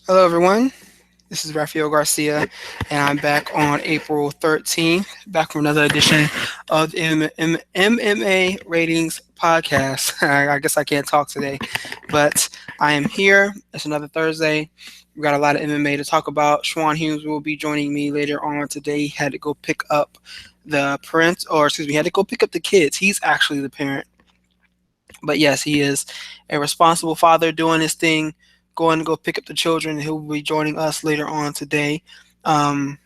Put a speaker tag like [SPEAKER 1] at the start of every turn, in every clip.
[SPEAKER 1] Hello, everyone. This is Raphael Garcia, and I'm back on April 13th, back for another edition of the MMA Ratings Podcast. I guess I can't talk today, but I am here. It's another Thursday. We've got a lot of MMA to talk about. Schwan will be joining me later on today. He had to go pick up the parents, or excuse me, he had to go pick up the kids. He's actually the parent. But yes, he is a responsible father doing his thing, going to go pick up the children. He'll be joining us later on today. Um,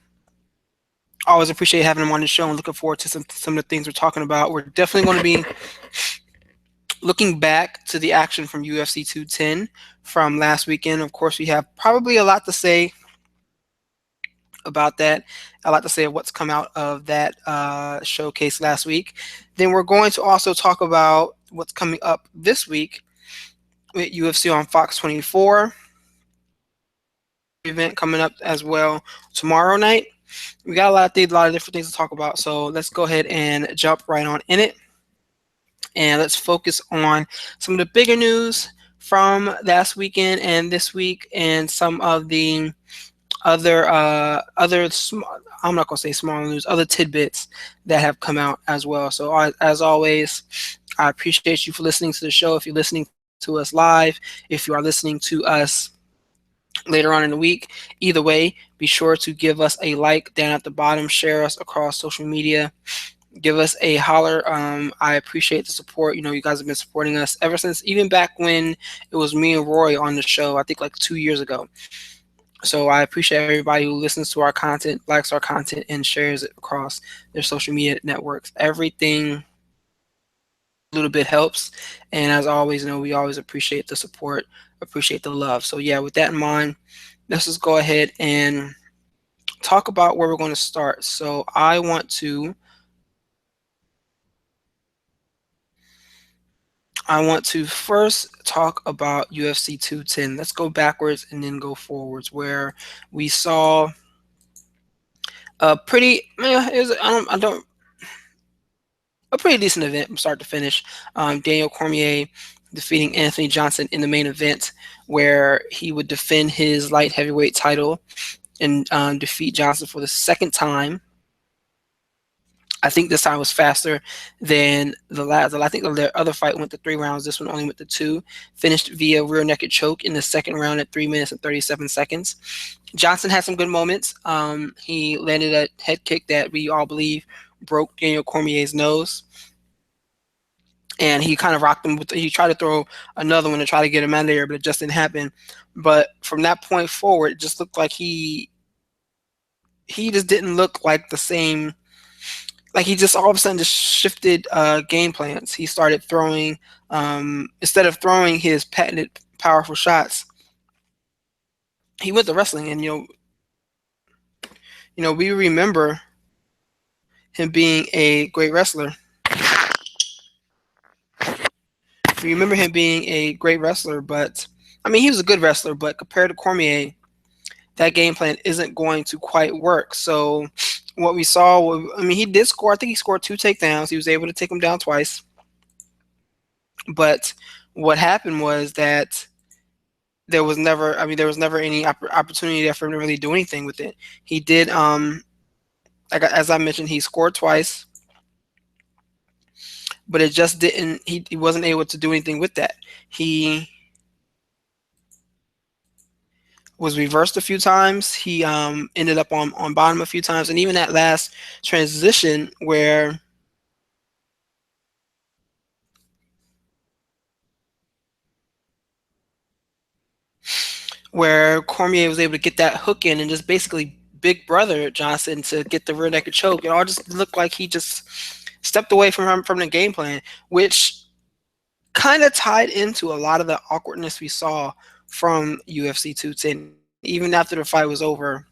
[SPEAKER 1] Always appreciate having him on the show and looking forward to some of the things we're talking about. We're definitely going to be looking back to the action from UFC 210 from last weekend. Of course, we have probably a lot to say about that. A lot to say of what's come out of that showcase last week. Then we're going to also talk about what's coming up this week with UFC on Fox 24 event coming up as well tomorrow night. We got a lot of different things to talk about. So let's go ahead and jump right on in it, and let's focus on some of the bigger news from last weekend and this week, and some of the I'm not gonna say small news, other tidbits that have come out as well. So as always, I appreciate you for listening to the show. If you're listening to us live, if you are listening to us later on in the week, either way, be sure to give us a like down at the bottom, share us across social media, give us a holler. I appreciate the support. You guys have been supporting us ever since, even back when it was me and Roy on the show, I think like 2 years ago. So I appreciate everybody who listens to our content, likes our content, and shares it across their social media networks. Everything a little bit helps. And as always, we always appreciate the support, appreciate the love. So yeah, with that in mind, let's just go ahead and talk about where we're going to start. So I want to first talk about UFC 210. Let's go backwards and then go forwards, where we saw a pretty, it was, I don't, a pretty decent event from start to finish. Daniel Cormier defeating Anthony Johnson in the main event, where he would defend his light heavyweight title and defeat Johnson for the second time. I think this time was faster than the last. I think the other fight went to 3 rounds. This one only went to two. Finished via rear naked choke in the second round at 3 minutes and 37 seconds. Johnson had some good moments. He landed a head kick that we all believe broke Daniel Cormier's nose, and he kind of rocked him. He tried to throw another one to try to get him out of there, but it just didn't happen. But from that point forward, it just looked like he just didn't look like the same. Like, he just all of a sudden just shifted game plans. He started throwing, instead of throwing his patented powerful shots, he went to wrestling. And we remember him being a great wrestler. We remember him being a great wrestler, but I mean, he was a good wrestler, but compared to Cormier, that game plan isn't going to quite work. So what we saw was, I mean, he did score. I think he scored 2 takedowns. He was able to take him down twice. But what happened was that there was never any opportunity there for him to really do anything with it. He did, like, as I mentioned, he scored twice, but it just didn't. He wasn't able to do anything with that. He was reversed a few times. He ended up on bottom a few times, and even that last transition where Cormier was able to get that hook in and just basically big brother Johnson to get the rear naked choke. It all just looked like he just stepped away from the game plan, which kind of tied into a lot of the awkwardness we saw from UFC 210. Even after the fight was over,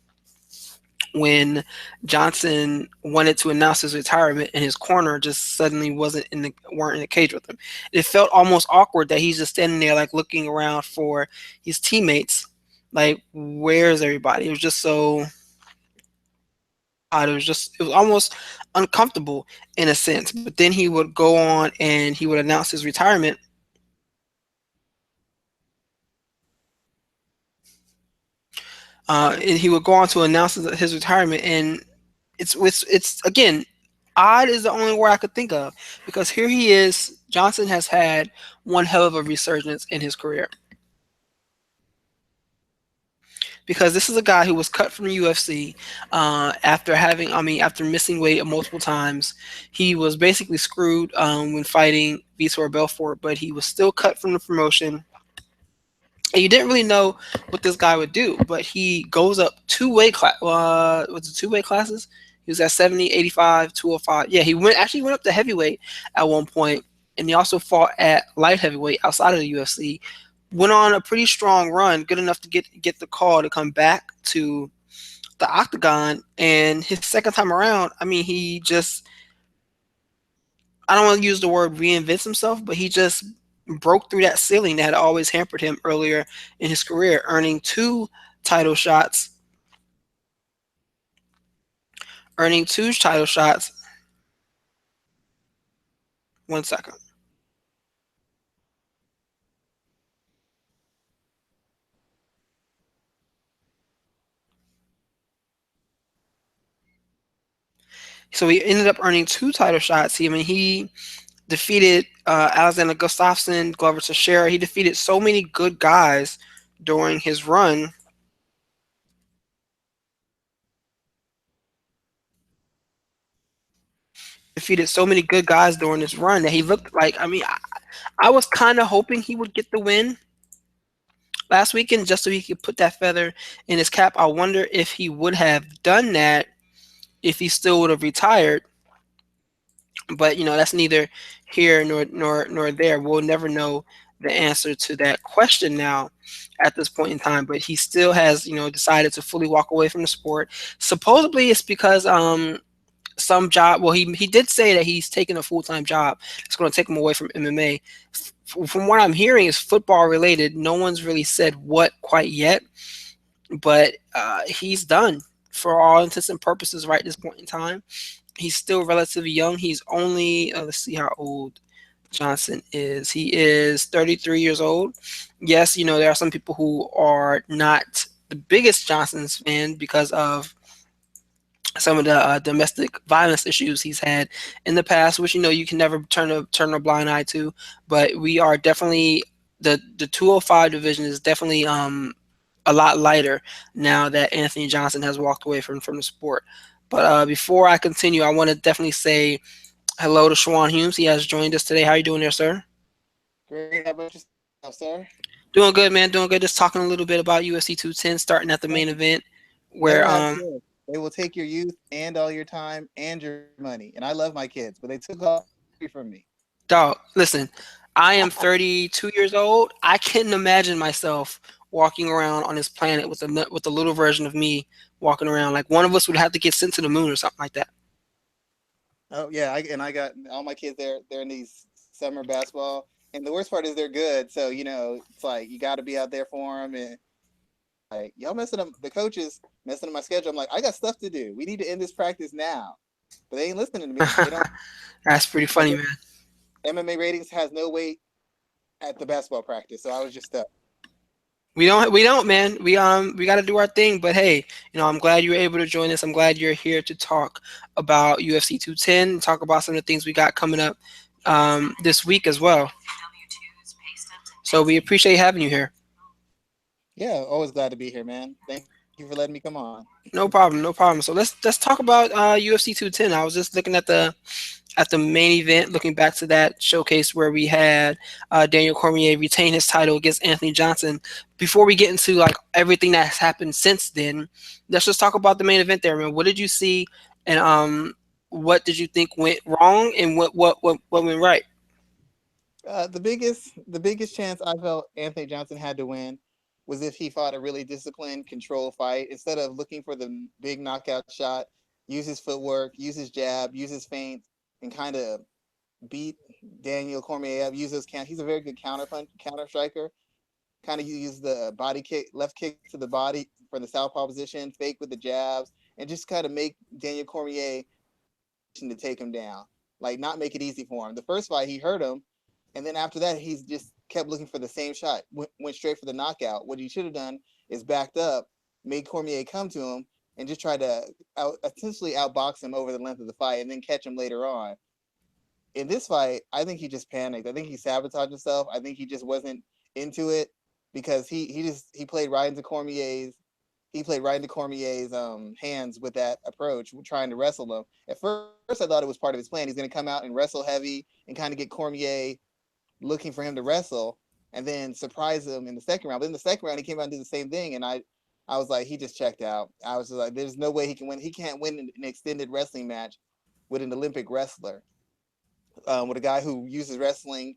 [SPEAKER 1] when Johnson wanted to announce his retirement and his corner just suddenly weren't in the cage with him. It felt almost awkward that he's just standing there, like, looking around for his teammates, like, where's everybody? It was just so odd. It was almost uncomfortable in a sense. But then he would go on and he would announce his retirement, And he would go on to announce his retirement. And it's again, odd is the only word I could think of, because here he is. Johnson has had one hell of a resurgence in his career, because this is a guy who was cut from the UFC after after missing weight multiple times. He was basically screwed when fighting Vitor Belfort, but he was still cut from the promotion. And you didn't really know what this guy would do, but he goes up was it two weight classes? He was at 70, 85, 205. Yeah, he went up to heavyweight at one point, and he also fought at light heavyweight outside of the UFC. Went on a pretty strong run, good enough to get the call to come back to the octagon. And his second time around, I mean, he just, I don't want to use the word reinvents himself, but he just broke through that ceiling that had always hampered him earlier in his career, title shots, earning two title shots. 1 second. So he ended up earning two title shots. He defeated Alexander Gustafsson, Glover Teixeira. He defeated so many good guys during his run. Defeated so many good guys during this run that he looked like. I was kind of hoping he would get the win last weekend just so he could put that feather in his cap. I wonder if he would have done that if he still would have retired. But that's neither here nor there. We'll never know the answer to that question now at this point in time. But he still has decided to fully walk away from the sport. Supposedly, it's because some job. Well, he did say that he's taking a full-time job. It's going to take him away from MMA. From what I'm hearing, is football related. No one's really said what quite yet, but he's done for all intents and purposes right at this point in time. He's still relatively young. He's only let's see how old Johnson is. He is 33 years old. Yes, there are some people who are not the biggest Johnson's fan because of some of the domestic violence issues he's had in the past, which you can never turn a blind eye to. But we are definitely the 205 division is definitely a lot lighter now that Anthony Johnson has walked away from the sport. But before I continue, I want to definitely say hello to Schwan Humes. He has joined us today. How are you doing there, sir?
[SPEAKER 2] Great. How about yourself, sir?
[SPEAKER 1] Doing good, man. Doing good. Just talking a little bit about UFC 210, starting at the main event, where
[SPEAKER 2] Never have kids. They will take your youth and all your time and your money. And I love my kids, but they took all from me.
[SPEAKER 1] dog, listen, I am 32 years old. I couldn't imagine myself walking around on this planet with a little version of me walking around. Like one of us would have to get sent to the moon or something like that.
[SPEAKER 2] Oh yeah, I got all my kids there. They're in these summer basketball, and the worst part is they're good. So it's like you got to be out there for them, and like y'all messing up. The coaches messing up my schedule. I'm like, I got stuff to do. We need to end this practice now, but they ain't listening to me. They don't.
[SPEAKER 1] That's pretty funny, man.
[SPEAKER 2] MMA ratings has no weight at the basketball practice, so I was just stuck.
[SPEAKER 1] We don't, man. We got to do our thing. But hey, I'm glad you were able to join us. I'm glad you're here to talk about UFC 210, and talk about some of the things we got coming up this week as well. So we appreciate having you here.
[SPEAKER 2] Yeah, always glad to be here, man. Thank you for letting me come on.
[SPEAKER 1] No problem, no problem. So let's talk about UFC 210. I was just looking at the main event, looking back to that showcase where we had Daniel Cormier retain his title against Anthony Johnson. Before we get into like everything that has happened since then, let's just talk about the main event there, man. What did you see, and what did you think went wrong, and what went right?
[SPEAKER 2] The biggest chance I felt Anthony Johnson had to win was if he fought a really disciplined, controlled fight instead of looking for the big knockout shot. Use his footwork, use his jab, use his feints, and kind of beat Daniel Cormier up. Use those count. He's a very good counter striker. Kind of use the body kick, left kicks to the body for the southpaw position, fake with the jabs, and just kind of make Daniel Cormier to take him down. Like not make it easy for him. The first fight he hurt him, and then after that he's just kept looking for the same shot. Went straight for the knockout. What he should have done is backed up made Cormier come to him and just try to essentially outbox him over the length of the fight and then catch him later on. In this fight, I think he just panicked. I think he sabotaged himself. I think he just wasn't into it because he played right into Cormier's hands with that approach, trying to wrestle him. At first, I thought it was part of his plan. He's going to come out and wrestle heavy and kind of get Cormier looking for him to wrestle, and then surprise him in the second round. But in the second round, he came out and did the same thing, and I was like, he just checked out. I was just like, there's no way he can win. He can't win an extended wrestling match with an Olympic wrestler, with a guy who uses wrestling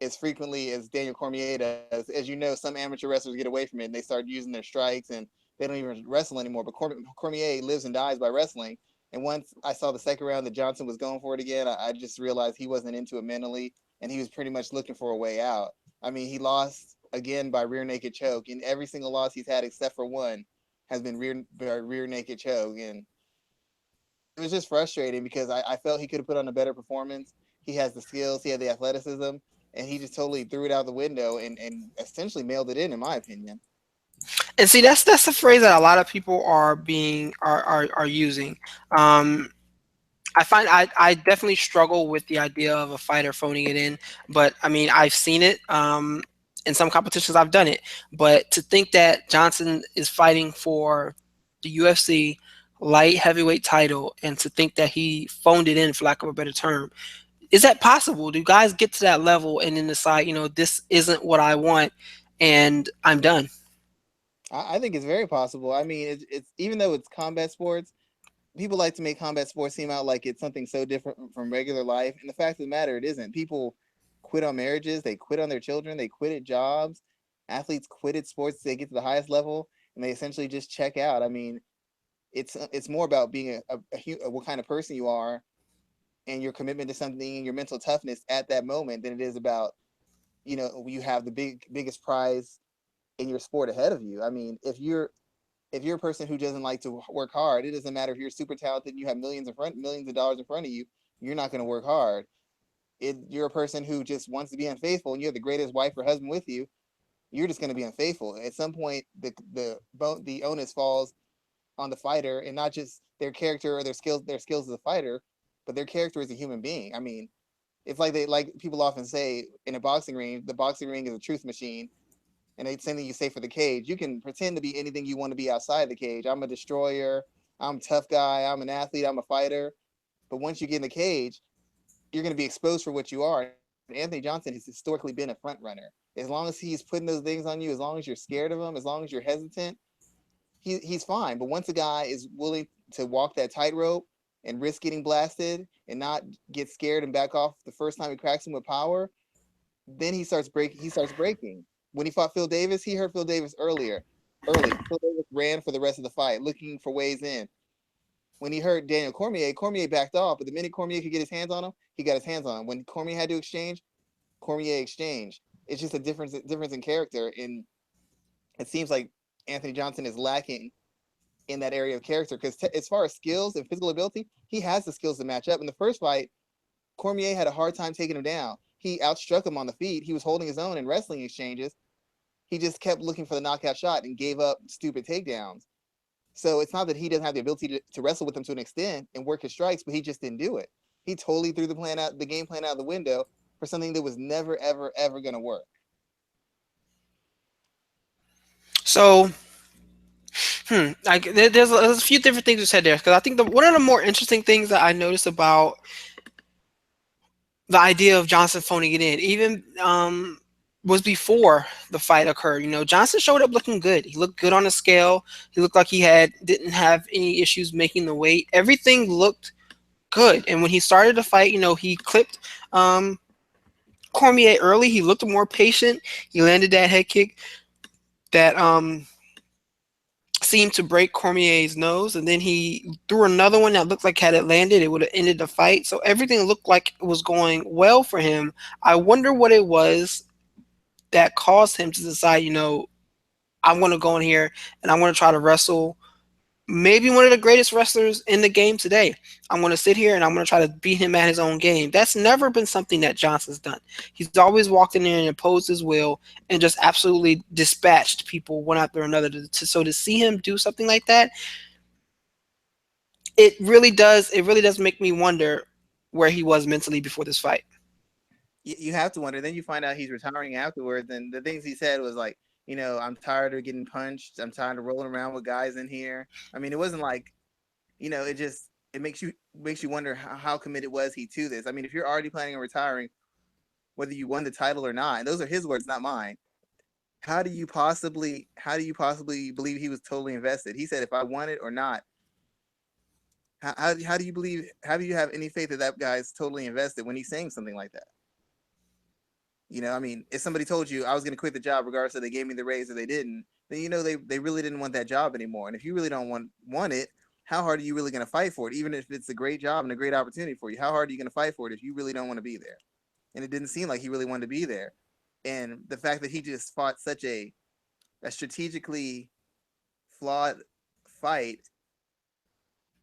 [SPEAKER 2] as frequently as Daniel Cormier does. As you know, some amateur wrestlers get away from it and they start using their strikes and they don't even wrestle anymore. But Cormier lives and dies by wrestling. And once I saw the second round that Johnson was going for it again, I just realized he wasn't into it mentally and he was pretty much looking for a way out. I mean, he lost again by rear naked choke. In every single loss he's had except for one has been rear naked choke. And it was just frustrating because I felt he could have put on a better performance. He has the skills, he had the athleticism, and he just totally threw it out the window and essentially mailed it in my opinion.
[SPEAKER 1] And see, that's the phrase that a lot of people are using. Um, I find I definitely struggle with the idea of a fighter phoning it in, but I mean I've seen it in some competitions. I've done it, but to think that Johnson is fighting for the UFC light heavyweight title, and to think that he phoned it in, for lack of a better term, is that possible? Do guys get to that level and then decide, this isn't what I want, and I'm done?
[SPEAKER 2] I think it's very possible. I mean, it's even though it's combat sports, people like to make combat sports seem out like it's something so different from regular life. And the fact of the matter, it isn't. People quit on marriages, they quit on their children, they quit at jobs. Athletes quit at sports, they get to the highest level, and they essentially just check out. I mean, it's more about being what kind of person you are and your commitment to something and your mental toughness at that moment than it is about you have the biggest prize in your sport ahead of you. I mean, if you're a person who doesn't like to work hard, it doesn't matter if you're super talented and you have millions of dollars in front of you, you're not going to work hard. If you're a person who just wants to be unfaithful and you have the greatest wife or husband with you, you're just going to be unfaithful. At some point, the onus falls on the fighter, and not just their character or their skills as a fighter, but their character as a human being. I mean, it's like people often say in a boxing ring, the boxing ring is a truth machine, and it's something you say for the cage. You can pretend to be anything you want to be outside the cage. I'm a destroyer. I'm a tough guy. I'm an athlete. I'm a fighter. But once you get in the cage, you're going to be exposed for what you are. And Anthony Johnson has historically been a front runner. As long as he's putting those things on you, as long as you're scared of him, as long as you're hesitant, he's fine. But once a guy is willing to walk that tightrope and risk getting blasted and not get scared and back off the first time he cracks him with power, then he starts breaking. He starts breaking. When he fought Phil Davis, he hurt Phil Davis early. Phil Davis ran for the rest of the fight, looking for ways in. When he hurt Daniel Cormier, Cormier backed off. But the minute Cormier could get his hands on him, he got his hands on him. When Cormier had to exchange, Cormier exchanged. It's just a difference in character. And it seems like Anthony Johnson is lacking in that area of character because as far as skills and physical ability, he has the skills to match up. In the first fight, Cormier had a hard time taking him down. He outstruck him on the feet. He was holding his own in wrestling exchanges. He just kept looking for the knockout shot and gave up stupid takedowns. So it's not that he doesn't have the ability to wrestle with him to an extent and work his strikes, but he just didn't do it. He totally threw the game plan out of the window for something that was never, ever, ever going to work.
[SPEAKER 1] So, there's a few different things you said there, because I think one of the more interesting things that I noticed about the idea of Johnson phoning it in, even was before the fight occurred. Johnson showed up looking good. He looked good on the scale. He looked like he didn't have any issues making the weight. Everything looked good. And when he started the fight, he clipped Cormier early. He looked more patient. He landed that head kick that seemed to break Cormier's nose, and then he threw another one that looked like had it landed, it would have ended the fight. So everything looked like it was going well for him. I wonder what it was that caused him to decide, I want to go in here and I want to try to wrestle maybe one of the greatest wrestlers in the game today. I'm going to sit here and I'm going to try to beat him at his own game. That's never been something that Johnson's done. He's always walked in there and imposed his will and just absolutely dispatched people one after another. So to see him do something like that, it really does make me wonder where he was mentally before this fight.
[SPEAKER 2] You have to wonder. Then you find out he's retiring afterwards, and the things he said was like, I'm tired of getting punched. I'm tired of rolling around with guys in here. I mean, it wasn't like, it makes you wonder how committed was he to this. I mean, if you're already planning on retiring, whether you won the title or not, and those are his words, not mine. How do you possibly believe he was totally invested? He said, if I won it or not, how do you have any faith that that guy's totally invested when he's saying something like that? I mean, if somebody told you I was going to quit the job regardless if they gave me the raise or they didn't, then they really didn't want that job anymore. And if you really don't want it, how hard are you really going to fight for it? Even if it's a great job and a great opportunity for you, how hard are you going to fight for it if you really don't want to be there? And it didn't seem like he really wanted to be there. And the fact that he just fought such a strategically flawed fight,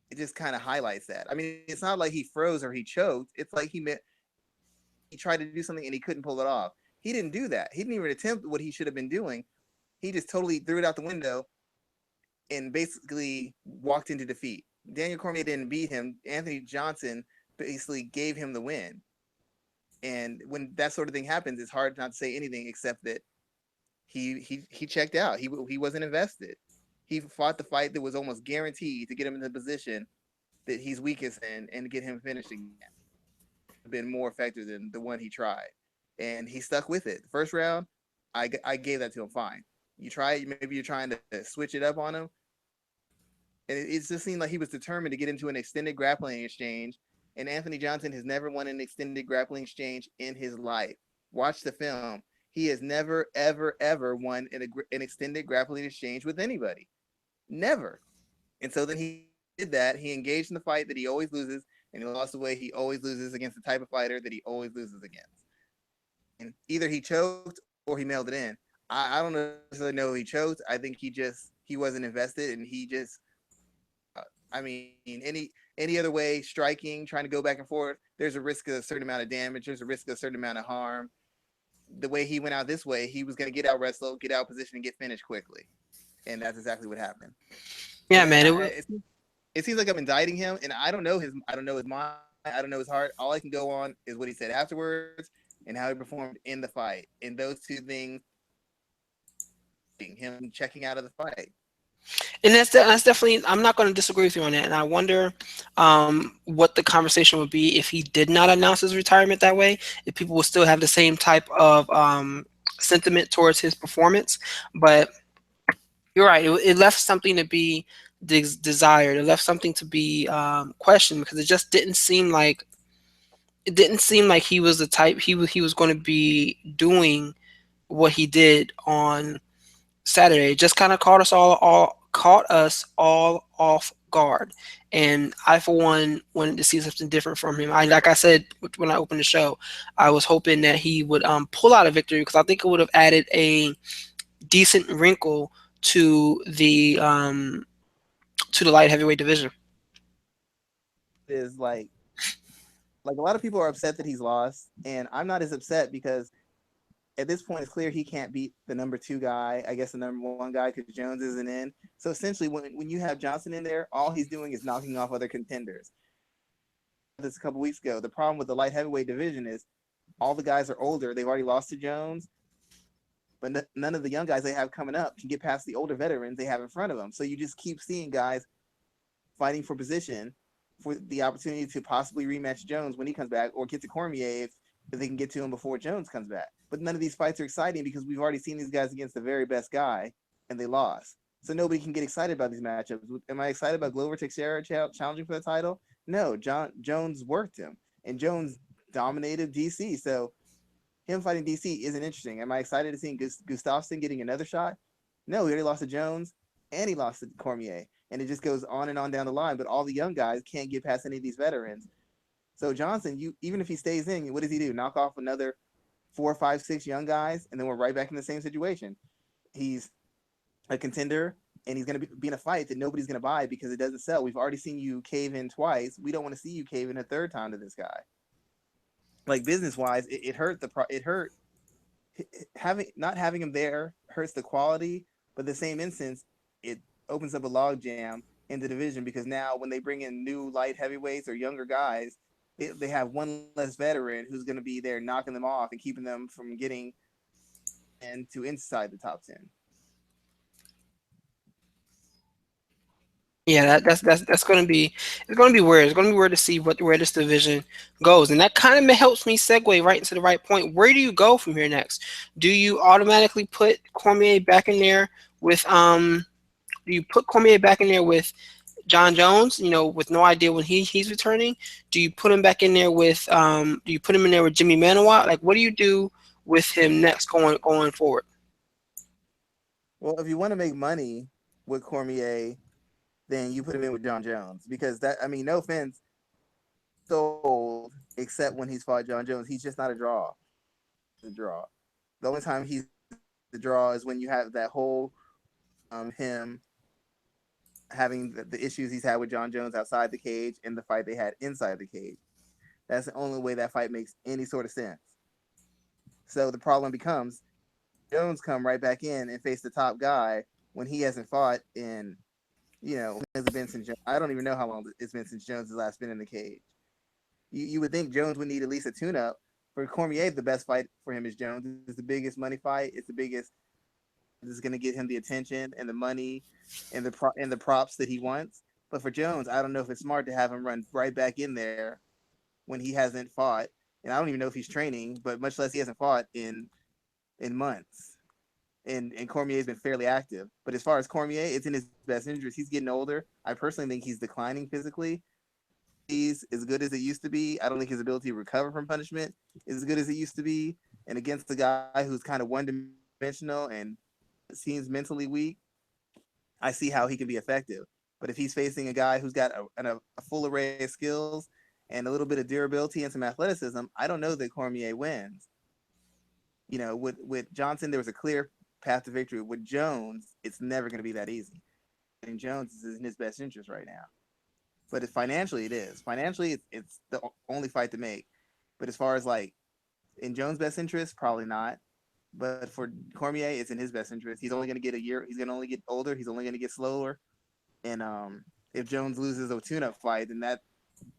[SPEAKER 2] it just kind of highlights that. I mean, it's not like he froze or he choked. It's like he tried to do something and he couldn't pull it off. He didn't do that. He didn't even attempt what he should have been doing. He just totally threw it out the window and basically walked into defeat. Daniel Cormier didn't beat him. Anthony Johnson basically gave him the win. And when that sort of thing happens, it's hard not to say anything except that he checked out. He wasn't invested. He fought the fight that was almost guaranteed to get him in the position that he's weakest in and get him finished again. Been more effective than the one he tried, and he stuck with it. The first round, I gave that to him fine. You try, maybe you're trying to switch it up on him, and it just seemed like he was determined to get into an extended grappling exchange. And Anthony Johnson has never won an extended grappling exchange in his life. Watch the film. He has never, ever, ever won an extended grappling exchange with anybody. Never. And so then he did that. He engaged in the fight that he always loses, and he lost the way he always loses against the type of fighter that he always loses against. And either he choked or he mailed it in. I don't necessarily know he choked. I think he wasn't invested, and he just I mean, any other way, striking, trying to go back and forth, there's a risk of a certain amount of damage. There's a risk of a certain amount of harm. The way he went out this way, he was going to get out wrestled, get out position, and get finished quickly, and that's exactly what happened.
[SPEAKER 1] Yeah,
[SPEAKER 2] And
[SPEAKER 1] man.
[SPEAKER 2] it seems like I'm indicting him, and I don't know his mind, I don't know his heart. All I can go on is what he said afterwards and how he performed in the fight. And those two things, him checking out of the fight.
[SPEAKER 1] And that's definitely, I'm not going to disagree with you on that. And I wonder what the conversation would be if he did not announce his retirement that way. If people would still have the same type of sentiment towards his performance. But you're right. It left something to be desired. It left something to be questioned because it just didn't seem like he was the type he was going to be doing what he did on Saturday. It just kind of caught us all off guard. And I, for one, wanted to see something different from him. Like I said when I opened the show, I was hoping that he would pull out a victory because I think it would have added a decent wrinkle to the light heavyweight division.
[SPEAKER 2] Is like a lot of people are upset that he's lost, and I'm not as upset because at this point it's clear he can't beat the number two guy, I guess the number one guy, because Jones isn't in. So essentially, when you have Johnson in there, all he's doing is knocking off other contenders. This a couple weeks ago. The problem with the light heavyweight division is all the guys are older. They've already lost to Jones, but none of the young guys they have coming up can get past the older veterans they have in front of them. So you just keep seeing guys fighting for position for the opportunity to possibly rematch Jones when he comes back, or get to Cormier if they can get to him before Jones comes back. But none of these fights are exciting because we've already seen these guys against the very best guy and they lost. So nobody can get excited about these matchups. Am I excited about Glover Teixeira challenging for the title? No, Jones worked him, and Jones dominated DC. So him fighting DC isn't interesting. Am I excited to see Gustafsson getting another shot? No, he already lost to Jones and he lost to Cormier. And it just goes on and on down the line. But all the young guys can't get past any of these veterans. So Johnson, even if he stays in, what does he do? Knock off another 4, 5, 6 young guys, and then we're right back in the same situation. He's a contender and he's going to be in a fight that nobody's going to buy because it doesn't sell. We've already seen you cave in twice. We don't want to see you cave in a third time to this guy. Like business wise, it hurt it hurt having not having him there hurts the quality, but the same instance, it opens up a logjam in the division because now when they bring in new light heavyweights or younger guys, they have one less veteran who's going to be there knocking them off and keeping them from getting into inside the top 10.
[SPEAKER 1] Yeah, that's gonna be it's gonna be weird. It's gonna be weird to see where this division goes, and that kind of helps me segue right into the right point. Where do you go from here next? Do you automatically put Cormier back in there with Do you put Cormier back in there with Jon Jones? You know, with no idea when he's returning. Do you put him back in there with Do you put him in there with Jimmy Manoa? Like, what do you do with him next going forward?
[SPEAKER 2] Well, if you want to make money with Cormier, then you put him in with Jon Jones because that I mean, no offense, sold except when he's fought Jon Jones. He's just not a draw. He's a draw. The only time he's the draw is when you have that whole him having the issues he's had with Jon Jones outside the cage and the fight they had inside the cage. That's the only way that fight makes any sort of sense. So the problem becomes Jones come right back in and face the top guy when he hasn't fought in, has it been since I don't even know how long it's been since Jones has last been in the cage. You would think Jones would need at least a tune-up. For Cormier, the best fight for him is Jones. It's the biggest money fight. It's the biggest. This is going to get him the attention and the money and the props that he wants. But for Jones, I don't know if it's smart to have him run right back in there when he hasn't fought. And I don't even know if he's training, but much less he hasn't fought in months. And Cormier's been fairly active. But as far as Cormier, it's in his best interest. He's getting older. I personally think he's declining physically. He's as good as it used to be. I don't think his ability to recover from punishment is as good as it used to be. And against a guy who's kind of one-dimensional and seems mentally weak, I see how he can be effective. But if he's facing a guy who's got a full array of skills and a little bit of durability and some athleticism, I don't know that Cormier wins. With Johnson, there was a clear path to victory. With Jones, it's never going to be that easy. And Jones is in his best interest right now. But financially, it is. Financially, it's the only fight to make. But as far as like in Jones' best interest, probably not. But for Cormier, it's in his best interest. He's only going to get a year. He's going to only get older. He's only going to get slower. And if Jones loses a tune-up fight, then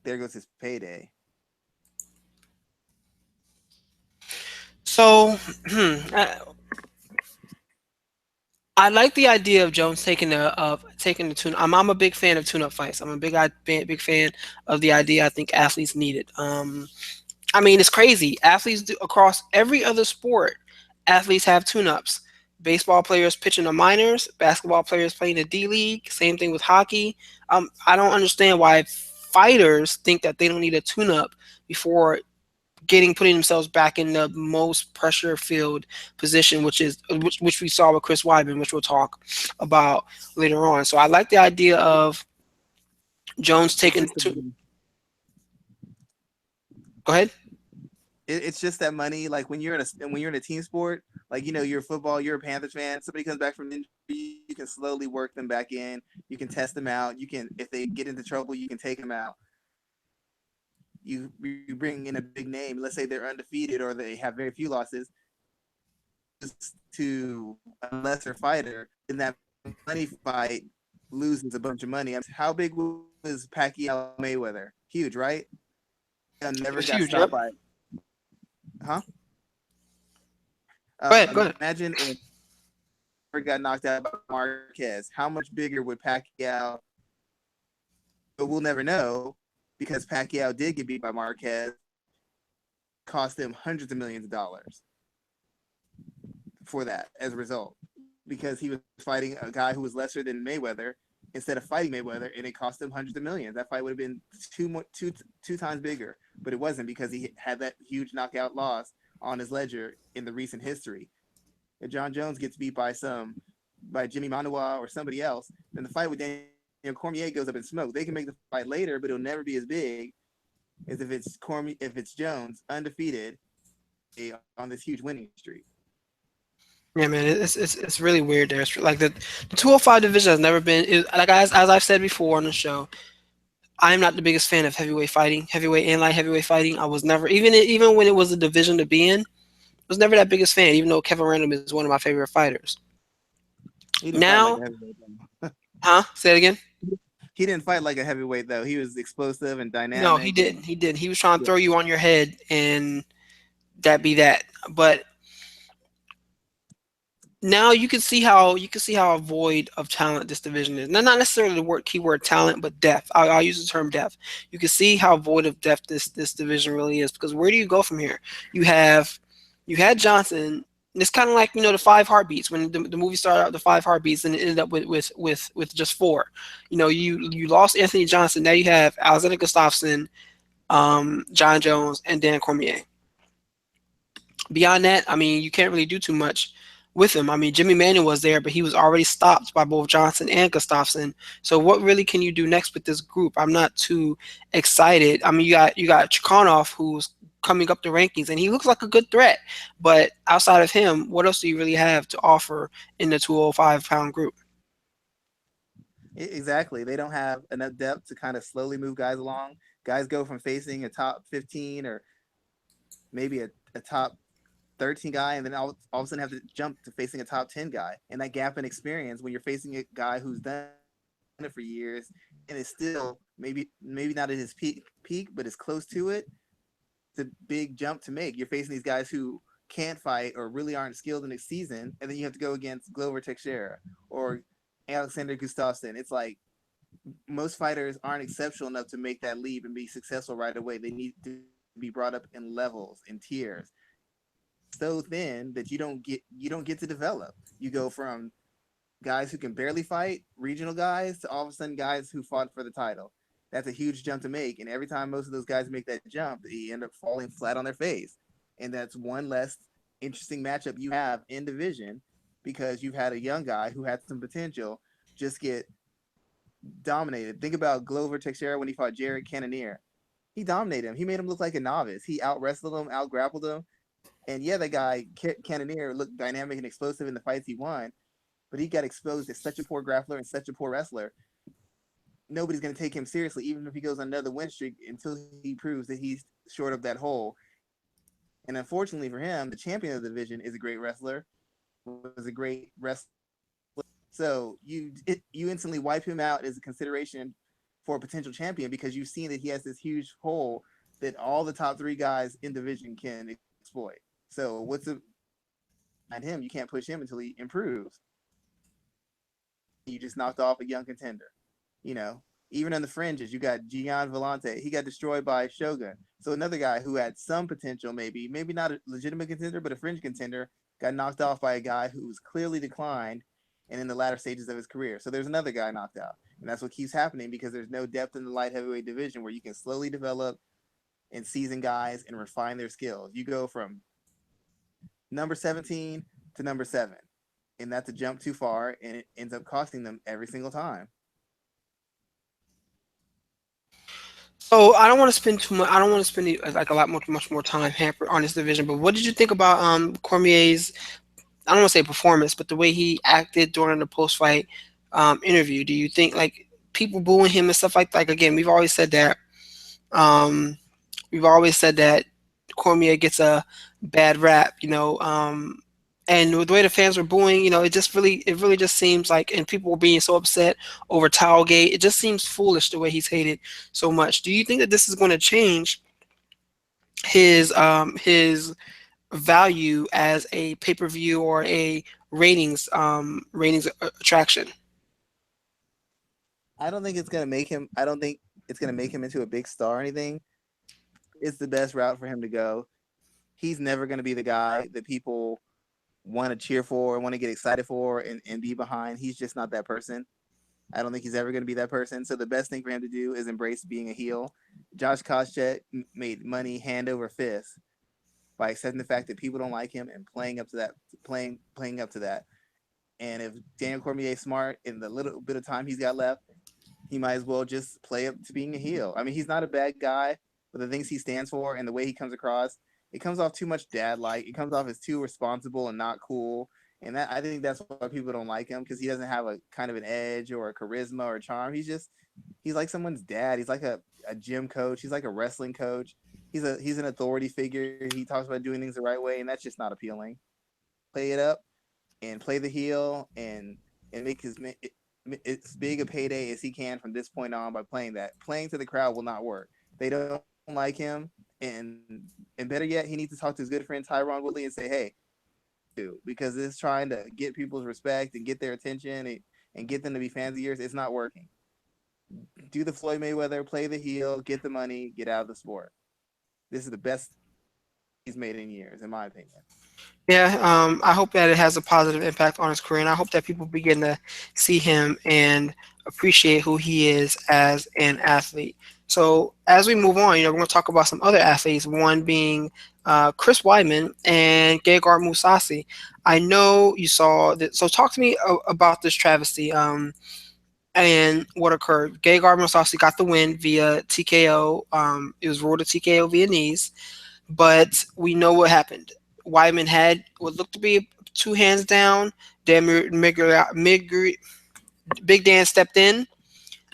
[SPEAKER 2] there goes his payday.
[SPEAKER 1] So, I like the idea of Jones taking the tune. I'm a big fan of tune-up fights. I'm a big fan of the idea. I think athletes need it. I mean, it's crazy. Athletes do, across every other sport, athletes have tune-ups. Baseball players pitching the minors, basketball players playing the D League. Same thing with hockey. I don't understand why fighters think that they don't need a tune-up before putting themselves back in the most pressure filled position, which we saw with Chris Weidman, which we'll talk about later on. So I like the idea of Jones
[SPEAKER 2] It's
[SPEAKER 1] taking
[SPEAKER 2] just
[SPEAKER 1] to. Go ahead.
[SPEAKER 2] it's just that money. Like when you're in a team sport, like you're a football, you're a Panthers fan. Somebody comes back from injury, you can slowly work them back in. You can test them out. You can, if they get into trouble, you can take them out. You bring in a big name. Let's say they're undefeated or they have very few losses to a lesser fighter. In that money fight, loses a bunch of money. I mean, how big was Pacquiao Mayweather? Huge, right?
[SPEAKER 1] It
[SPEAKER 2] Never
[SPEAKER 1] was
[SPEAKER 2] got
[SPEAKER 1] huge.
[SPEAKER 2] stopped
[SPEAKER 1] Yep.
[SPEAKER 2] by, huh?
[SPEAKER 1] Go ahead. Go ahead.
[SPEAKER 2] Imagine if he got knocked out by Marquez. How much bigger would Pacquiao? But we'll never know because Pacquiao did get beat by Marquez. Cost him hundreds of millions of dollars for that as a result because he was fighting a guy who was lesser than Mayweather instead of fighting Mayweather, and it cost him hundreds of millions. That fight would have been two times bigger, but it wasn't because he had that huge knockout loss on his ledger in the recent history. If Jon Jones gets beat by Jimmy Manoa or somebody else, then the fight with Daniel Cormier goes up in smoke. They can make the fight later, but it'll never be as big as if it's Jones undefeated on this huge winning streak.
[SPEAKER 1] Yeah, man, it's really weird there. It's like the 205 division has never been like as I've said before on the show. I'm not the biggest fan of heavyweight fighting, heavyweight and light heavyweight fighting. I was never even when it was a division to be in, I was never that biggest fan. Even though Kevin Random is one of my favorite fighters.
[SPEAKER 2] He didn't fight like
[SPEAKER 1] Now,
[SPEAKER 2] a heavyweight though.
[SPEAKER 1] huh? Say it again.
[SPEAKER 2] He didn't fight like a heavyweight though. He was explosive and
[SPEAKER 1] No, he
[SPEAKER 2] dynamic and
[SPEAKER 1] didn't. He didn't. He was trying to
[SPEAKER 2] yeah.
[SPEAKER 1] throw you on your head and that be that. But now you can see how void of talent this division is. Not necessarily the word keyword talent, but depth. I'll use the term depth. You can see how void of depth this division really is. Because where do you go from here? You have you had Johnson. It's kind of like the five heartbeats when the movie started out the five heartbeats and it ended up with just four. You lost Anthony Johnson. Now you have Alexander Gustafsson, Jon Jones, and Dan Cormier. Beyond that, I mean, you can't really do too much with him. I mean, Jimmy Manuel was there, but he was already stopped by both Johnson and Gustafsson. So what really can you do next with this group? I'm not too excited. I mean, you got Chikhanov who's coming up the rankings and he looks like a good threat. But outside of him, what else do you really have to offer in the 205-pound group?
[SPEAKER 2] Exactly. They don't have enough depth to kind of slowly move guys along. Guys go from facing a top 15 or maybe a top 13 guy, and then all of a sudden have to jump to facing a top 10 guy. And that gap in experience when you're facing a guy who's done it for years and is still maybe not at his peak, but is close to it. It's a big jump to make. You're facing these guys who can't fight or really aren't skilled in the season, and then you have to go against Glover Teixeira or Alexander Gustafsson. It's like most fighters aren't exceptional enough to make that leap and be successful right away. They need to be brought up in levels, in tiers. So thin that you don't get to develop. You go from guys who can barely fight, regional guys, to all of a sudden guys who fought for the title. That's a huge jump to make. And every time most of those guys make that jump, they end up falling flat on their face. And that's one less interesting matchup you have in division because you've had a young guy who had some potential just get dominated. Think about Glover Teixeira when he fought Jared Cannonier. He dominated him. He made him look like a novice. He out wrestled him, out grappled him. And yeah, that guy Cannonier looked dynamic and explosive in the fights he won, but he got exposed as such a poor grappler and such a poor wrestler. Nobody's going to take him seriously, even if he goes on another win streak until he proves that he's short of that hole. And unfortunately for him, the champion of the division is a great wrestler, was a great wrestler. So you instantly wipe him out as a consideration for a potential champion because you've seen that he has this huge hole that all the top three guys in division can exploit. So what's the behind him? You can't push him until he improves. You just knocked off a young contender. You know, even on the fringes, you got Gian Vellante. He got destroyed by Shogun. So another guy who had some potential, maybe not a legitimate contender, but a fringe contender, got knocked off by a guy who was clearly declined and in the latter stages of his career. So there's another guy knocked out. And that's what keeps happening because there's no depth in the light heavyweight division where you can slowly develop and season guys and refine their skills. You go from number 17 to number 7. And that's a jump too far and it ends up costing them every single time.
[SPEAKER 1] So I don't want to spend too much. I don't want to spend like a lot much more time hampered on this division. But what did you think about Cormier's I don't want to say performance, but the way he acted during the post fight interview. Do you think like people booing him and stuff like that? Like again, um, we've always said that Cormier gets a bad rap, and with the way the fans were booing, it really just seems like, and people were being so upset over Towelgate. It just seems foolish the way he's hated so much. Do you think that this is going to change his value as a pay per view or a ratings attraction?
[SPEAKER 2] I don't think it's gonna make him. I don't think it's gonna make him into a big star or anything. It's the best route for him to go. He's never gonna be the guy that people want to cheer for, want to get excited for, and be behind. He's just not that person. I don't think he's ever gonna be that person. So the best thing for him to do is embrace being a heel. Josh Koscheck made money hand over fist by accepting the fact that people don't like him and playing up to that, playing up to that. And if Daniel Cormier is smart in the little bit of time he's got left, he might as well just play up to being a heel. I mean, he's not a bad guy, but the things he stands for and the way he comes across, it comes off too much dad like. It comes off as too responsible and not cool. and that I think that's why people don't like him because he doesn't have a kind of an edge or a charisma or a charm. He's like someone's dad. He's like a gym coach. He's like a wrestling coach. He's an authority figure. He talks about doing things the right way, and that's just not appealing. Play it up and play the heel and make as big a payday as he can from this point on by playing that. Playing to the crowd will not work. They don't like him, and better yet, he needs to talk to his good friend Tyron Woodley and say, "Hey, because it's trying to get people's respect and get their attention and get them to be fans of yours. It's not working. Do the Floyd Mayweather, play the heel, get the money, get out of the sport. This is the best he's made in years, in my opinion."
[SPEAKER 1] Yeah, I hope that it has a positive impact on his career, and I hope that people begin to see him and appreciate who he is as an athlete. So, as we move on, we're going to talk about some other athletes. One being Chris Weidman and Gegard Mousasi. I know you saw that. So, talk to me about this travesty and what occurred. Gegard Mousasi got the win via TKO. It was ruled a TKO via knees, but we know what happened. Weidman had what looked to be two hands down. Then Big Dan stepped in,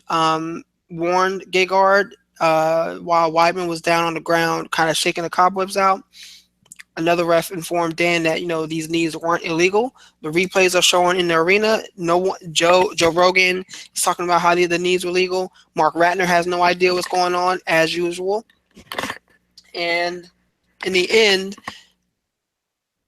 [SPEAKER 1] warned Gegard while Weidman was down on the ground, kind of shaking the cobwebs out. Another ref informed Dan that these knees weren't illegal. The replays are showing in the arena. No one, Joe Rogan is talking about how the knees were legal. Mark Ratner has no idea what's going on as usual. And in the end,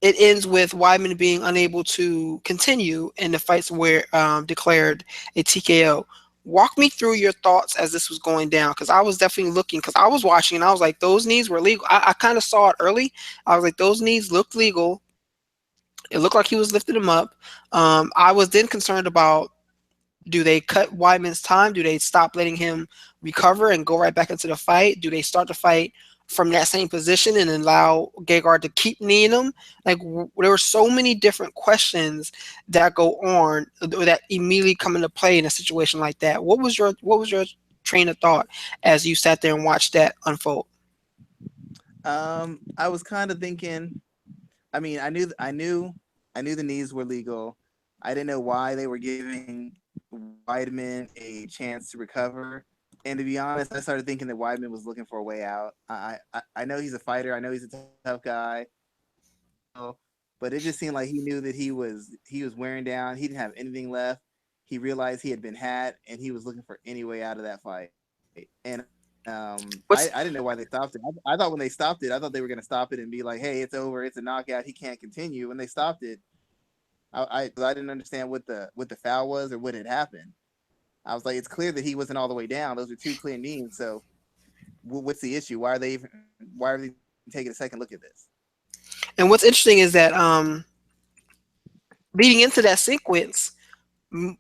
[SPEAKER 1] it ends with Weidman being unable to continue, and the fights were declared a TKO. Walk me through your thoughts as this was going down, because I was definitely looking, because I was watching, and I was like, those knees were legal. I kind of saw it early. I was like, those knees looked legal. It looked like he was lifting them up. I was then concerned about, do they cut Weidman's time? Do they stop letting him recover and go right back into the fight? Do they start the fight from that same position and allow Gegard to keep kneeing him? Like there were so many different questions that go on or that immediately come into play in a situation like that. What was your train of thought as you sat there and watched that unfold?
[SPEAKER 2] I was kind of thinking. I mean, I knew the knees were legal. I didn't know why they were giving Weidman a chance to recover. And to be honest, I started thinking that Weidman was looking for a way out. I know he's a fighter. I know he's a tough guy. But it just seemed like he knew that he was wearing down. He didn't have anything left. He realized he had been had, and he was looking for any way out of that fight. And I didn't know why
[SPEAKER 1] What's
[SPEAKER 2] they stopped it. I thought when they stopped it, I thought they were going to stop it and be like, "Hey, it's over. It's a knockout. He can't continue." When they stopped it, I didn't understand what the foul was or what had happened. I was like, it's clear that he wasn't all the way down. Those are two clear knees. So what's the issue? Why are they taking a second look at this?
[SPEAKER 1] and what's interesting is that leading into that sequence,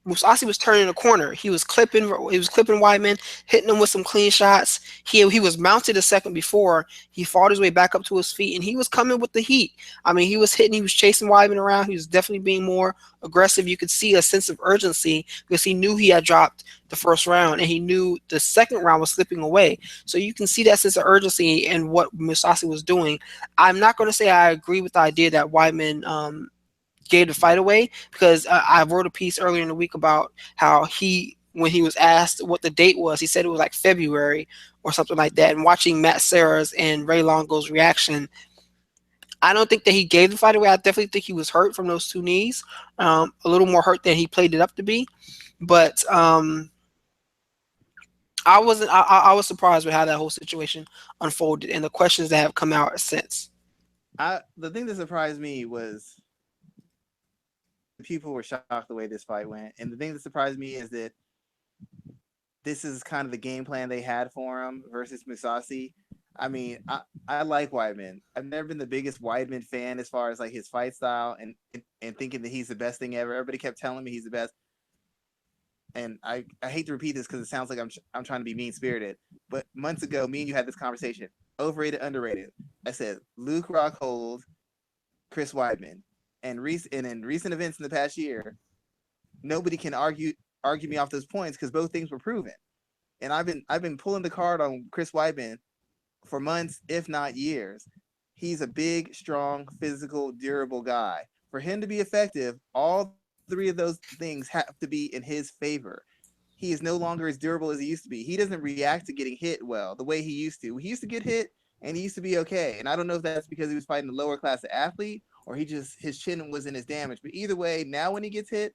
[SPEAKER 1] Mousasi was turning the corner. He was clipping Weidman, hitting him with some clean shots. He was mounted a second before. He fought his way back up to his feet, and he was coming with the heat. I mean, he was hitting. He was chasing Weidman around. He was definitely being more aggressive. You could see a sense of urgency because he knew he had dropped the first round, and he knew the second round was slipping away. So you can see that sense of urgency in what Mousasi was doing. I'm not going to say I agree with the idea that Weidman gave the fight away, because I wrote a piece earlier in the week about how when he was asked what the date was, he said it was like February or something like that. And watching Matt Serra's and Ray Longo's reaction, I don't think that he gave the fight away. I definitely think he was hurt from those two knees, a little more hurt than he played it up to be. But I wasn't. I was surprised with how that whole situation unfolded and the questions that have come out since.
[SPEAKER 2] The thing that surprised me was people were shocked the way this fight went, and the thing that surprised me is that this is kind of the game plan they had for him versus Mousasi. I mean, I like Weidman. I've never been the biggest Weidman fan as far as like his fight style and thinking that he's the best thing ever. Everybody kept telling me he's the best, and I hate to repeat this because it sounds like I'm trying to be mean spirited. But months ago, me and you had this conversation: overrated, underrated. I said Luke Rockhold, Chris Weidman, and in recent events in the past year, nobody can argue me off those points because both things were proven. And I've been pulling the card on Chris Weidman for months, if not years. He's a big, strong, physical, durable guy. For him to be effective, all three of those things have to be in his favor. He is no longer as durable as he used to be. He doesn't react to getting hit well the way he used to. He used to get hit and he used to be okay. And I don't know if that's because he was fighting a lower class athlete or he just his chin wasn't as damaged. But either way, now when he gets hit,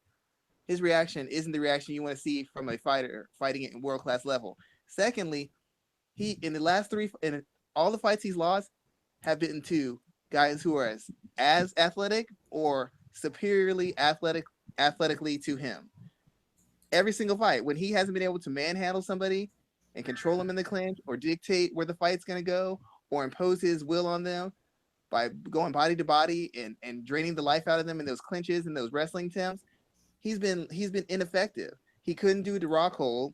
[SPEAKER 2] his reaction isn't the reaction you want to see from a fighter fighting at world class level. Secondly, he in the last three in all the fights he's lost have been to guys who are as athletic or superiorly athletically to him. Every single fight, when he hasn't been able to manhandle somebody and control them in the clinch or dictate where the fight's going to go or impose his will on them by going body to body and draining the life out of them in those clinches and those wrestling attempts, he's been ineffective. He couldn't do the Rockhold,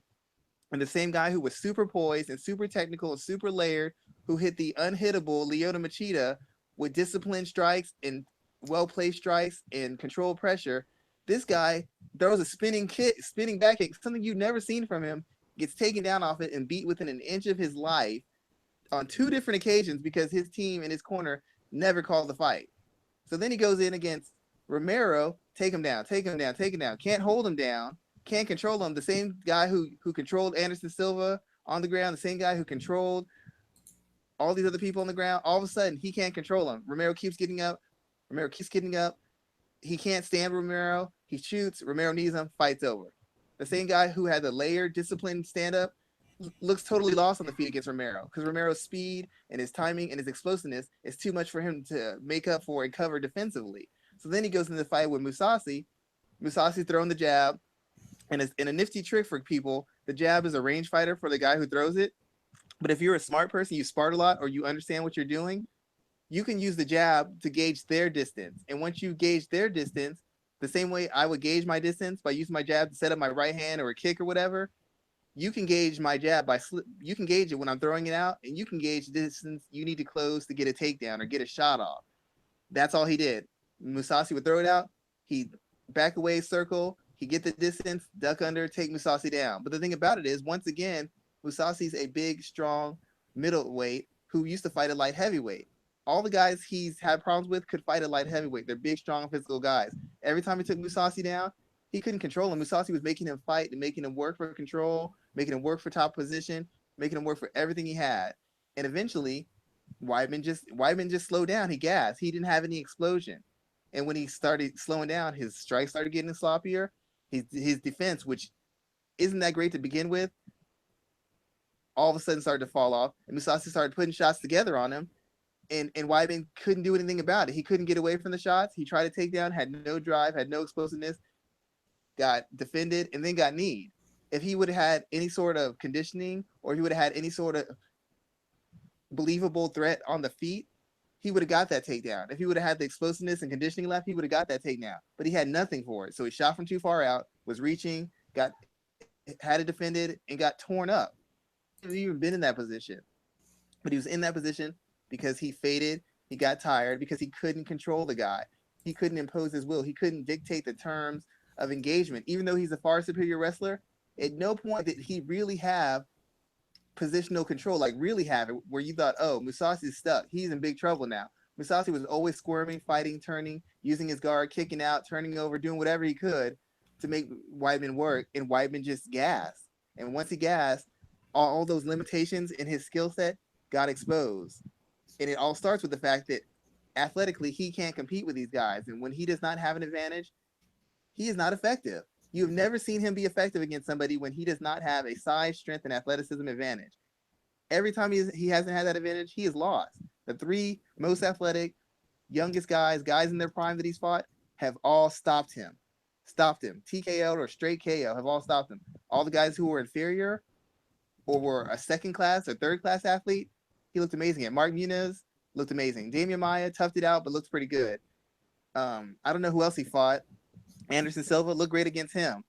[SPEAKER 2] and the same guy who was super poised and super technical and super layered, who hit the unhittable Lyoto Machida with disciplined strikes and well placed strikes and controlled pressure. This guy throws a spinning kick, spinning back kick, something you've never seen from him, gets taken down off it and beat within an inch of his life on two different occasions because his team in his corner never called the fight. So then he goes in against Romero, take him down, take him down, take him down. Can't hold him down, can't control him. The same guy who controlled Anderson Silva on the ground, the same guy who controlled all these other people on the ground. All of a sudden, he can't control him. Romero keeps getting up. Romero keeps getting up. He can't stand Romero. He shoots. Romero knees him. Fight's over. The same guy who had the layered, disciplined stand up looks totally lost on the feet against Romero because Romero's speed and his timing and his explosiveness is too much for him to make up for and cover defensively. So then he goes into the fight with Mousasi. Mousasi throwing the jab, and it's in a nifty trick for people. The jab is a range fighter for the guy who throws it. But if you're a smart person, you spart a lot, or you understand what you're doing, you can use the jab to gauge their distance. And once you gauge their distance, the same way I would gauge my distance by using my jab to set up my right hand or a kick or whatever, you can gauge my jab by you can gauge it when I'm throwing it out, and you can gauge the distance you need to close to get a takedown or get a shot off. That's all he did. Mousasi would throw it out, he'd back away, circle, he'd get the distance, duck under, take Mousasi down. But the thing about it is, once again, Mousasi's a big, strong middleweight who used to fight a light heavyweight. All the guys he's had problems with could fight a light heavyweight. They're big, strong, physical guys. Every time he took Mousasi down, he couldn't control him. Mousasi was making him fight and making him work for control, making him work for top position, making him work for everything he had. And eventually, Weidman just slowed down. He gassed. He didn't have any explosion. And when he started slowing down, his strikes started getting sloppier. His defense, which isn't that great to begin with, all of a sudden started to fall off. And Mousasi started putting shots together on him. And Weidman couldn't do anything about it. He couldn't get away from the shots. He tried to take down, had no drive, had no explosiveness, got defended, and then got kneed. If he would have had any sort of conditioning or he would have had any sort of believable threat on the feet, he would have got that takedown. If he would have had the explosiveness and conditioning left, he would have got that takedown. But he had nothing for it. So he shot from too far out, was reaching, had it defended, and got torn up. He hadn't even been in that position. But he was in that position because he faded, he got tired, because he couldn't control the guy. He couldn't impose his will. He couldn't dictate the terms of engagement. Even though he's a far superior wrestler, at no point did he really have positional control, like really have it, where you thought, oh, Mousasi's stuck. He's in big trouble now. Mousasi was always squirming, fighting, turning, using his guard, kicking out, turning over, doing whatever he could to make Weidman work, and Weidman just gassed. And once he gassed, all those limitations in his skill set got exposed. And it all starts with the fact that athletically he can't compete with these guys. And when he does not have an advantage, he is not effective. You've never seen him be effective against somebody when he does not have a size, strength, and athleticism advantage. Every time he hasn't had that advantage, he is lost. The three most athletic, youngest guys in their prime that he's fought, have all stopped him. Stopped him. TKO or straight KO have all stopped him. All the guys who were inferior or were a second class or third class athlete, he looked amazing at. Mark Muniz looked amazing. Damian Maia toughed it out, but looks pretty good. I don't know who else he fought. Anderson Silva looked great against him.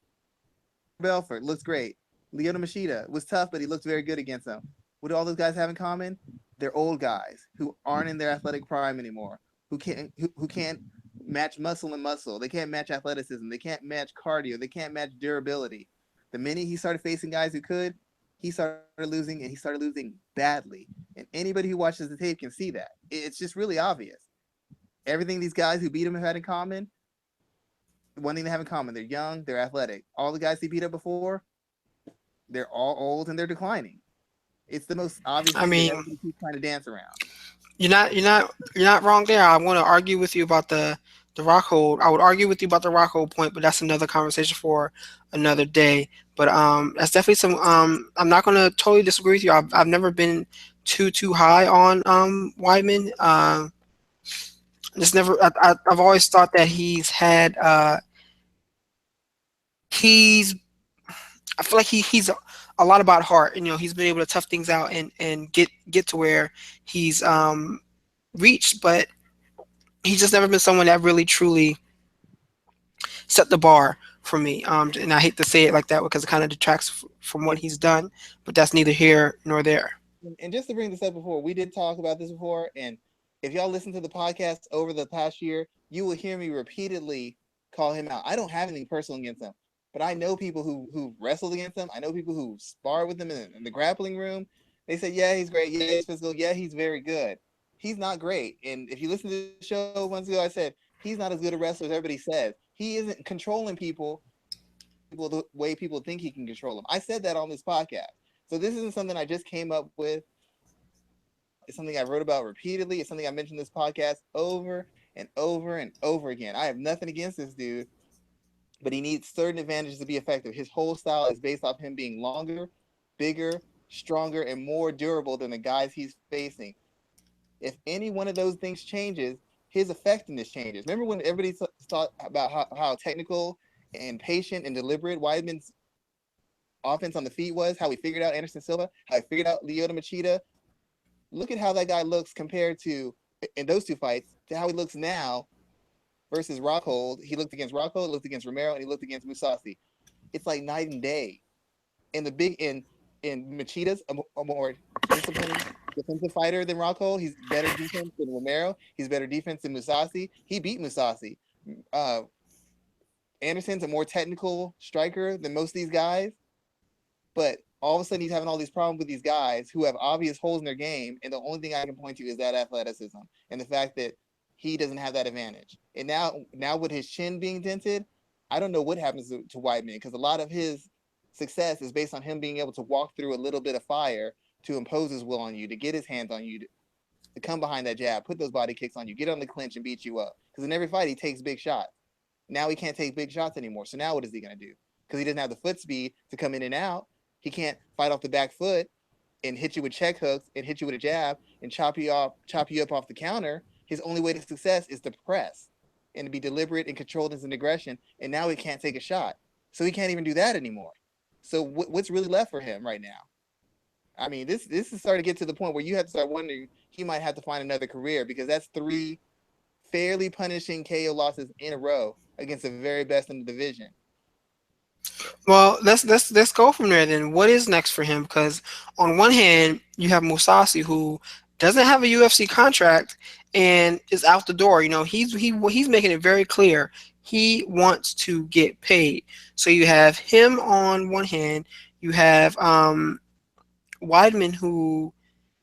[SPEAKER 2] Belfort looks great. Lyoto Machida was tough, but he looked very good against him. What do all those guys have in common? They're old guys who aren't in their athletic prime anymore, who can't match muscle and muscle. They can't match athleticism. They can't match cardio. They can't match durability. The minute he started facing guys who could, he started losing, and he started losing badly. And anybody who watches the tape can see that. It's just really obvious. Everything these guys who beat him have had in common, one thing they have in common: they're young, they're athletic. All the guys he beat up before, they're all old and they're declining. It's the most obvious
[SPEAKER 1] I
[SPEAKER 2] thing that
[SPEAKER 1] mean,
[SPEAKER 2] everybody keeps trying to dance around.
[SPEAKER 1] you're not wrong there. I want to argue with you about the Rockhold. I would argue with you about the Rockhold point, but that's another conversation for another day. But that's definitely some. I'm not gonna totally disagree with you. I've never been too high on Weidman. Just never. I've always thought that he's. I feel like he's a lot about heart. And, he's been able to tough things out and get to where he's reached, but he's just never been someone that really truly set the bar for me. And I hate to say it like that because it kind of detracts from what
[SPEAKER 2] And,
[SPEAKER 1] he's done, but that's neither here nor there.
[SPEAKER 2] and just to bring this up before, we did talk about this before. And if y'all listen to the podcast over the past year, you will hear me repeatedly call him out. I don't have anything personal against him, but I know people who wrestled against him. I know people who sparred with him in the grappling room. They said, yeah, he's great. Yeah, he's physical. Yeah, he's very good. He's not great. And if you listen to the show months ago, I said he's not as good a wrestler as everybody says. He isn't controlling people the way people think he can control them. I said that on this podcast. So this isn't something I just came up with. It's something I wrote about repeatedly. It's something I mentioned this podcast over and over and over again. I have nothing against this dude, but he needs certain advantages to be effective. His whole style is based off him being longer, bigger, stronger, and more durable than the guys he's facing. If any one of those things changes, his effectiveness changes. Remember when everybody thought about how technical and patient and deliberate Weidman's offense on the feet was, how he figured out Anderson Silva, how he figured out Lyoto Machida? Look at how that guy looks compared to in those two fights to how he looks now versus Rockhold. He looked against Rockhold, looked against Romero, and he looked against Mousasi. It's like night and day. In the big in Machida's a more disciplined defensive fighter than Rockhold. He's better defense than Romero. He's better defense than Mousasi. He beat Mousasi. Uh, Anderson's a more technical striker than most of these guys, but all of a sudden he's having all these problems with these guys who have obvious holes in their game, and the only thing I can point to is that athleticism and the fact that he doesn't have that advantage. And now with his chin being dented, I don't know what happens to Weidman because a lot of his success is based on him being able to walk through a little bit of fire to impose his will on you, to get his hands on you, to come behind that jab, put those body kicks on you, get on the clinch and beat you up. Because in every fight he takes big shots. Now he can't take big shots anymore. So now what is he going to do? Because he doesn't have the foot speed to come in and out. He can't fight off the back foot and hit you with check hooks and hit you with a jab and chop you up off the counter. His only way to success is to press and to be deliberate and controlled in his aggression. And now he can't take a shot, so he can't even do that anymore. So what's really left for him right now? I mean, this is starting to get to the point where you have to start wondering he might have to find another career because that's three fairly punishing KO losses in a row against the very best in the division.
[SPEAKER 1] Well, let's go from there then. What is next for him? Because on one hand, you have Mousasi who doesn't have a UFC contract and is out the door. He's making it very clear he wants to get paid. So you have him on one hand. You have Weidman who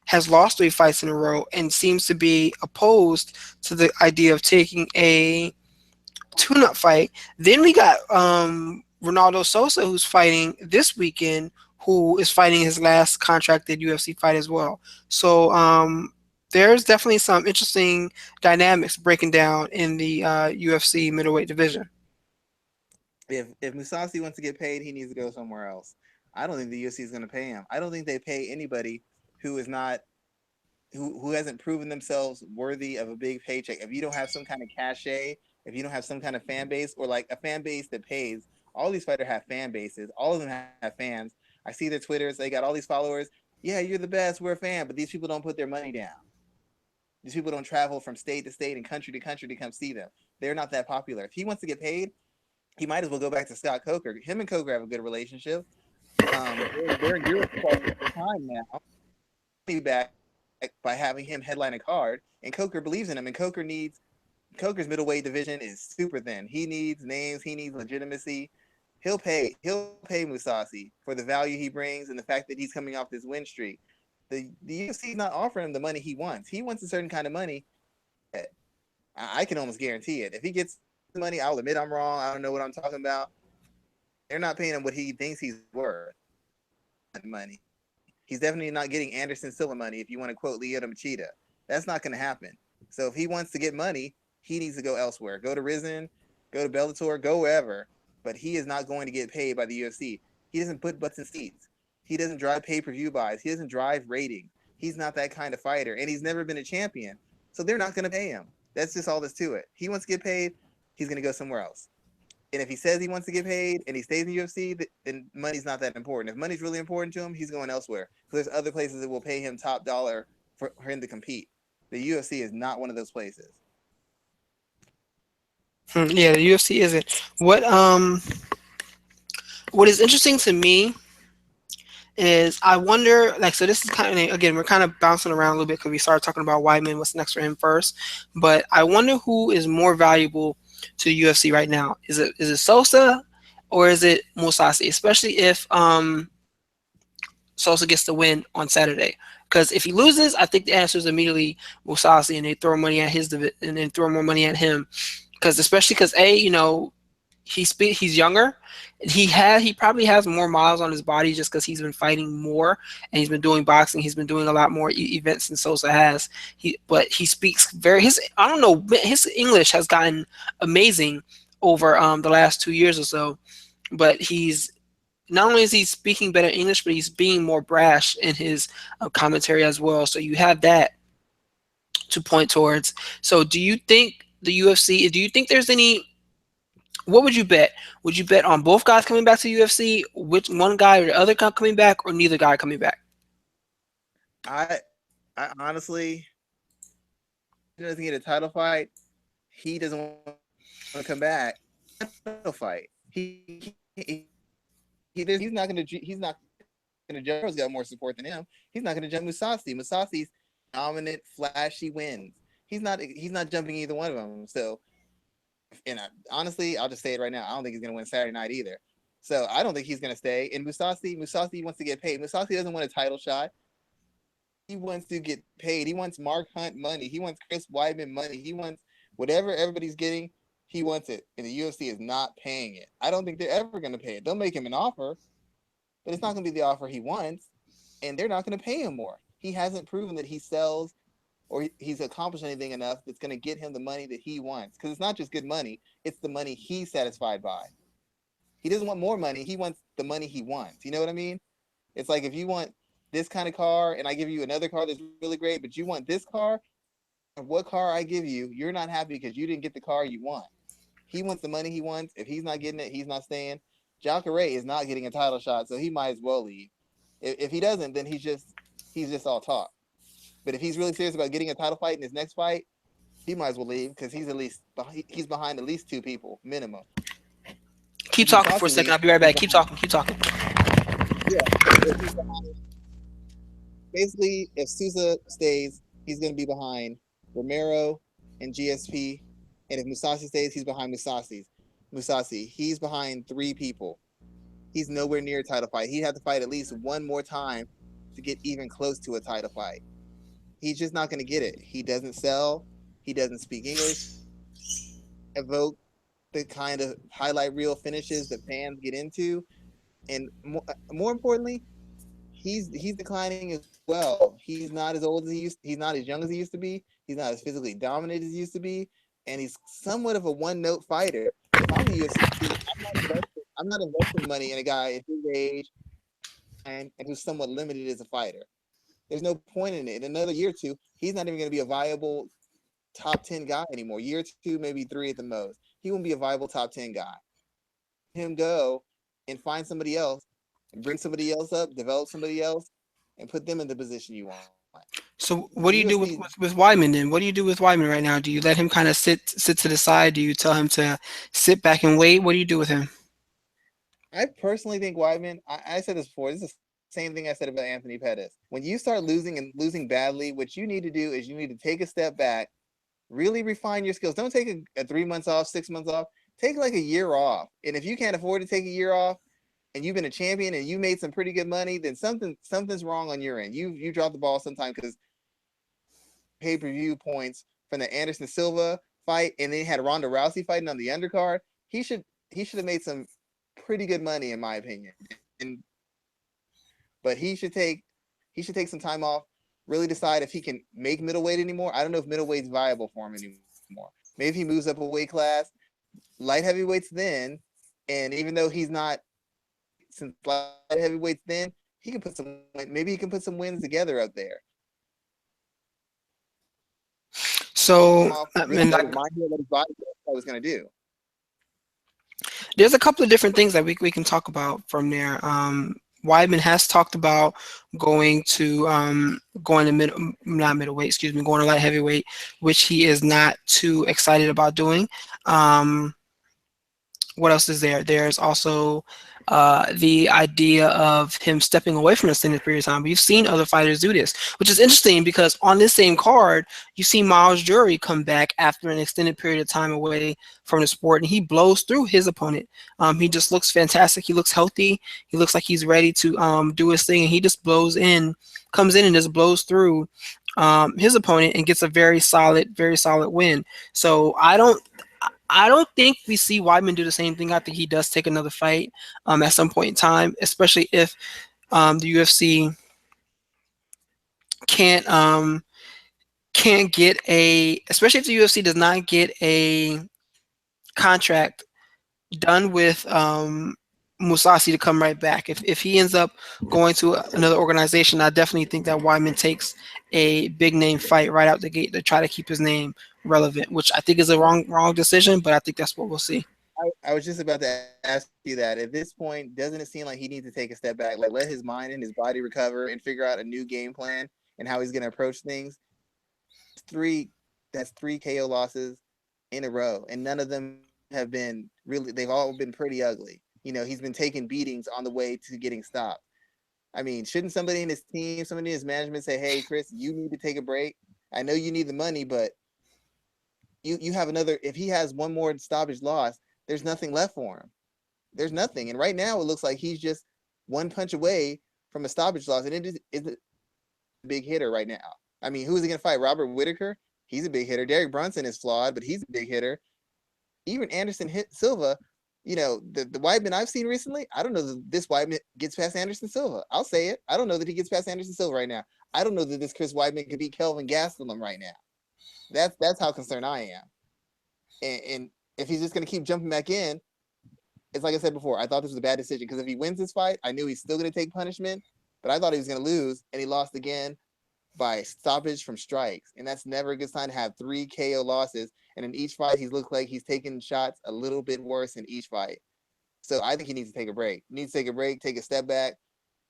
[SPEAKER 1] has lost 3 fights in a row and seems to be opposed to the idea of taking a tune-up fight. Then we got Ronaldo Sosa, who's fighting this weekend, who is fighting his last contracted UFC fight as well. So there's definitely some interesting dynamics breaking down in the UFC middleweight division.
[SPEAKER 2] If Musasi wants to get paid, he needs to go somewhere else. I don't think the UFC is going to pay him. I don't think they pay anybody who is not who hasn't proven themselves worthy of a big paycheck. If you don't have some kind of cachet, if you don't have some kind of fan base or like a fan base that pays, all these fighters have fan bases. All of them have fans. I see their Twitters. They got all these followers. Yeah, you're the best. We're a fan. But these people don't put their money down. These people don't travel from state to state and country to country to come see them. They're not that popular. If he wants to get paid, he might as well go back to Scott Coker. Him and Coker have a good relationship. They're in Europe for quite some time now. Maybe back by having him headline a card, and Coker believes in him. And Coker's middleweight division is super thin. He needs names. He needs legitimacy. He'll pay Mousasi for the value he brings and the fact that he's coming off this win streak. The UFC is not offering him the money he wants. He wants a certain kind of money. I can almost guarantee it. If he gets money, I'll admit I'm wrong. I don't know what I'm talking about. They're not paying him what he thinks he's worth. Money. He's definitely not getting Anderson Silva money. If you want to quote Lyoto Machida, that's not going to happen. So if he wants to get money, he needs to go elsewhere. Go to Rizin, go to Bellator, go wherever. But he is not going to get paid by the UFC. He doesn't put butts in seats. He doesn't drive pay-per-view buys. He doesn't drive ratings. He's not that kind of fighter, and he's never been a champion. So they're not going to pay him. That's just all there's to it. He wants to get paid. He's going to go somewhere else. And if he says he wants to get paid and he stays in the UFC, then money's not that important. If money's really important to him, he's going elsewhere. So there's other places that will pay him top dollar for him to compete. The UFC is not one of those places.
[SPEAKER 1] Yeah, the UFC isn't. What is interesting to me is I wonder, like, so this is kind of, again, we're kind of bouncing around a little bit because we started talking about Weidman, what's next for him first. But I wonder who is more valuable to the UFC right now. Is it Sosa or is it Mousasi? Especially if Sosa gets the win on Saturday. Because if he loses, I think the answer is immediately Mousasi, and they throw money at and then throw more money at him. Because especially because he's younger. He probably has more miles on his body just because he's been fighting more and he's been doing boxing. He's been doing a lot more events than Sosa has. But he speaks I don't know, his English has gotten amazing over the last 2 years or so. But he's not only is he speaking better English, but he's being more brash in his commentary as well. So you have that to point towards. So do you think the UFC? Do you think there's any? What would you bet? Would you bet on both guys coming back to the UFC? Which one guy or the other guy coming back, or neither guy coming back?
[SPEAKER 2] I I honestly, he doesn't get a title fight. He doesn't want to come back. Title fight. He's not going to. He's not going to jump. Has got more support than him. He's not going to jump Mousasi. Mousasi's dominant, flashy wins. He's not. He's not jumping either one of them. So, and honestly, I'll just say it right now. I don't think he's going to win Saturday night either. So I don't think he's going to stay. And Mousasi wants to get paid. Mousasi doesn't want a title shot. He wants to get paid. He wants Mark Hunt money. He wants Chris Weidman money. He wants whatever everybody's getting. He wants it, and the UFC is not paying it. I don't think they're ever going to pay it. They'll make him an offer, but it's not going to be the offer he wants, and they're not going to pay him more. He hasn't proven that he sells or he's accomplished anything enough that's going to get him the money that he wants. Because it's not just good money; it's the money he's satisfied by. He doesn't want more money. He wants the money he wants. You know what I mean? It's like if you want this kind of car and I give you another car that's really great, but you want this car, and what car I give you, you're not happy because you didn't get the car you want. He wants the money he wants. If he's not getting it, he's not staying. Jacare is not getting a title shot, so he might as well leave. If he doesn't, then he's just all talk. But if he's really serious about getting a title fight in his next fight, he might as well leave because he's behind at least two people minimum.
[SPEAKER 1] Keep talking for a second. I'll be right back. Keep talking. Keep talking.
[SPEAKER 2] Yeah. Basically, if Sousa stays, he's going to be behind Romero and GSP. And if Mousasi stays, he's behind Mousasi. He's behind three people. He's nowhere near a title fight. He'd have to fight at least one more time to get even close to a title fight. He's just not going to get it. He doesn't sell. He doesn't speak English. Evoke the kind of highlight reel finishes that fans get into. And more importantly, he's declining as well. He's not as old as he used. He's not as young as he used to be. He's not as physically dominant as he used to be, and he's somewhat of a one-note fighter. If I'm the UFC, I'm not investing money in a guy at his age and who's somewhat limited as a fighter. There's no point in it. In another year or two, he's not even going to be a viable top 10 guy anymore. Year two, maybe three at the most. He won't be a viable top 10 guy. Him go and find somebody else and bring somebody else up, develop somebody else, and put them in the position you want.
[SPEAKER 1] So what do you do with Weidman then? What do you do with Weidman right now? Do you let him kind of sit to the side? Do you tell him to sit back and wait? What do you do with him?
[SPEAKER 2] I personally think Weidman, I said this before, this is the same thing I said about Anthony Pettis. When you start losing and losing badly, what you need to do is you need to take a step back, really refine your skills. Don't take a 3 months off, 6 months off. Take like a year off. And if you can't afford to take a year off and you've been a champion and you made some pretty good money, then something's wrong on your end. You dropped the ball sometime because pay-per-view points from the Anderson Silva fight, and then he had Ronda Rousey fighting on the undercard. He should have made some pretty good money, in my opinion. But he should take some time off, really decide if he can make middleweight anymore. I don't know if middleweight's viable for him anymore. Maybe if he moves up a weight class, light heavyweights then, and even though he's not since light heavyweights then, he can put some maybe he can put some wins together up there.
[SPEAKER 1] So,
[SPEAKER 2] Off, really let his mind heal, let his body do what I was going to do.
[SPEAKER 1] there's a couple of different things that we can talk about from there. Weidman has talked about going to not middleweight, excuse me, going to light heavyweight, which he is not too excited about doing. What else is there? There's also the idea of him stepping away from an extended period of time. We've seen other fighters do this, which is interesting because on this same card, you see Miles Jury come back after an extended period of time away from the sport, and he blows through his opponent. He just looks fantastic. He looks healthy. He looks like he's ready to do his thing, and he just comes in and just blows through his opponent and gets a very solid win. So I don't think we see Weidman do the same thing. I think he does take another fight at some point in time, especially if the UFC can't get especially if the UFC does not get a contract done with Mousasi to come right back. If he ends up going to another organization, I definitely think that Weidman takes a big name fight right out the gate to try to keep his name relevant, which I think is a wrong decision, but I think that's what we'll see.
[SPEAKER 2] I was just about to ask you that. At this point, doesn't it seem like he needs to take a step back, like let his mind and his body recover and figure out a new game plan and how he's going to approach things? That's three KO losses in a row, and none of them have been really. They've all been pretty ugly. He's been taking beatings on the way to getting stopped. I mean, shouldn't somebody in his team, somebody in his management say, "Hey, Chris, you need to take a break. I know you need the money, but you have another. If he has one more stoppage loss, there's nothing left for him. There's nothing. And right now, it looks like he's just one punch away from a stoppage loss, and it is a big hitter right now. I mean, who is he going to fight? Robert Whitaker? He's a big hitter. Derek Brunson is flawed, but he's a big hitter. Even Anderson Silva, the Weidman I've seen recently, I don't know that this Weidman gets past Anderson Silva. I'll say it. I don't know that he gets past Anderson Silva right now. I don't know that this Chris Weidman could beat Kelvin Gastelum right now. That's how concerned I am. And if he's just going to keep jumping back in, it's like I said before, I thought this was a bad decision because if he wins this fight, I knew he's still going to take punishment, but I thought he was going to lose, and he lost again by stoppage from strikes. And that's never a good sign to have 3 KO losses. And in each fight, he's looked like he's taking shots a little bit worse in each fight. So I think he needs to take a break. He needs to take a break, take a step back,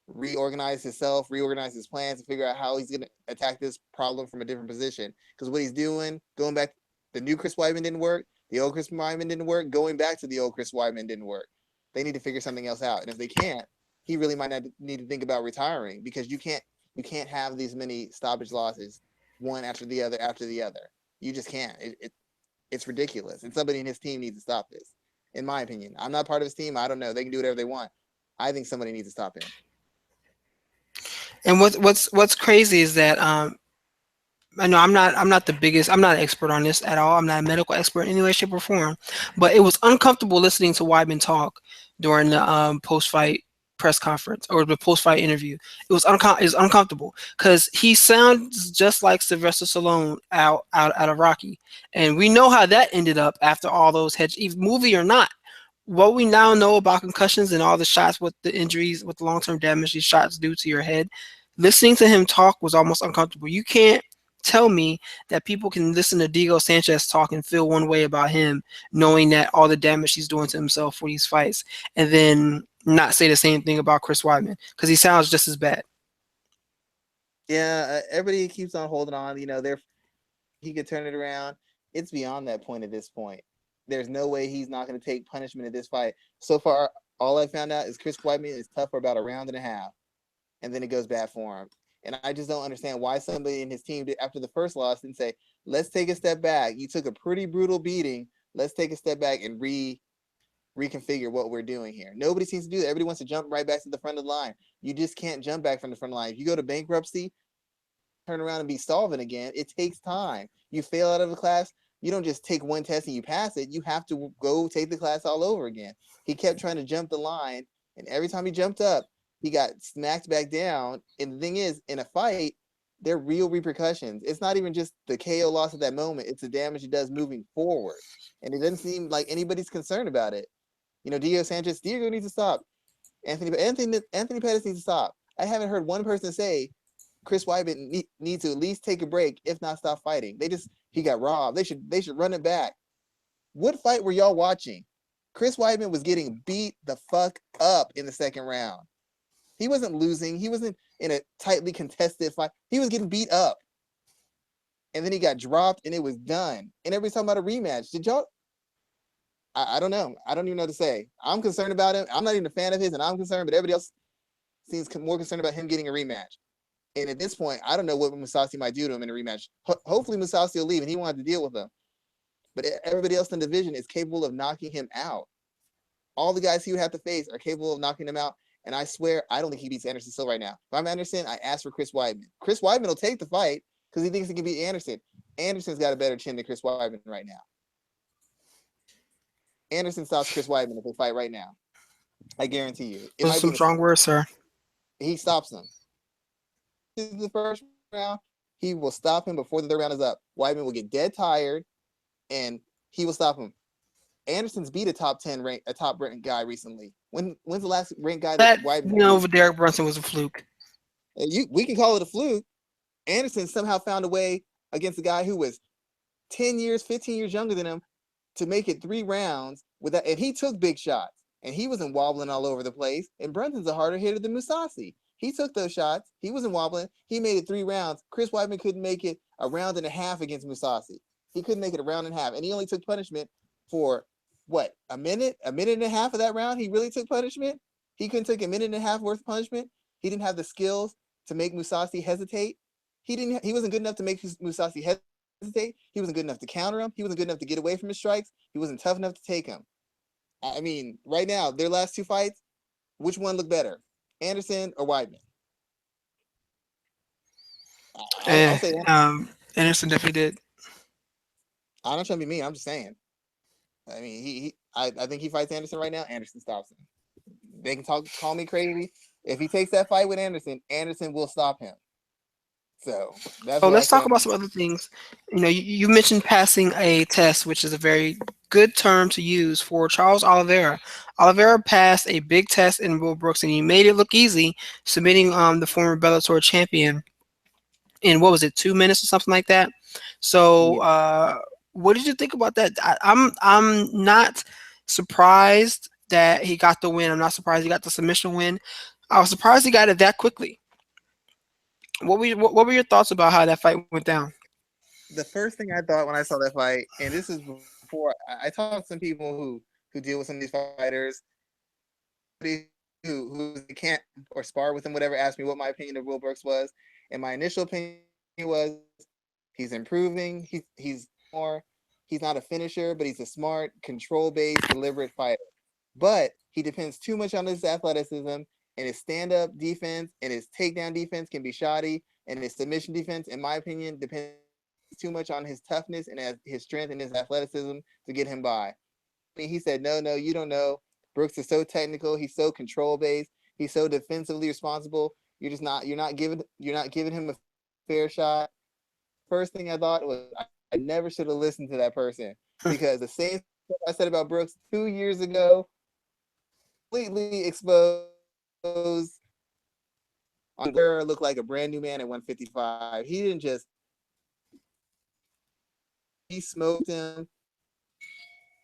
[SPEAKER 2] reorganize himself, reorganize his plans, and figure out how he's going to attack this problem from a different position. Because what he's doing, going back, the new Chris Weidman didn't work. The old Chris Weidman didn't work. Going back to the old Chris Weidman didn't work. They need to figure something else out. And if they can't, he really might not need to think about retiring because you can't have these many stoppage losses, one after the other after the other. You just can't. It's ridiculous. And somebody in his team needs to stop this, in my opinion. I'm not part of his team. I don't know. They can do whatever they want. I think somebody needs to stop him.
[SPEAKER 1] And what's crazy is that I know I'm not I'm not an expert on this at all. I'm not a medical expert in any way, shape, or form. But it was uncomfortable listening to Weidman talk during the post-fight press conference or the post-fight interview. It was uncomfortable because he sounds just like Sylvester Stallone out of Rocky, and we know how that ended up after all those movie or not. What we now know about concussions and all the shots with the injuries, with the long-term damage these shots do to your head, listening to him talk was almost uncomfortable. You can't tell me that people can listen to Diego Sanchez talk and feel one way about him, knowing that all the damage he's doing to himself for these fights, and then not say the same thing about Chris Weidman because he sounds just as bad.
[SPEAKER 2] Yeah, everybody keeps on holding on. He could turn it around. It's beyond that point at this point. There's no way he's not going to take punishment in this fight. So far, all I found out is Chris Weidman is tough for about a round and a half, and then it goes bad for him. And I just don't understand why somebody in his team, after the first loss, didn't say, let's take a step back. You took a pretty brutal beating. Let's take a step back and reconfigure what we're doing here. Nobody seems to do that. Everybody wants to jump right back to the front of the line. You just can't jump back from the front of the line. If you go to bankruptcy, turn around and be solvent again, it takes time. You fail out of a class, you don't just take one test and you pass it. You have to go take the class all over again. He kept trying to jump the line, and every time he jumped up, he got smacked back down. And the thing is, in a fight, there are real repercussions. It's not even just the KO loss at that moment; it's the damage it does moving forward. And it doesn't seem like anybody's concerned about it. Diego needs to stop. Anthony Pettis needs to stop. I haven't heard one person say Chris Weidman needs to at least take a break, if not stop fighting. He got robbed. They should run it back. What fight were y'all watching? Chris Weidman was getting beat the fuck up in the second round. He wasn't losing. He wasn't in a tightly contested fight. He was getting beat up. And then he got dropped and it was done. And everybody's talking about a rematch. Did y'all? I don't know. I don't even know what to say. I'm concerned about him. I'm not even a fan of his, and I'm concerned, but everybody else seems more concerned about him getting a rematch. And at this point, I don't know what Mousasi might do to him in a rematch. Hopefully, Mousasi will leave and he won't have to deal with him. But everybody else in the division is capable of knocking him out. All the guys he would have to face are capable of knocking him out. And I swear, I don't think he beats Anderson Silva right now. If I'm Anderson, I ask for Chris Weidman. Chris Weidman will take the fight because he thinks he can beat Anderson. Anderson's got a better chin than Chris Weidman right now. Anderson stops Chris Weidman if they fight right now. I guarantee you. It
[SPEAKER 1] Those are
[SPEAKER 2] might be
[SPEAKER 1] some strong words, sir.
[SPEAKER 2] he stops him. This is the first round. He will stop him before the third round is up. Weidman will get dead tired, and he will stop him. Anderson's beat a top ranked guy recently. When's the last ranked guy that
[SPEAKER 1] That
[SPEAKER 2] Weidman beat?
[SPEAKER 1] over Derek Brunson was a fluke.
[SPEAKER 2] We can call it a fluke. Anderson somehow found a way against a guy who was 10 years, 15 years younger than him to make it 3 rounds with that, and he took big shots. And he wasn't wobbling all over the place. And Brunson's a harder hitter than Mousasi. He took those shots. He wasn't wobbling. He made it 3 rounds. Chris Weidman couldn't make it a round and a half against Mousasi. He couldn't make it a round and a half. And he only took punishment for, what, a minute and a half of that round? He really took punishment? He couldn't take a minute and a half worth of punishment? He didn't have the skills to make Mousasi hesitate? He wasn't good enough to make Mousasi hesitate. He wasn't good enough to counter him. He wasn't good enough to get away from his strikes. He wasn't tough enough to take him. I mean, right now, their last 2 fights, which one looked better, Anderson or Weidman? I'll say
[SPEAKER 1] Anderson definitely did.
[SPEAKER 2] I'm not trying to be mean. I'm just saying. I mean, I think he fights Anderson right now. Anderson stops him. They can call me crazy. If he takes that fight with Anderson, Anderson will stop him. So that's
[SPEAKER 1] So
[SPEAKER 2] what I
[SPEAKER 1] let's talk
[SPEAKER 2] say.
[SPEAKER 1] about some other things. You mentioned passing a test, which is a very good term to use for Charles Oliveira. Oliveira passed a big test in Will Brooks, and he made it look easy, submitting the former Bellator champion in, what was it, 2 minutes or something like that. So
[SPEAKER 2] Yeah.
[SPEAKER 1] what did you think about that? I'm not surprised that he got the win. I'm not surprised he got the submission win. I was surprised he got it that quickly. What were your thoughts about how that fight went down?
[SPEAKER 2] The first thing I thought when I saw that fight, and this is before I talked to some people who deal with some of these fighters, who can't or spar with him, whatever, asked me what my opinion of Will Brooks was, and my initial opinion was he's improving. He's more. He's not a finisher, but he's a smart, control-based, deliberate fighter. But he depends too much on his athleticism, and his stand-up defense and his takedown defense can be shoddy, and his submission defense, in my opinion, depends too much on his toughness and his strength and his athleticism to get him by. I mean, he said, no, you don't know. Brooks is so technical. He's so control based. He's so defensively responsible. You're not giving him a fair shot. First thing I thought was I never should have listened to that person, because the same stuff I said about Brooks 2 years ago completely exposed on Guerrero looked like a brand new man at 155. He didn't just he smoked him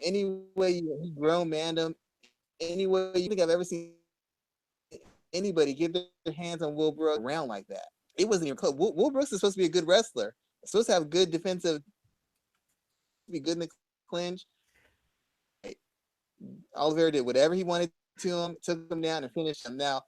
[SPEAKER 2] anyway. He grown manned him anyway. You think I've ever seen anybody get their hands on Will Brooks around like that? It wasn't even close. Will Brooks is supposed to be a good wrestler. Supposed to have good defensive, be good in the clinch. Oliveira did whatever he wanted to him, took him down and finished him. Now,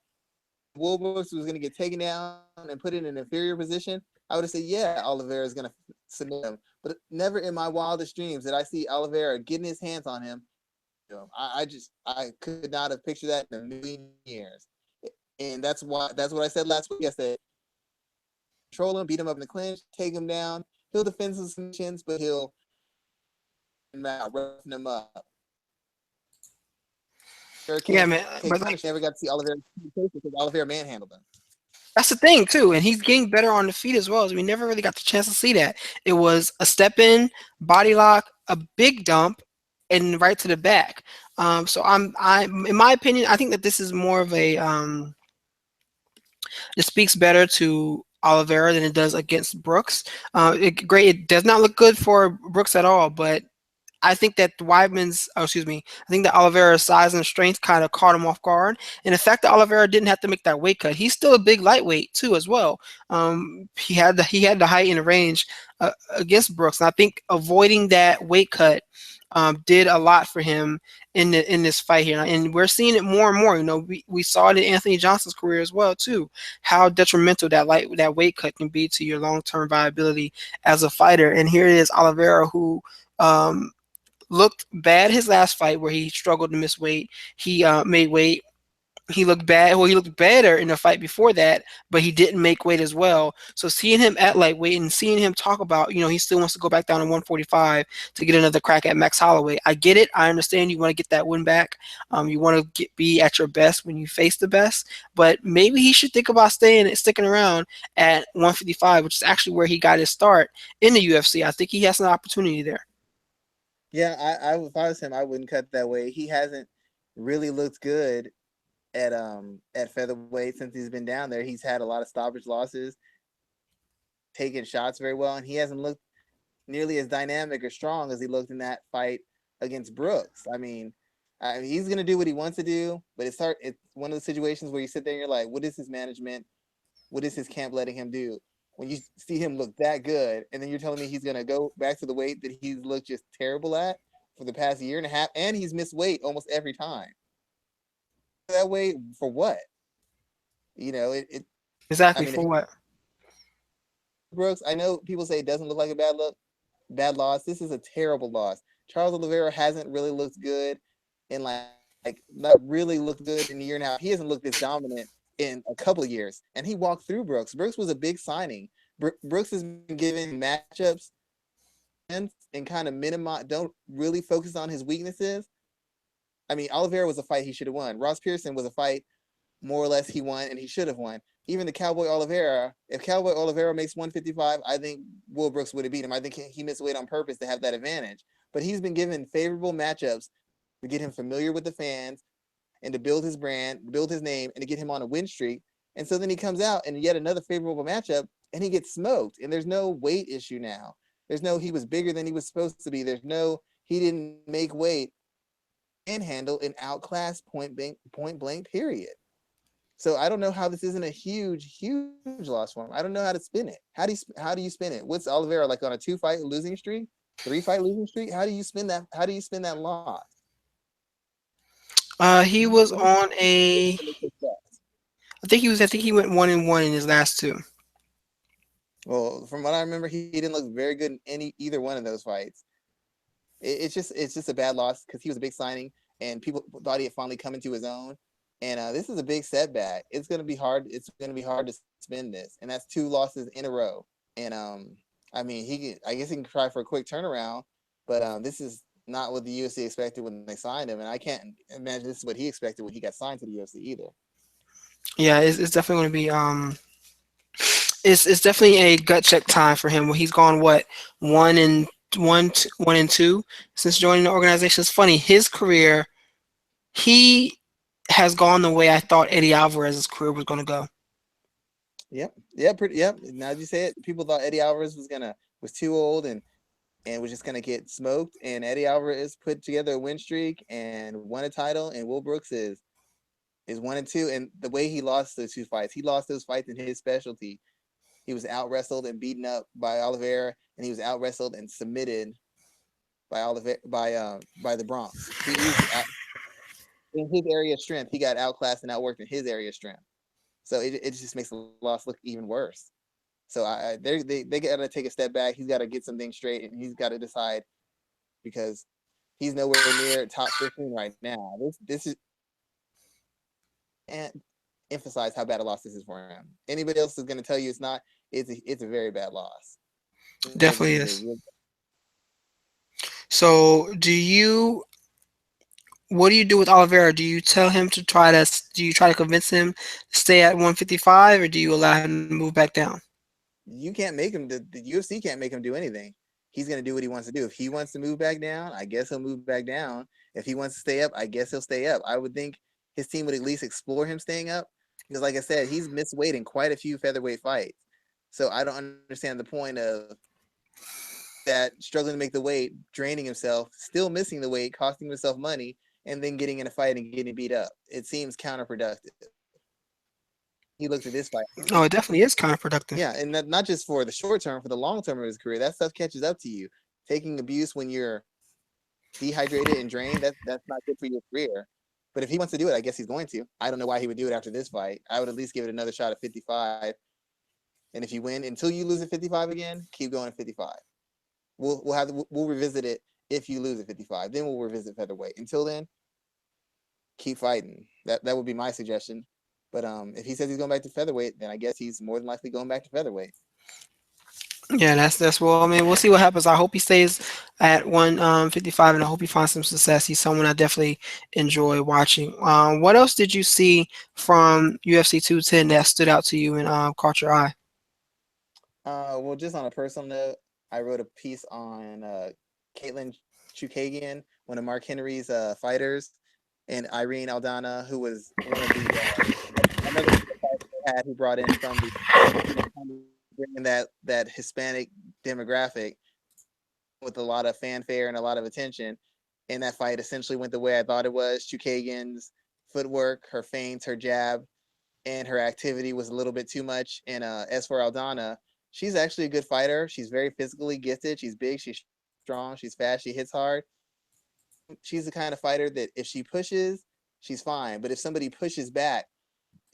[SPEAKER 2] Will Brooks was going to get taken down and put in an inferior position, I would have said, yeah, Oliveira is going to submit him. But never in my wildest dreams did I see Oliveira getting his hands on him. I could not have pictured that in a million years. And that's what I said last week. I said, control him, beat him up in the clinch, take him down. He'll defend his submissions, but he'll him out, roughing him up. Oliveira
[SPEAKER 1] Yeah,
[SPEAKER 2] can't
[SPEAKER 1] man.
[SPEAKER 2] take
[SPEAKER 1] But
[SPEAKER 2] punishment. Never got to see Oliveira because Oliveira manhandled him.
[SPEAKER 1] that's the thing too, and he's getting better on the feet as well. As we never really got the chance to see that. It was a step in, body lock, a big dump, and right to the back. In my opinion, I think that this is more of a it speaks better to Oliveira than it does against Brooks. It does not look good for Brooks at all, but I think that I think that Oliveira's size and strength kind of caught him off guard, and the fact that Oliveira didn't have to make that weight cut, he's still a big lightweight too as well. He had the height and the range against Brooks, and I think avoiding that weight cut did a lot for him in this fight here, and we're seeing it more and more. We saw it in Anthony Johnson's career as well too, how detrimental that weight cut can be to your long term viability as a fighter. And here it is, Oliveira, who um, looked bad his last fight where he struggled to miss weight. He made weight. He looked bad. Well, he looked better in the fight before that, but he didn't make weight as well. So seeing him at lightweight and seeing him talk about, he still wants to go back down to 145 to get another crack at Max Holloway. I get it. I understand you want to get that win back. You want to be at your best when you face the best, but maybe he should think about sticking around at 155, which is actually where he got his start in the UFC. I think he has an opportunity there.
[SPEAKER 2] Yeah, if I was him, I wouldn't cut that way. He hasn't really looked good at featherweight since he's been down there. He's had a lot of stoppage losses, taken shots very well, and he hasn't looked nearly as dynamic or strong as he looked in that fight against Brooks. He's gonna do what he wants to do, but it's hard. It's one of the situations where you sit there and you're like, what is his management? What is his camp letting him do? When you see him look that good, and then you're telling me he's gonna go back to the weight that he's looked just terrible at for the past year and a half, and he's missed weight almost every time. That way for what? It I
[SPEAKER 1] Exactly,
[SPEAKER 2] mean, if
[SPEAKER 1] for what?
[SPEAKER 2] Brooks, I know people say it doesn't look like a bad loss. This is a terrible loss. Charles Oliveira hasn't really looked good in not really looked good in a year and a half. He hasn't looked this dominant in a couple of years, and he walked through Brooks. Brooks was a big signing. Brooks has been given matchups and kind of minimize, don't really focus on his weaknesses. I mean, Oliveira was a fight he should have won. Ross Pearson was a fight more or less he won and he should have won. Even the Cowboy Oliveira, if Cowboy Oliveira makes 155, I think Will Brooks would have beat him. I think he missed weight on purpose to have that advantage. But he's been given favorable matchups to get him familiar with the fans and to build his brand, build his name, and to get him on a win streak. And so then he comes out and yet another favorable matchup and he gets smoked. And there's no weight issue now. There's no he was bigger than he was supposed to be. There's no he didn't make weight and handle an outclass point blank period. So I don't know how this isn't a huge loss for him. I don't know how to spin it. How do you spin it? What's Oliveira like on a 2-fight losing streak, 3-fight losing streak? How do you spin that? How do you spin that loss?
[SPEAKER 1] He was on a. I think he went 1-1 in his last two.
[SPEAKER 2] Well, from what I remember, he didn't look very good in either one of those fights. It's just a bad loss because he was a big signing and people thought he had finally come into his own. And this is a big setback. It's gonna be hard. It's gonna be hard to spin this, and that's 2 losses in a row. And I mean, I guess he can try for a quick turnaround, but this is not what the UFC expected when they signed him, and I can't imagine this is what he expected when he got signed to the UFC either.
[SPEAKER 1] Yeah, it's definitely going to be it's definitely a gut check time for him. Where he's gone what 1-2 since joining the organization. It's funny, his career, he has gone the way I thought Eddie Alvarez's career was going to go.
[SPEAKER 2] Yep. Yep. Now that you say it, people thought Eddie Alvarez was too old and was just gonna get smoked. And Eddie Alvarez put together a win streak and won a title. And Will Brooks is 1-2. And the way he lost those 2 fights, he lost those fights in his specialty. He was out wrestled and beaten up by Oliveira, and he was out wrestled and submitted by Oliveira by the Bronx. He was in his area of strength. He got outclassed and outworked in his area of strength. So it just makes the loss look even worse. So they got to take a step back. He's got to get some things straight, and he's got to decide because he's nowhere near top 15 right now. This is and emphasize how bad a loss this is for him. Anybody else is going to tell you it's not. It's a very bad loss.
[SPEAKER 1] Definitely is. So, what do you do with Oliveira? Do you tell him to do you try to convince him to stay at 155, or do you allow him to move back down?
[SPEAKER 2] You can't make him. The UFC can't make him do anything. He's gonna do what he wants to do. If he wants to move back down, I guess he'll move back down. If he wants to stay up, I guess he'll stay up. I would think his team would at least explore him staying up because, like I said, he's missed weight in quite a few featherweight fights. So I don't understand the point of that struggling to make the weight, draining himself, still missing the weight, costing himself money, and then getting in a fight and getting beat up. It seems counterproductive. He looked at this fight.
[SPEAKER 1] Oh, it definitely is counterproductive.
[SPEAKER 2] Yeah, and not just for the short term, for the long term of his career, that stuff catches up to you. Taking abuse when you're dehydrated and drained, that's not good for your career. But if he wants to do it, I guess he's going to. I don't know why he would do it after this fight. I would at least give it another shot at 55. And if you win until you lose at 55 again, keep going at 55. We'll revisit it if you lose at 55. Then we'll revisit featherweight. Until then, keep fighting. That would be my suggestion. But if he says he's going back to featherweight, then I guess he's more than likely going back to featherweight.
[SPEAKER 1] Yeah, that's well. I mean, we'll see what happens. I hope he stays at 155, and I hope he finds some success. He's someone I definitely enjoy watching. What else did you see from UFC 210 that stood out to you and caught your eye?
[SPEAKER 2] Well, just on a personal note, I wrote a piece on Caitlin Chukagian, one of Mark Henry's fighters, and Irene Aldana, who was one of the another fighter they had who brought in from the bringing that Hispanic demographic with a lot of fanfare and a lot of attention. And that fight essentially went the way I thought it was. Chukagian's footwork, her feints, her jab, and her activity was a little bit too much. And as for Aldana, she's actually a good fighter. She's very physically gifted. She's big. She's strong. She's fast. She hits hard. She's the kind of fighter that if she pushes, she's fine. But if somebody pushes back,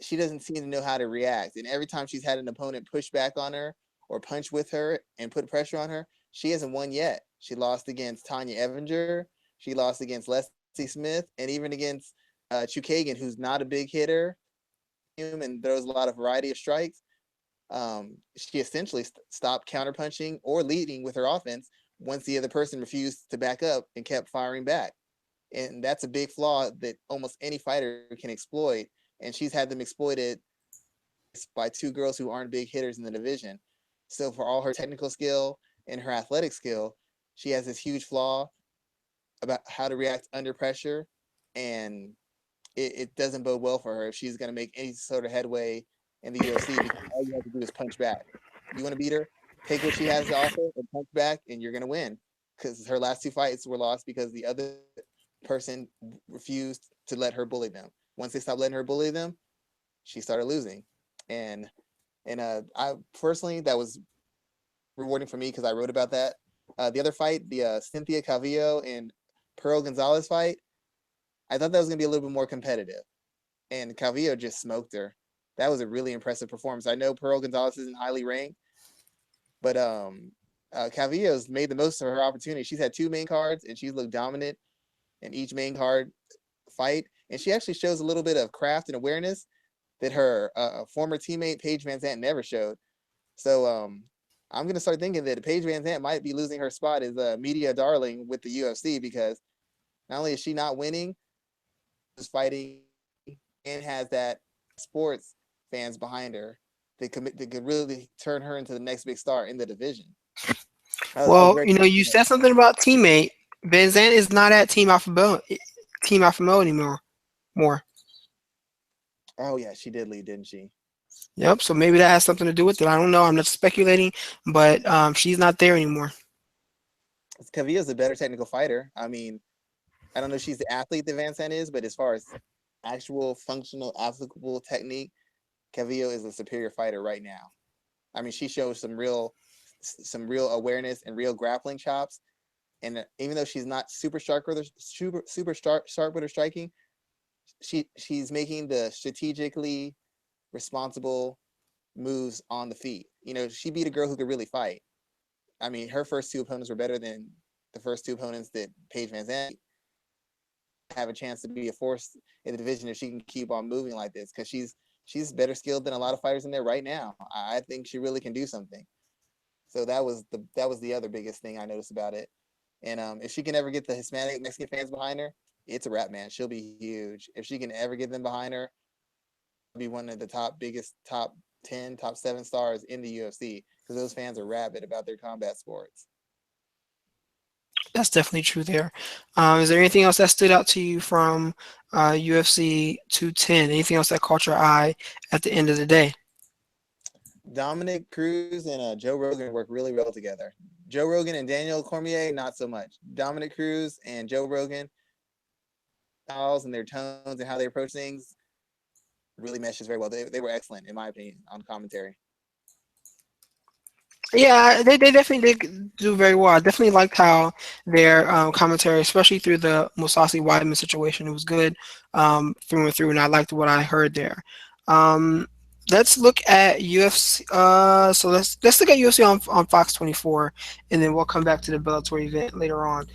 [SPEAKER 2] she doesn't seem to know how to react. And every time she's had an opponent push back on her or punch with her and put pressure on her, she hasn't won yet. She lost against Tanya Evinger. She lost against Leslie Smith, and even against Chukagian, who's not a big hitter and throws a lot of variety of strikes. She essentially stopped counterpunching or leading with her offense once the other person refused to back up and kept firing back. And that's a big flaw that almost any fighter can exploit. And she's had them exploited by two girls who aren't big hitters in the division. So for all her technical skill and her athletic skill, she has this huge flaw about how to react under pressure, and it doesn't bode well for her if she's going to make any sort of headway in the UFC because all you have to do is punch back. You want to beat her? Take what she has to offer and punch back, and you're going to win. Because her last two fights were lost because the other person refused to let her bully them. Once they stopped letting her bully them, she started losing. And I personally, that was rewarding for me because I wrote about that. The other fight, the Cynthia Calvillo and Pearl Gonzalez fight, I thought that was going to be a little bit more competitive. And Calvillo just smoked her. That was a really impressive performance. I know Pearl Gonzalez isn't highly ranked, but Calvillo's made the most of her opportunity. She's had two main cards, and she's looked dominant in each main card fight. And she actually shows a little bit of craft and awareness that her former teammate Paige Van Zant never showed. So I'm going to start thinking that Paige Van Zant might be losing her spot as a media darling with the UFC because not only is she not winning, she's fighting and has that sports fans behind her that could really turn her into the next big star in the division. I was
[SPEAKER 1] Well,
[SPEAKER 2] very
[SPEAKER 1] you said something about teammate. Van Zandt is not at Team Alpha Male anymore. More.
[SPEAKER 2] Oh yeah, she did leave, didn't she?
[SPEAKER 1] Yep. So maybe that has something to do with it. I don't know. I'm not speculating, but she's not there anymore.
[SPEAKER 2] Cavilla's a better technical fighter. I mean, I don't know if she's the athlete that Van Sant is, but as far as actual functional applicable technique, Cavillo is a superior fighter right now. I mean, she shows some real awareness and real grappling chops. And even though she's not super sharp with her, sharp with her striking, she's making the strategically responsible moves on the feet. She beat a girl who could really fight. I mean, her first two opponents were better than the first two opponents that Paige Van Zandt have a chance to be a force in the division if she can keep on moving like this because she's better skilled than a lot of fighters in there right now. I think she really can do something. So that was the other biggest thing I noticed about it. And if she can ever get the Hispanic Mexican fans behind her, it's a wrap, man. She'll be huge. If she can ever get them behind her, she'll be one of the biggest top 10, top 7 stars in the UFC because those fans are rabid about their combat sports.
[SPEAKER 1] That's definitely true there. Is there anything else that stood out to you from UFC 210? Anything else that caught your eye at the end of the day?
[SPEAKER 2] Dominic Cruz and Joe Rogan work really well together. Joe Rogan and Daniel Cormier, not so much. Dominic Cruz and Joe Rogan, styles and their tones and how they approach things really meshes very well. They were excellent, in my opinion, on commentary.
[SPEAKER 1] Yeah, they definitely did do very well. I definitely liked how their commentary, especially through the Mousasi Weidman situation, it was good through and through, and I liked what I heard there. Um, let's look at UFC. So let's look at UFC on Fox 24, and then we'll come back to the Bellator event later on.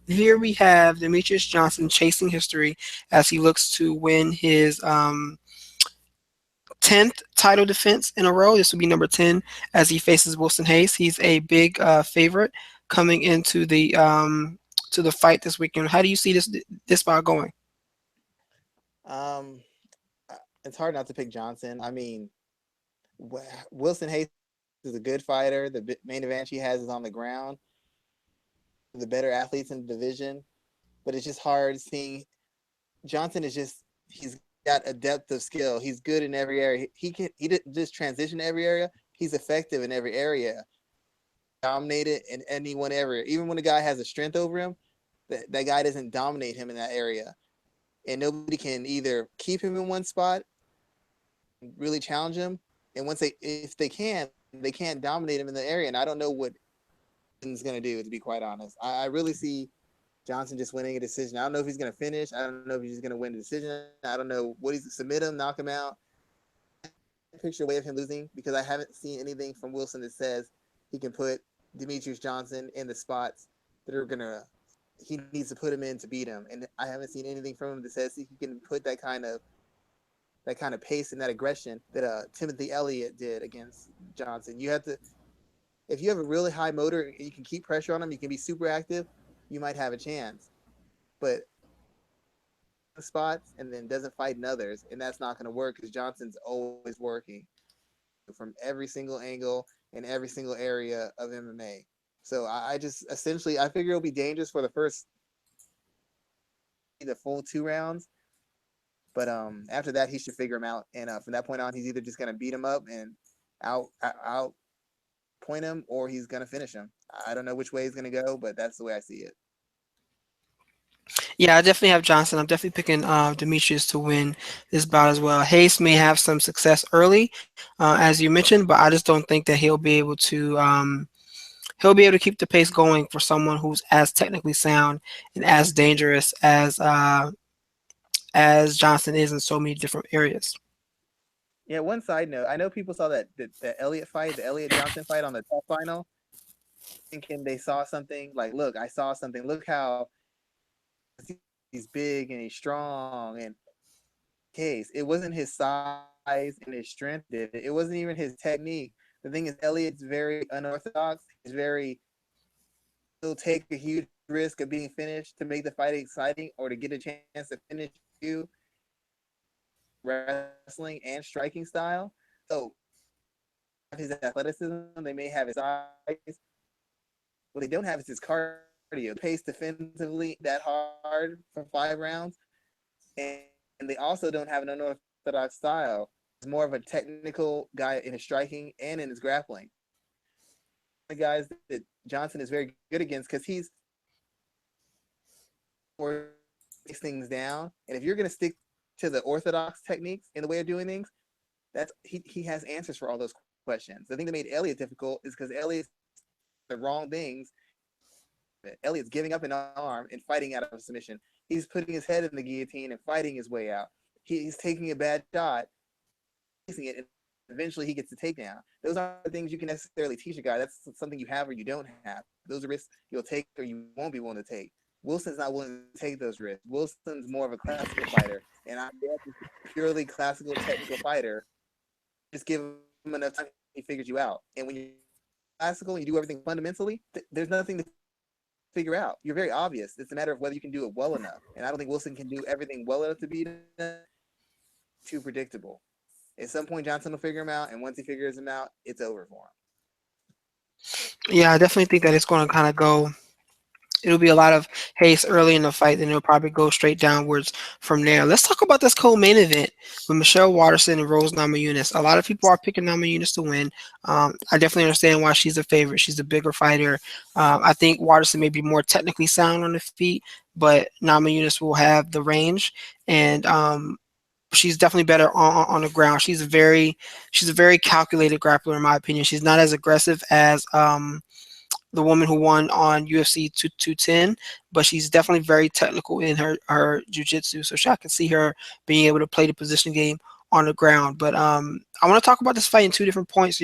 [SPEAKER 1] Here we have Demetrius Johnson chasing history as he looks to win his 10th title defense in a row. This will be number 10 as he faces Wilson Hayes. He's a big favorite coming into the to the fight this weekend. How do you see this bout going?
[SPEAKER 2] Um, it's hard not to pick Johnson. I mean, Wilson Hayes is a good fighter. The main advantage he has is on the ground. The better athletes in the division, but it's just hard seeing Johnson is he's got a depth of skill. He's good in every area. He didn't just transition to every area. He's effective in every area. Dominated in any one area. Even when a guy has a strength over him, that guy doesn't dominate him in that area. And nobody can either keep him in one spot, really challenge him. And if they can't dominate him in the area. And I don't know what he's gonna do, to be quite honest. I really see Johnson just winning a decision. I don't know if he's going to finish. I don't know if he's just going to win the decision. I don't know what he's submit him, knock him out. Picture a way of him losing because I haven't seen anything from Wilson that says he can put Demetrius Johnson in the spots that are gonna he needs to put him in to beat him. And I haven't seen anything from him that says he can put that kind of pace and that aggression that Timothy Elliott did against Johnson. You have to if you have a really high motor and you can keep pressure on him, you can be super active, you might have a chance. But spots and then doesn't fight in others, and that's not going to work because Johnson's always working from every single angle in every single area of MMA. So I just essentially I figure it'll be dangerous for the first the full 2 rounds, but after that he should figure him out, and from that point on he's either just going to beat him up and out point him or he's going to finish him. I don't know which way he's going to go, but that's the way I see it.
[SPEAKER 1] Yeah, I definitely have Johnson. I'm definitely picking Demetrius to win this bout as well. Hayes may have some success early, as you mentioned, but I just don't think that he'll be able to keep the pace going for someone who's as technically sound and as dangerous as Johnson is in so many different areas.
[SPEAKER 2] Yeah, one side note, I know people saw the Elliott fight, the Elliott Johnson fight on the top final, thinking they saw something like, look, I saw something. Look how he's big and he's strong. And case, it wasn't his size and his strength did it. It wasn't even his technique. The thing is, Elliott's very unorthodox. He's very he'll take a huge risk of being finished to make the fight exciting or to get a chance to finish you. Wrestling and striking style. So his athleticism, they may have his size. What they don't have is his cardio. Pace defensively that hard for 5 rounds, and they also don't have an unorthodox style. He's more of a technical guy in his striking and in his grappling. The guys that Johnson is very good against because he's or these things down. And if you're going to stick to the orthodox techniques in the way of doing things, he has answers for all those questions. The thing that made Elliott difficult is because Elliott's the wrong things. Elliott's giving up an arm and fighting out of a submission. He's putting his head in the guillotine and fighting his way out. He's taking a bad shot, facing it, and eventually he gets the takedown. Those aren't things you can necessarily teach a guy. That's something you have or you don't have. Those are risks you'll take or you won't be willing to take. Wilson's not willing to take those risks. Wilson's more of a classical fighter, and I'm a purely classical technical fighter. Just give him enough time, he figures you out. And when you're classical and you do everything fundamentally, there's nothing to figure out. You're very obvious. It's a matter of whether you can do it well enough. And I don't think Wilson can do everything well enough to beat him. Too predictable. At some point, Johnson will figure him out, and once he figures him out, it's over for him.
[SPEAKER 1] Yeah, I definitely think that it's going to kind of go. It'll be a lot of haste early in the fight, then it'll probably go straight downwards from there. Let's talk about this co-main event with Michelle Waterson and Rose Namajunas. A lot of people are picking Namajunas to win. I definitely understand why she's a favorite. She's a bigger fighter. I think Waterson may be more technically sound on the feet, but Namajunas will have the range, and she's definitely better on the ground. She's a very calculated grappler in my opinion. She's not as aggressive as the woman who won on UFC 210, but she's definitely very technical in her jujitsu. So I can see her being able to play the position game on the ground. But I want to talk about this fight in two different points.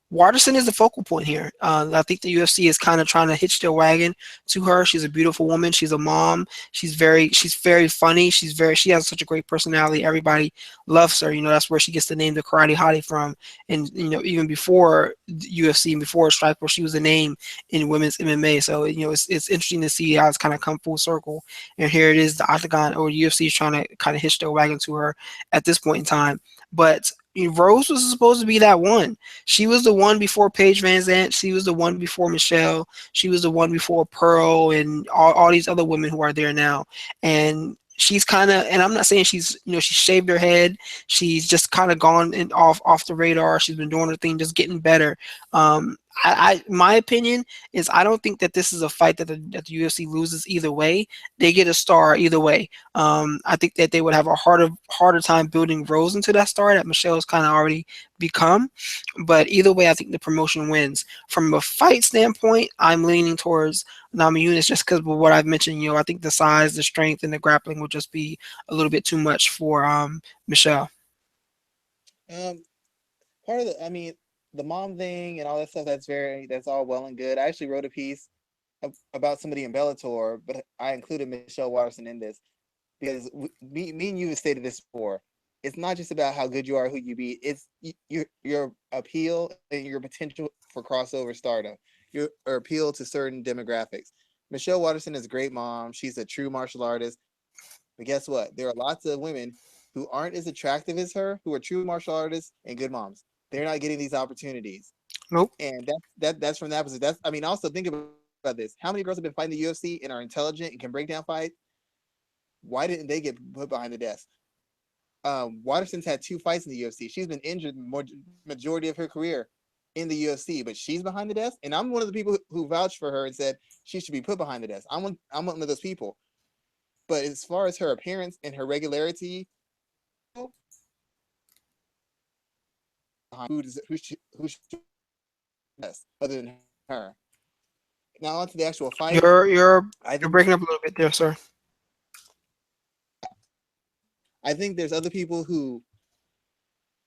[SPEAKER 1] Waterson is the focal point here. I think the UFC is kind of trying to hitch their wagon to her. She's a beautiful woman. She's a mom. She's very funny. She has such a great personality. Everybody loves her. That's where she gets the name the Karate Hottie from. And even before UFC and before Strikeforce, she was a name in women's MMA. So it's interesting to see how it's kind of come full circle. And here it is, the Octagon or UFC is trying to kind of hitch their wagon to her at this point in time. But Rose was supposed to be that one. She was the one before Paige Van Zant. She was the one before Michelle. She was the one before Pearl and all these other women who are there now. And she's kind of, and I'm not saying she shaved her head. She's just kind of gone off the radar. She's been doing her thing, just getting better. My opinion is I don't think that this is a fight that the UFC loses either way. They get a star either way. I think that they would have a harder time building Rose into that star that Michelle's kind of already become. But either way, I think the promotion wins. From a fight standpoint, I'm leaning towards Namajunas just because of what I've mentioned. I think the size, the strength, and the grappling will just be a little bit too much for Michelle.
[SPEAKER 2] Um, Part of the mom thing and all that stuff. That's all well and good. I actually wrote a piece about somebody in Bellator, but I included Michelle Watterson in this because me and you have stated this before. It's not just about how good you are, who you beat. It's your appeal and your potential for crossover stardom. Your appeal to certain demographics. Michelle Watterson is a great mom. She's a true martial artist. But guess what? There are lots of women who aren't as attractive as her, who are true martial artists and good moms. They're not getting these opportunities,
[SPEAKER 1] Nope.
[SPEAKER 2] and that's from that perspective. Also think about this: how many girls have been fighting the UFC and are intelligent and can break down fights? Why didn't they get put behind the desk? Watterson's had 2 fights in the UFC. She's been injured majority of her career in the UFC, but she's behind the desk. And I'm one of the people who vouched for her and said she should be put behind the desk. I'm one of those people. But as far as her appearance and her regularity, who should best other than her? Now on to the actual fight.
[SPEAKER 1] You're you're
[SPEAKER 2] I
[SPEAKER 1] you're
[SPEAKER 2] think
[SPEAKER 1] breaking up a little bit there, sir.
[SPEAKER 2] I think there's other people who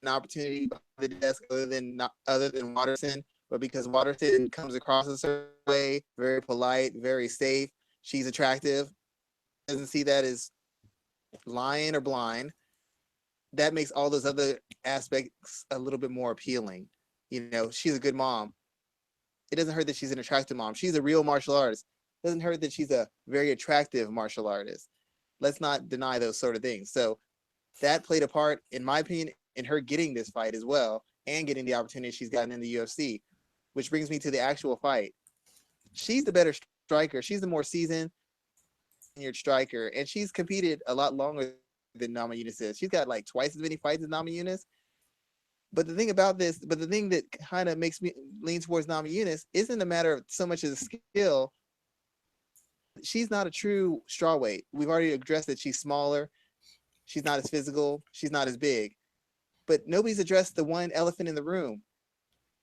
[SPEAKER 2] an opportunity behind the desk other than Watterson, but because Watterson comes across a certain way, very polite, very safe, she's attractive, doesn't see that as lying or blind. That makes all those other aspects a little bit more appealing. She's a good mom. It doesn't hurt that she's an attractive mom. She's a real martial artist. It doesn't hurt that she's a very attractive martial artist. Let's not deny those sort of things. So that played a part, in my opinion, in her getting this fight as well and getting the opportunity she's gotten in the UFC, which brings me to the actual fight. She's the better striker. She's the more seasoned striker, and she's competed a lot longer than Namajunas is. She's got like twice as many fights as Namajunas. But the thing that kind of makes me lean towards Namajunas isn't a matter of so much as skill. She's not a true strawweight. We've already addressed that she's smaller. She's not as physical. She's not as big. But nobody's addressed the one elephant in the room.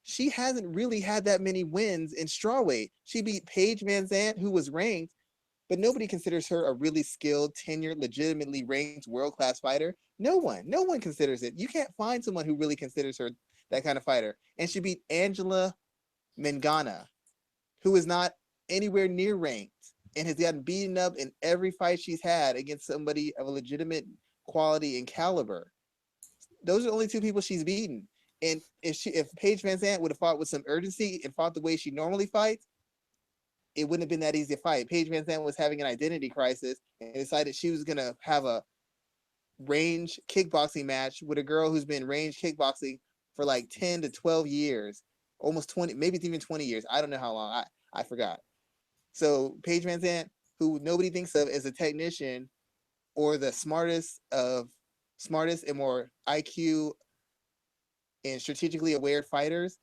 [SPEAKER 2] She hasn't really had that many wins in strawweight. She beat Paige Van Zant, who was ranked, but nobody considers her a really skilled, tenured, legitimately ranked world-class fighter. No one considers it. You can't find someone who really considers her that kind of fighter. And she beat Angela Mangana, who is not anywhere near ranked and has gotten beaten up in every fight she's had against somebody of a legitimate quality and caliber. Those are the only 2 people she's beaten. And if Paige Van Zant would have fought with some urgency and fought the way she normally fights, it wouldn't have been that easy to fight. Paige Van Zandt was having an identity crisis and decided she was gonna have a range kickboxing match with a girl who's been range kickboxing for like 10 to 12 years, almost 20, maybe it's even 20 years. I don't know how long. I forgot. So Paige Van Zandt, who nobody thinks of as a technician or the smartest and more IQ and strategically aware fighters,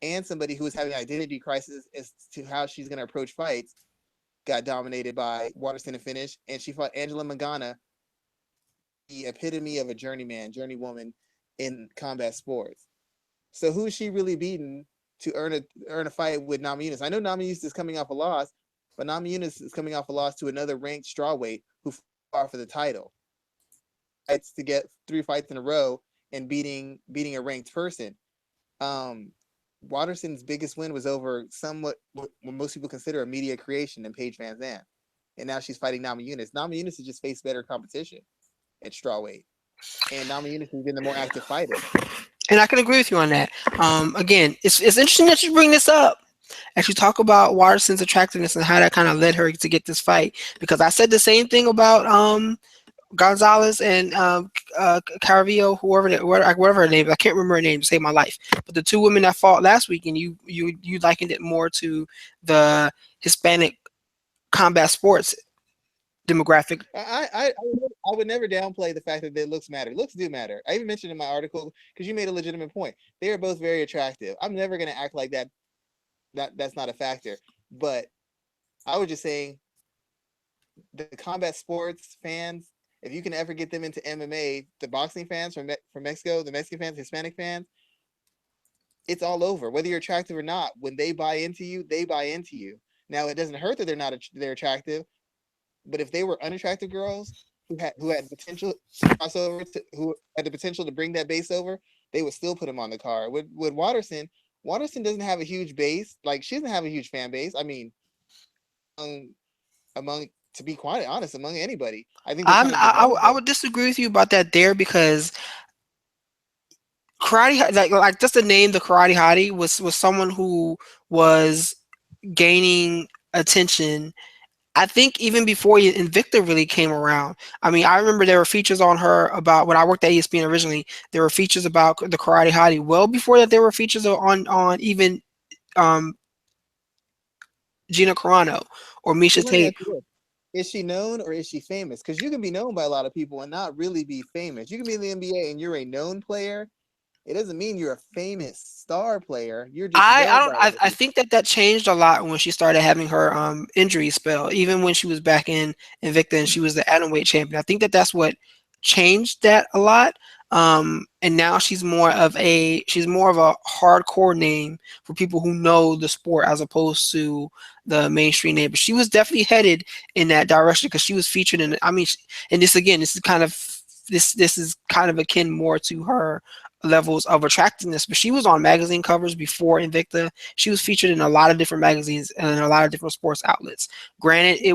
[SPEAKER 2] and somebody who was having an identity crisis as to how she's going to approach fights, got dominated by Waterston to finish, and she fought Angela Magana, the epitome of a journeywoman in combat sports. So who is she really beating to earn a fight with Namajunas? I know Namajunas is coming off a loss, but Namajunas is coming off a loss to another ranked strawweight who fought for the title. Fights to get 3 fights in a row and beating a ranked person. Waterston's biggest win was over somewhat what most people consider a media creation in Paige Van Zandt. And now she's fighting Namajunas. Namajunas has just faced better competition at strawweight. And Namajunas has been the more active fighter.
[SPEAKER 1] And I can agree with you on that. Again, it's interesting that you bring this up. As you talk about Waterston's attractiveness and how that kind of led her to get this fight. Because I said the same thing about Gonzalez and Caravillo, whatever her name, I can't remember her name to save my life. But the 2 women that fought last week, and you likened it more to the Hispanic combat sports demographic.
[SPEAKER 2] I would never downplay the fact that looks matter. Looks do matter. I even mentioned in my article, because you made a legitimate point. They are both very attractive. I'm never going to act like that's not a factor. But I was just saying, the combat sports fans, if you can ever get them into MMA, the boxing fans from Mexico, the Mexican fans, Hispanic fans, it's all over. Whether you're attractive or not, when they buy into you, they buy into you. Now, it doesn't hurt that they're attractive, but if they were unattractive girls who had potential to cross over, who had the potential to bring that base over, they would still put them on the card. With Waterston doesn't have a huge base. Like, she doesn't have a huge fan base. I mean, among to be quite honest, among anybody, I think
[SPEAKER 1] I would disagree with you about that there, because Karate, like just the name, the Karate Hottie was someone who was gaining attention. I think even before Invicta really came around. I mean, I remember there were features on her about when I worked at ESPN originally. There were features about the Karate Hottie. Well before that, there were features on even Gina Carano or Misha Tate.
[SPEAKER 2] Is she known or is she famous? Because you can be known by a lot of people and not really be famous. You can be in the NBA and you're a known player. It doesn't mean you're a famous star player. You're just
[SPEAKER 1] I think that changed a lot when she started having her injury spell. Even when she was back in Invicta and she was the atomweight champion, I think that's what changed that a lot. And now she's more of a hardcore name for people who know the sport as opposed to the mainstream name. But she was definitely headed in that direction because she was featured in. I mean, and this is kind of akin more to her levels of attractiveness, but she was on magazine covers before Invicta. She was featured in a lot of different magazines and in a lot of different sports outlets. Granted, a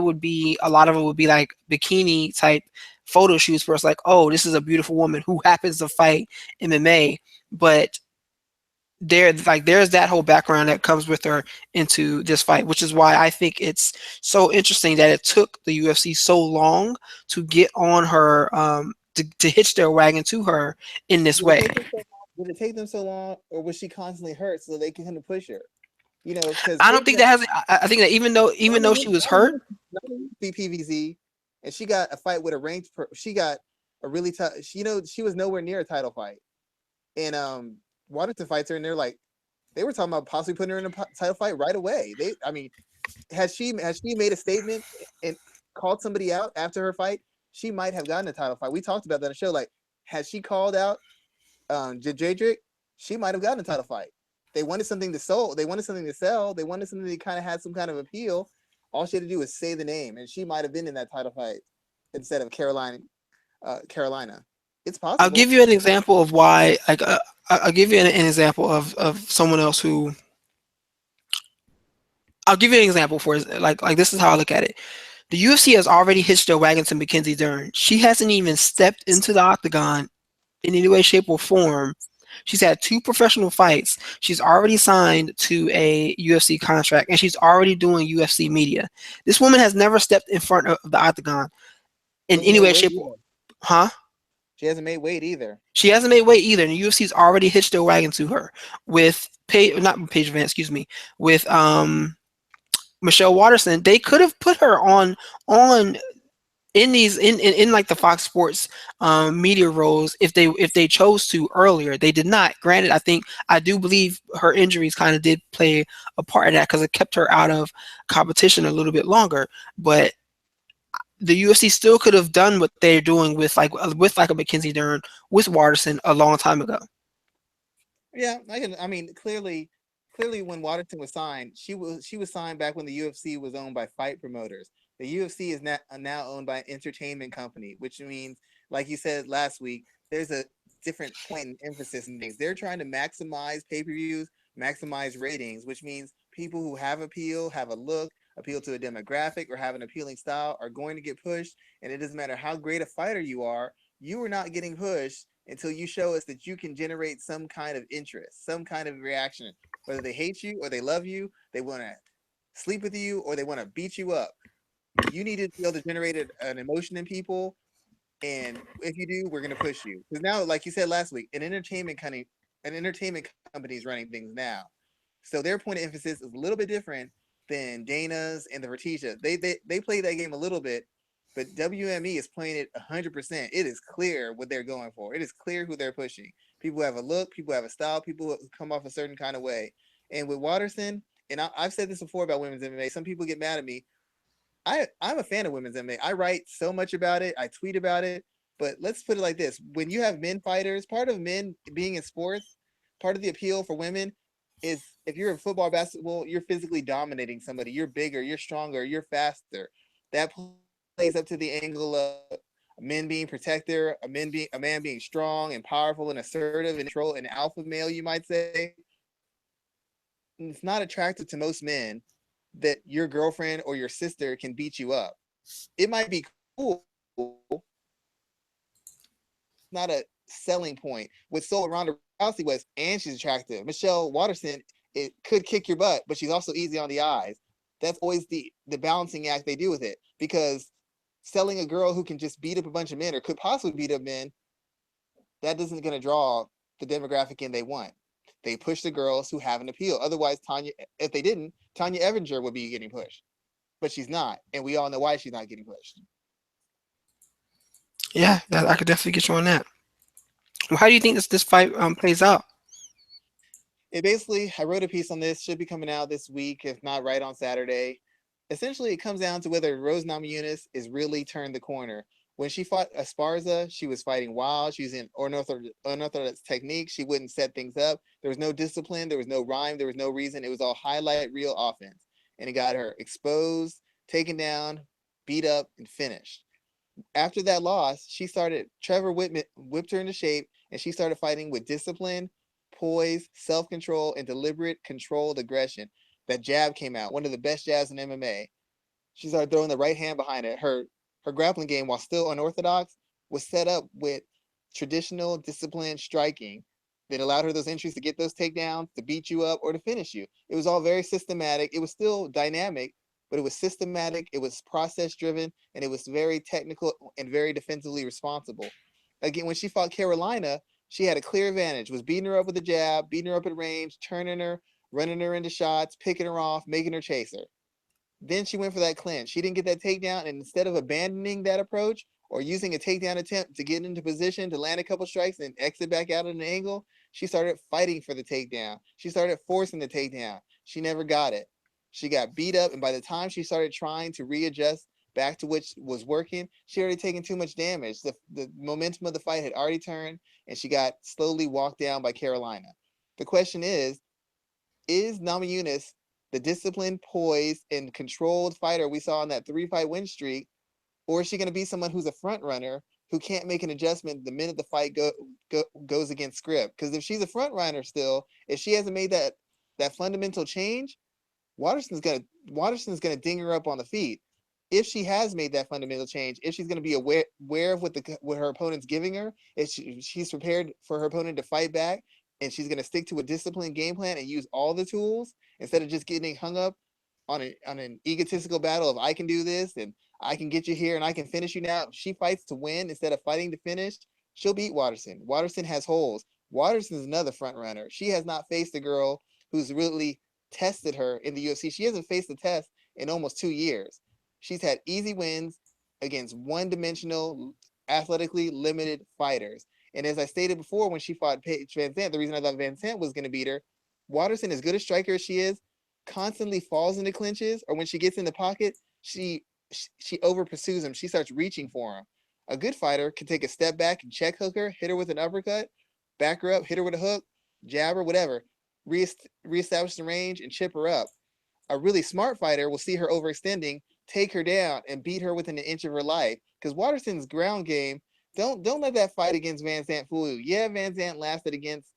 [SPEAKER 1] lot of it would be like bikini type photo shoots where it's like, oh, this is a beautiful woman who happens to fight MMA, but there's that whole background that comes with her into this fight, which is why I think it's so interesting that it took the UFC so long to get on her, to hitch their wagon to her in this way.
[SPEAKER 2] Did it take them so long, or was she constantly hurt so they couldn't push her? You know, because
[SPEAKER 1] I don't think that has. I think that even though she was hurt,
[SPEAKER 2] PVZ, and she got a fight with a ranked. She got a really tough. She was nowhere near a title fight, and Waterston fights her, and they were talking about possibly putting her in a title fight right away. Has she made a statement and called somebody out after her fight? She might have gotten a title fight. We talked about that on the show. Like, had she called out Jadrick, she might have gotten a title fight. They wanted something to sell. They wanted something that kind of had some kind of appeal. All she had to do was say the name, and she might have been in that title fight instead of Carolina. It's possible.
[SPEAKER 1] I'll give you an example of why. I'll give you an example of someone else who. I'll give you an example for like this is how I look at it. The UFC has already hitched their wagon to Mackenzie Dern. She hasn't even stepped into the octagon in any way, shape, or form She's had 2 professional fights. She's already signed to a UFC contract, and she's already doing UFC media. This woman has never stepped in front of the octagon
[SPEAKER 2] She
[SPEAKER 1] in
[SPEAKER 2] hasn't
[SPEAKER 1] any
[SPEAKER 2] made
[SPEAKER 1] way,
[SPEAKER 2] weight
[SPEAKER 1] shape, or
[SPEAKER 2] either.
[SPEAKER 1] huh?
[SPEAKER 2] She hasn't made weight either.
[SPEAKER 1] She hasn't made weight either, and the UFC's already hitched their wagon to her with not Paige Van, excuse me, with Michelle Watterson. They could have put her on in these in like the Fox Sports media roles if they chose to earlier. They did not. Granted, I do believe her injuries kind of did play a part in that because it kept her out of competition a little bit longer. But the UFC still could have done what they're doing with like a Mackenzie Dern with Watterson a long time ago.
[SPEAKER 2] Yeah, I can. I mean, clearly, when Waterson was signed, she was signed back when the UFC was owned by fight promoters. The UFC is now owned by an entertainment company, which means, like you said last week, there's a different point in emphasis and things. They're trying to maximize pay-per-views, maximize ratings, which means people who have appeal, have a look, appeal to a demographic, or have an appealing style are going to get pushed. And it doesn't matter how great a fighter you are not getting pushed until you show us that you can generate some kind of interest, some kind of reaction, whether they hate you or they love you, they want to sleep with you or they want to beat you up. You need to be able to generate an emotion in people, and if you do, we're going to push you. Because now, like you said last week, an entertainment company is running things now, so their point of emphasis is a little bit different than Dana's and the Vertigia. They play that game a little bit, but WME is playing it 100%. It is clear what they're going for. It is clear who they're pushing. People have a look, people have a style, people who come off a certain kind of way. And with Watterson, and I've said this before about women's MMA. Some people get mad at me. I'm a fan of women's MMA. I write so much about it. I tweet about it. But let's put it like this: when you have men fighters, part of men being in sports, part of the appeal for women is if you're in football, basketball, you're physically dominating somebody. You're bigger, you're stronger, you're faster. That plays up to the angle of men being protector, a man being strong and powerful and assertive and control, an alpha male, you might say. It's not attractive to most men that your girlfriend or your sister can beat you up. It might be cool, not a selling point. What sold Ronda Rousey was, and she's attractive. Michelle Watterson, it could kick your butt, but she's also easy on the eyes. That's always the balancing act they do with it, because selling a girl who can just beat up a bunch of men or could possibly beat up men, that isn't going to draw the demographic in they want. They push the girls who have an appeal. Otherwise, if they didn't, Tanya Evinger would be getting pushed, but she's not, and we all know why she's not getting pushed.
[SPEAKER 1] Yeah, I could definitely get you on that. Well, how do you think this fight plays out?
[SPEAKER 2] It basically, I wrote a piece on this, should be coming out this week, if not right on Saturday. Essentially, it comes down to whether Rose Namajunas is really turned the corner. When she fought Esparza, she was fighting wild. She was in unorthodox technique. She wouldn't set things up. There was no discipline. There was no rhyme. There was no reason. It was all highlight reel offense. And it got her exposed, taken down, beat up, and finished. After that loss, Trevor Whitman whipped her into shape, and she started fighting with discipline, poise, self-control, and deliberate controlled aggression. That jab came out, one of the best jabs in MMA. She started throwing the right hand behind it. Her grappling game, while still unorthodox, was set up with traditional disciplined striking that allowed her those entries to get those takedowns, to beat you up, or to finish you. It was all very systematic. It was still dynamic, but it was systematic, it was process driven, and it was very technical and very defensively responsible. Again, when she fought Carolina, she had a clear advantage, was beating her up with a jab, beating her up at range, turning her, running her into shots, picking her off, making her chase her. Then she went for that clinch. She didn't get that takedown, and instead of abandoning that approach or using a takedown attempt to get into position to land a couple strikes and exit back out at an angle, she started fighting for the takedown. She started forcing the takedown. She never got it. She got beat up, and by the time she started trying to readjust back to which was working, she already taken too much damage. The momentum of the fight had already turned, and she got slowly walked down by Carolina. The question is Namajunas the disciplined, poised, and controlled fighter we saw in that 3-fight win streak, or is she going to be someone who's a front runner who can't make an adjustment the minute the fight goes against script? Because if she's a front runner still, if she hasn't made that fundamental change, Watterson's gonna ding her up on the feet. If she has made that fundamental change, if she's gonna be aware of what her opponent's giving her, if she's prepared for her opponent to fight back, and she's going to stick to a disciplined game plan and use all the tools instead of just getting hung up on an egotistical battle of I can do this and I can get you here and I can finish you now. If she fights to win instead of fighting to finish, she'll beat Waterson. Waterson has holes. Waterson's another front runner. She has not faced a girl who's really tested her in the UFC. She hasn't faced a test in almost 2 years. She's had easy wins against one-dimensional, athletically limited fighters. And as I stated before, when she fought Paige Van Zandt, the reason I thought Van Zandt was going to beat her, Waterson, as good a striker as she is, constantly falls into clinches, or when she gets in the pocket, she over pursues him. She starts reaching for him. A good fighter can take a step back and check hook her, hit her with an uppercut, back her up, hit her with a hook, jab her, whatever, reestablish the range and chip her up. A really smart fighter will see her overextending, take her down, and beat her within an inch of her life. Because Waterson's ground game, don't let that fight against Van Zandt fool you. Yeah, Van Zandt lasted against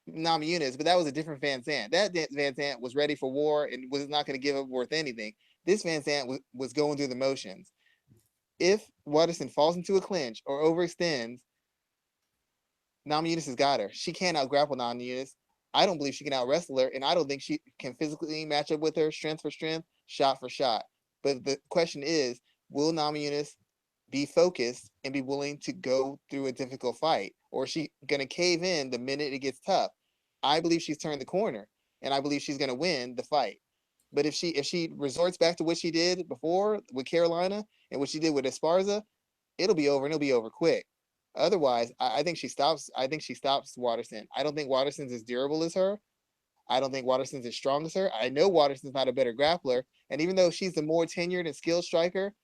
[SPEAKER 2] Namajunas, but that was a different Van Zandt. That Van Zandt was ready for war and was not going to give up worth anything. This Van Zandt was going through the motions. If Waterson falls into a clinch or overextends, Namajunas has got her. She can't out grapple Namajunas. I don't believe she can out wrestle her, and I don't think she can physically match up with her, strength for strength, shot for shot. But the question is, will Namajunas be focused and be willing to go through a difficult fight, or is she gonna cave in the minute it gets tough? I believe she's turned the corner, and I believe she's gonna win the fight. But if she resorts back to what she did before with Carolina and what she did with Esparza, it'll be over and it'll be over quick. Otherwise, I think she stops. I think she stops Waterson. I don't think Waterson's as durable as her. I don't think Waterson's as strong as her. I know Waterson's not a better grappler, and even though she's the more tenured and skilled striker,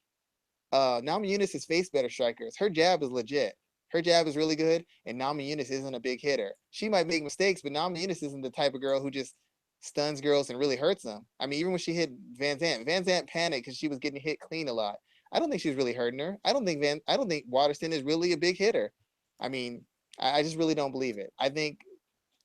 [SPEAKER 2] Namajunas has faced better strikers. Her jab is legit. Her jab is really good, and Namajunas isn't a big hitter. She might make mistakes, but Namajunas isn't the type of girl who just stuns girls and really hurts them. I mean, even when she hit Van Zandt panicked because she was getting hit clean a lot. I don't think she's really hurting her. I don't think Waterson is really a big hitter. I mean, I just really don't believe it. I think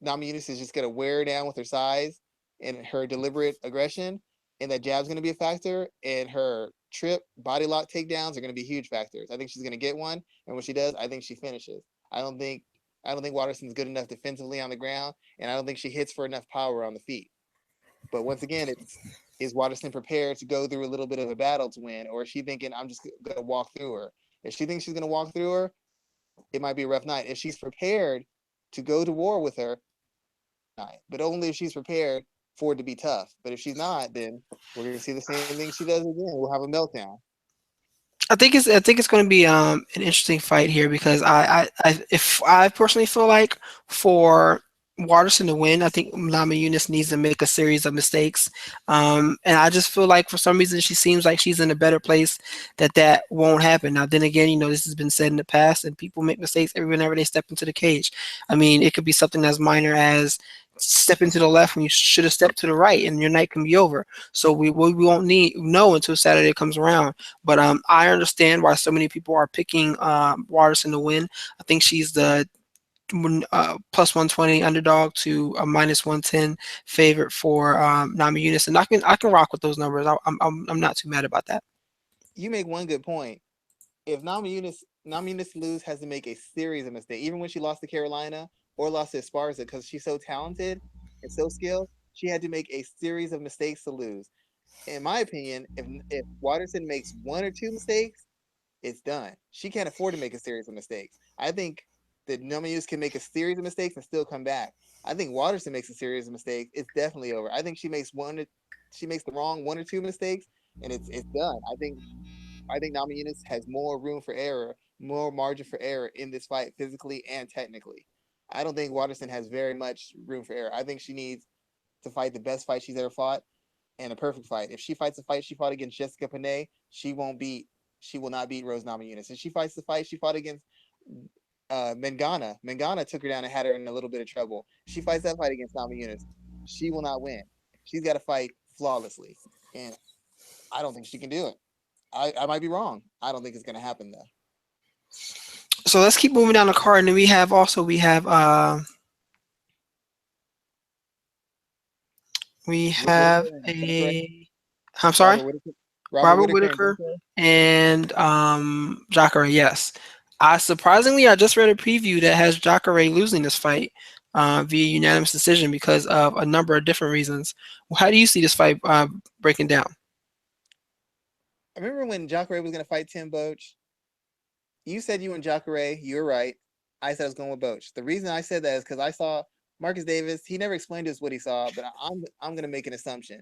[SPEAKER 2] Namajunas is just gonna wear her down with her size and her deliberate aggression, and that jab's gonna be a factor, and her trip body lock takedowns are gonna be huge factors. I think she's gonna get one, and when she does, I think she finishes. I don't think I don't think Waterson's good enough defensively on the ground, and I don't think she hits for enough power on the feet. But once again, it's is Waterson prepared to go through a little bit of a battle to win, or is she thinking I'm just gonna walk through her? If she thinks she's gonna walk through her, it might be a rough night. If she's prepared to go to war with her, but only if she's prepared for it to be tough. But if she's not, then we're gonna see the same thing she does again. We'll have a meltdown.
[SPEAKER 1] I think it's going to be an interesting fight here because if I personally feel like for Waterson to win, I think Lama Yunus needs to make a series of mistakes, and I just feel like for some reason she seems like she's in a better place that won't happen. Now, then again, this has been said in the past, and people make mistakes every whenever they step into the cage. I mean, it could be something as minor as stepping to the left when you should have stepped to the right, and your night can be over. So we won't need know until Saturday comes around. But I understand why so many people are picking Watterson to win. I think she's the plus 120 underdog to a minus 110 favorite for Nami Yunus, and I can rock with those numbers. I'm not too mad about that.
[SPEAKER 2] You make one good point. If Namajunas lose has to make a series of mistakes, even when she lost to Carolina or lost to Esparza, because she's so talented and so skilled, she had to make a series of mistakes to lose. In my opinion, if Waterson makes one or two mistakes, it's done. She can't afford to make a series of mistakes. I think that Namajunas can make a series of mistakes and still come back. I think Waterson makes a series of mistakes, it's definitely over. I think she makes the wrong one or two mistakes, and it's done. I think Namajunas has more room for error, more margin for error in this fight, physically and technically. I don't think Waterson has very much room for error. I think she needs to fight the best fight she's ever fought and a perfect fight. If she fights the fight she fought against Jessica Panay, she will not beat Rose Namajunas. If she fights the fight she fought against Mangana took her down and had her in a little bit of trouble. If she fights that fight against Namajunas, she will not win. She's got to fight flawlessly, and I don't think she can do it. I might be wrong. I don't think it's going to happen though.
[SPEAKER 1] So let's keep moving down the card, and then we have a I'm sorry,
[SPEAKER 2] Robert Whitaker, Robert
[SPEAKER 1] Robert
[SPEAKER 2] Whitaker, and
[SPEAKER 1] Whitaker
[SPEAKER 2] Jose.
[SPEAKER 1] and Jacare. Yes, I just read a preview that has Jacare losing this fight. via unanimous decision because of a number of different reasons. How do you see this fight breaking down?
[SPEAKER 2] I remember when Jacare was going to fight Tim Boach. You said you and Jacare, you were right. I said I was going with Boach. The reason I said that is because I saw Marcus Davis. He never explained to us what he saw, but I'm going to make an assumption.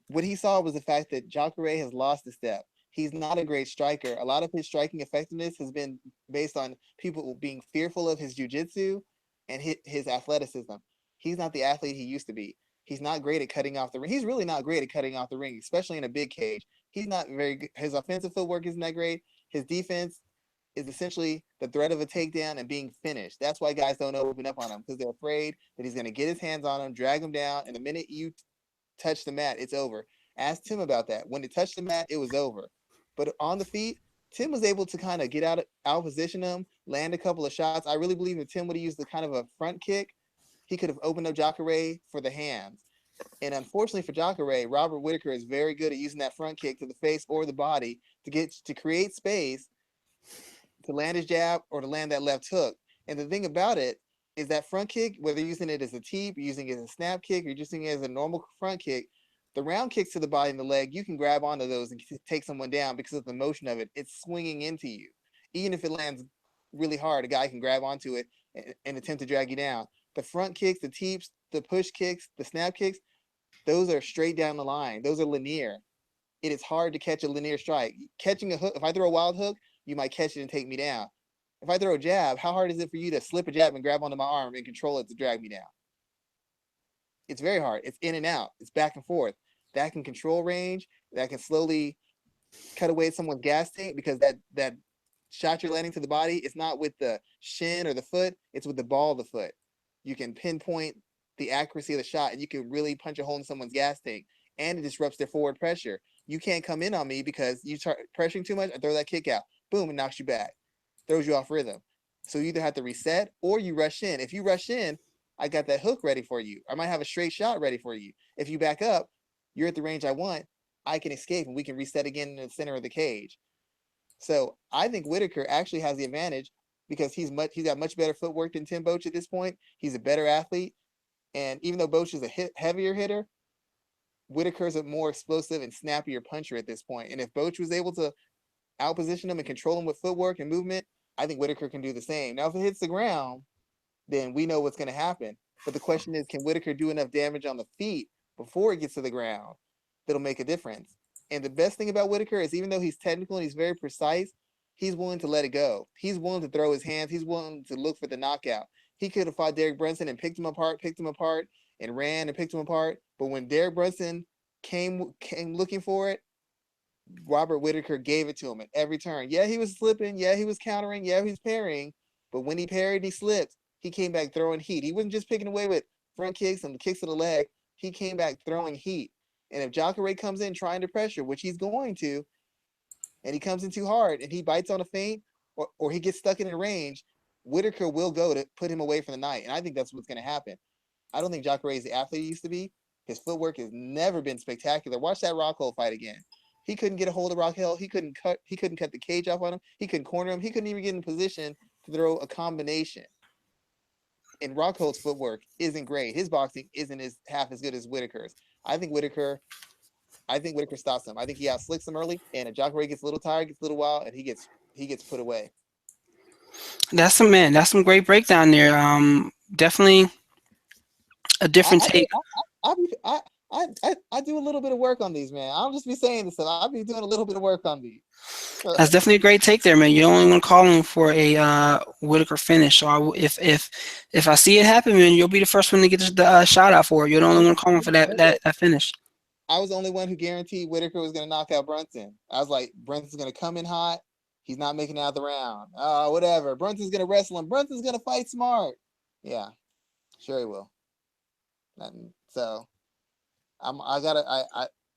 [SPEAKER 2] What he saw was the fact that Jacare has lost a step. He's not a great striker. A lot of his striking effectiveness has been based on people being fearful of his jujitsu and his athleticism. He's not the athlete he used to be. He's not great at cutting off the ring. He's really not great at cutting off the ring, especially in a big cage. He's not very good. His offensive footwork isn't that great. His defense is essentially the threat of a takedown and being finished. That's why guys don't open up on him because they're afraid that he's going to get his hands on him, drag him down, and the minute you touch the mat, it's over. Ask Tim about that. When it touched the mat, it was over. But on the feet, Tim was able to kind of get out position him, land a couple of shots. I really believe if Tim would have used the kind of a front kick, he could have opened up Jacare for the hands. And unfortunately for Jacare, Robert Whitaker is very good at using that front kick to the face or the body to create space to land his jab or to land that left hook. And the thing about it is that front kick, whether you're using it as a teep, you're using it as a snap kick, or you're just using it as a normal front kick, the round kicks to the body and the leg, you can grab onto those and take someone down because of the motion of it. It's swinging into you. Even if it lands really hard, a guy can grab onto it and attempt to drag you down. The front kicks, the teeps, the push kicks, the snap kicks, those are straight down the line. Those are linear. It is hard to catch a linear strike. Catching a hook, if I throw a wild hook, you might catch it and take me down. If I throw a jab, how hard is it for you to slip a jab and grab onto my arm and control it to drag me down? It's very hard. It's in and out. It's back and forth. That can control range. That can slowly cut away someone's gas tank because that shot you're landing to the body, it's not with the shin or the foot. It's with the ball of the foot. You can pinpoint the accuracy of the shot and you can really punch a hole in someone's gas tank and it disrupts their forward pressure. You can't come in on me because you start pressuring too much. I throw that kick out. Boom, it knocks you back. Throws you off rhythm. So you either have to reset or you rush in. If you rush in, I got that hook ready for you. I might have a straight shot ready for you. If you back up, you're at the range I want. I can escape and we can reset again in the center of the cage. So I think Whitaker actually has the advantage because he's got much better footwork than Tim Boach at this point. He's a better athlete. And even though Boach is a heavier hitter, Whitaker is a more explosive and snappier puncher at this point. And if Boach was able to outposition him and control him with footwork and movement, I think Whitaker can do the same. Now, if it hits the ground, then we know what's going to happen. But the question is, can Whitaker do enough damage on the feet before it gets to the ground that'll make a difference? And the best thing about Whitaker is even though he's technical and he's very precise, he's willing to let it go. He's willing to throw his hands. He's willing to look for the knockout. He could have fought Derek Brunson and picked him apart, and ran and picked him apart. But when Derek Brunson came looking for it, Robert Whitaker gave it to him at every turn. Yeah, he was slipping. Yeah, he was countering. Yeah, he was parrying. But when he parried, he slipped. He came back throwing heat. He wasn't just picking away with front kicks and kicks to the leg. He came back throwing heat. And if Jacare comes in trying to pressure, which he's going to, and he comes in too hard and he bites on a feint or he gets stuck in a range, Whitaker will go to put him away for the night. And I think that's what's going to happen. I don't think Jacare is the athlete he used to be. His footwork has never been spectacular. Watch that Rockhold fight again. He couldn't get a hold of Rockhold. He couldn't cut the cage off on him. He couldn't corner him. He couldn't even get in position to throw a combination. And Rockhold's footwork isn't great. His boxing isn't as half as good as Whitaker's. I think Whitaker stops him. I think he out slicks him early, and if Jacare gets a little tired, gets a little wild, and he gets put away.
[SPEAKER 1] That's some great breakdown there. Definitely a different
[SPEAKER 2] I
[SPEAKER 1] take.
[SPEAKER 2] I do a little bit of work on these, man. I'll just be saying this, and I'll be doing a little bit of work on these.
[SPEAKER 1] That's definitely a great take there, man. You're only going to call him for a Whitaker finish. So if I see it happen, man, you'll be the first one to get the shout out for it. You're the only one to call him for that finish.
[SPEAKER 2] I was the only one who guaranteed Whitaker was going to knock out Brunson. I was like, Brunson's going to come in hot. He's not making it out the round. Whatever. Brunson's going to wrestle him. Brunson's going to fight smart. Yeah, sure he will. So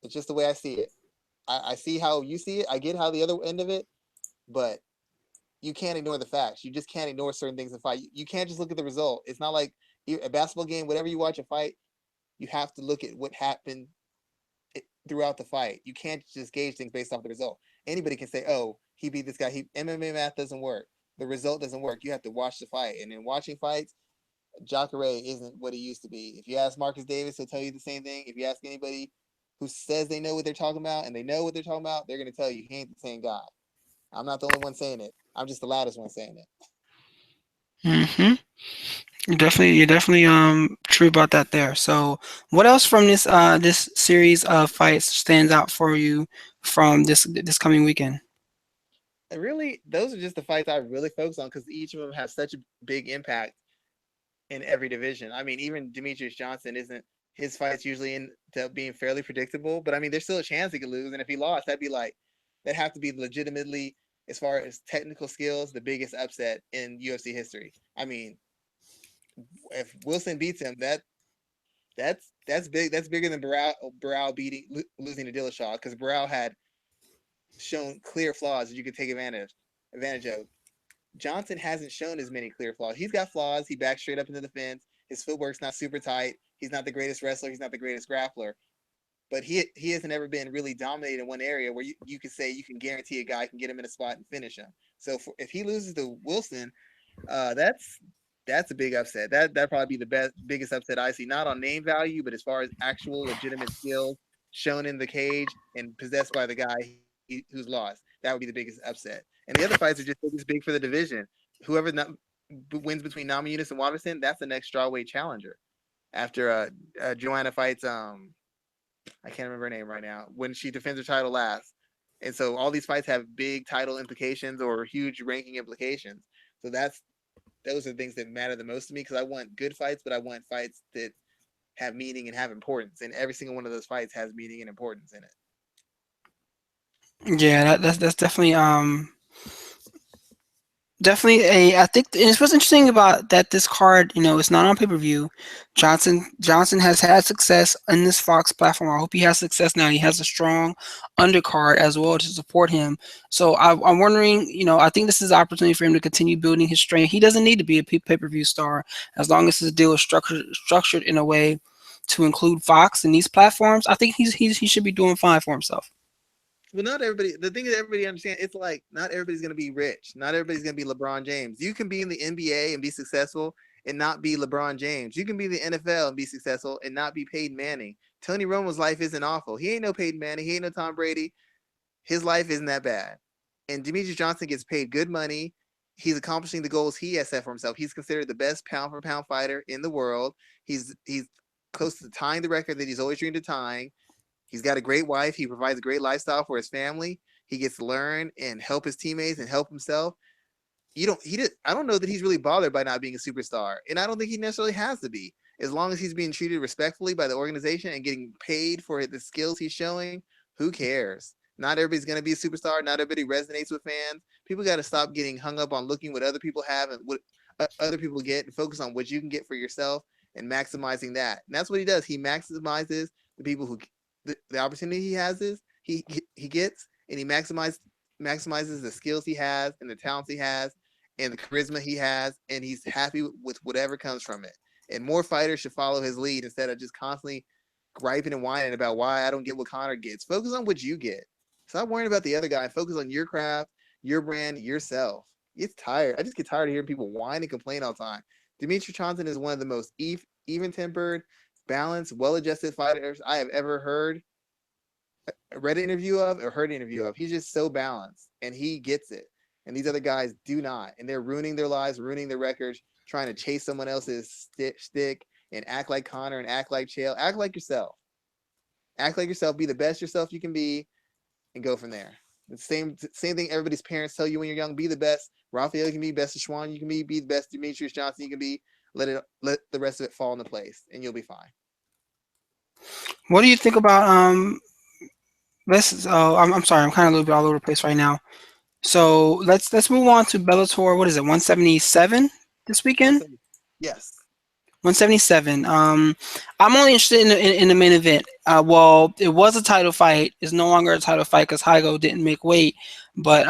[SPEAKER 2] it's just the way I see it. I see how you see it. I get how the other end of it, but you can't ignore the facts. You just can't ignore certain things in fight. You can't just look at the result. It's not like a basketball game. Whatever you watch a fight, you have to look at what happened throughout the fight. You can't just gauge things based off the result. Anybody can say, "Oh, he beat this guy." MMA math doesn't work. The result doesn't work. You have to watch the fight, and in watching fights, Jacare isn't what he used to be. If you ask Marcus Davis, he'll tell you the same thing. If you ask anybody who says they know what they're talking about and they know what they're talking about, they're gonna tell you he ain't the same guy. I'm not the only one saying it. I'm just the loudest one saying it.
[SPEAKER 1] Hmm. You're definitely true about that there. So, what else from this series of fights stands out for you from this coming weekend?
[SPEAKER 2] And really, those are just the fights I really focus on because each of them has such a big impact in every division. I mean, even Demetrius Johnson isn't his fights usually end up being fairly predictable, but I mean, there's still a chance he could lose, and if he lost, that'd have to be legitimately, as far as technical skills, the biggest upset in UFC history. I mean, if Wilson beats him, that's big. That's bigger than Barao losing to Dillashaw because Barao had shown clear flaws that you could take advantage of. Johnson hasn't shown as many clear flaws. He's got flaws. He backs straight up into the fence. His footwork's not super tight. He's not the greatest wrestler. He's not the greatest grappler. But he hasn't ever been really dominated in one area where you can say you can guarantee a guy can get him in a spot and finish him. So if he loses to Wilson, that's a big upset. That'd probably be the biggest upset I see, not on name value, but as far as actual legitimate skills shown in the cage and possessed by the guy who's lost. That would be the biggest upset. And the other fights are just big for the division. Whoever wins between Namajunas and Waterson, that's the next strawweight challenger. After Joanna fights, I can't remember her name right now, when she defends her title last. And so all these fights have big title implications or huge ranking implications. So those are the things that matter the most to me because I want good fights, but I want fights that have meaning and have importance. And every single one of those fights has meaning and importance in it.
[SPEAKER 1] Yeah, that's definitely a. I think it's what's interesting about that this card, it's not on pay-per-view. Johnson has had success in this Fox platform. I hope he has success now. He has a strong undercard as well to support him. So I'm wondering, I think this is an opportunity for him to continue building his strength. He doesn't need to be a pay-per-view star as long as his deal is structured in a way to include Fox and these platforms. I think he should be doing fine for himself.
[SPEAKER 2] Well, not everybody. The thing that everybody understands, it's like not everybody's going to be rich. Not everybody's going to be LeBron James. You can be in the NBA and be successful and not be LeBron James. You can be in the NFL and be successful and not be Peyton Manning. Tony Romo's life isn't awful. He ain't no Peyton Manning. He ain't no Tom Brady. His life isn't that bad. And Demetrius Johnson gets paid good money. He's accomplishing the goals he has set for himself. He's considered the best pound for pound fighter in the world. He's close to tying the record that he's always dreamed of tying. He's got a great wife. He provides a great lifestyle for his family. He gets to learn and help his teammates and help himself. I don't know that he's really bothered by not being a superstar. And I don't think he necessarily has to be. As long as he's being treated respectfully by the organization and getting paid for the skills he's showing, who cares? Not everybody's going to be a superstar. Not everybody resonates with fans. People got to stop getting hung up on looking what other people have and what other people get and focus on what you can get for yourself and maximizing that. And that's what he does. He maximizes the people who the opportunity he has is he gets and he maximizes the skills he has and the talents he has and the charisma he has and he's happy with whatever comes from it. And more fighters should follow his lead instead of just constantly griping and whining about why I don't get what Conor gets. Focus on what you get. Stop worrying about the other guy. Focus on your craft, your brand, yourself. It's tired. I just get tired of hearing people whine and complain all the time. Demetrius Johnson is one of the most even-tempered, balanced, well-adjusted fighters I have ever read an interview of or heard an interview of. He's just so balanced, and he gets it. And these other guys do not, and they're ruining their lives, ruining their records, trying to chase someone else's stick and act like Conor and act like Chael. Act like yourself. Act like yourself. Be the best yourself you can be, and go from there. The same thing everybody's parents tell you when you're young. Be the best. Raphael can be best. Schwan you can be the best. Demetrius Johnson you can be. Let the rest of it fall into place, and you'll be fine.
[SPEAKER 1] What do you think about I'm sorry, I'm kind of a little bit all over the place right now. So let's move on to Bellator. What is it? 177 this weekend.
[SPEAKER 2] Yes.
[SPEAKER 1] 177. I'm only interested in the main event. Well, it was a title fight. It's no longer a title fight because Hygo didn't make weight. But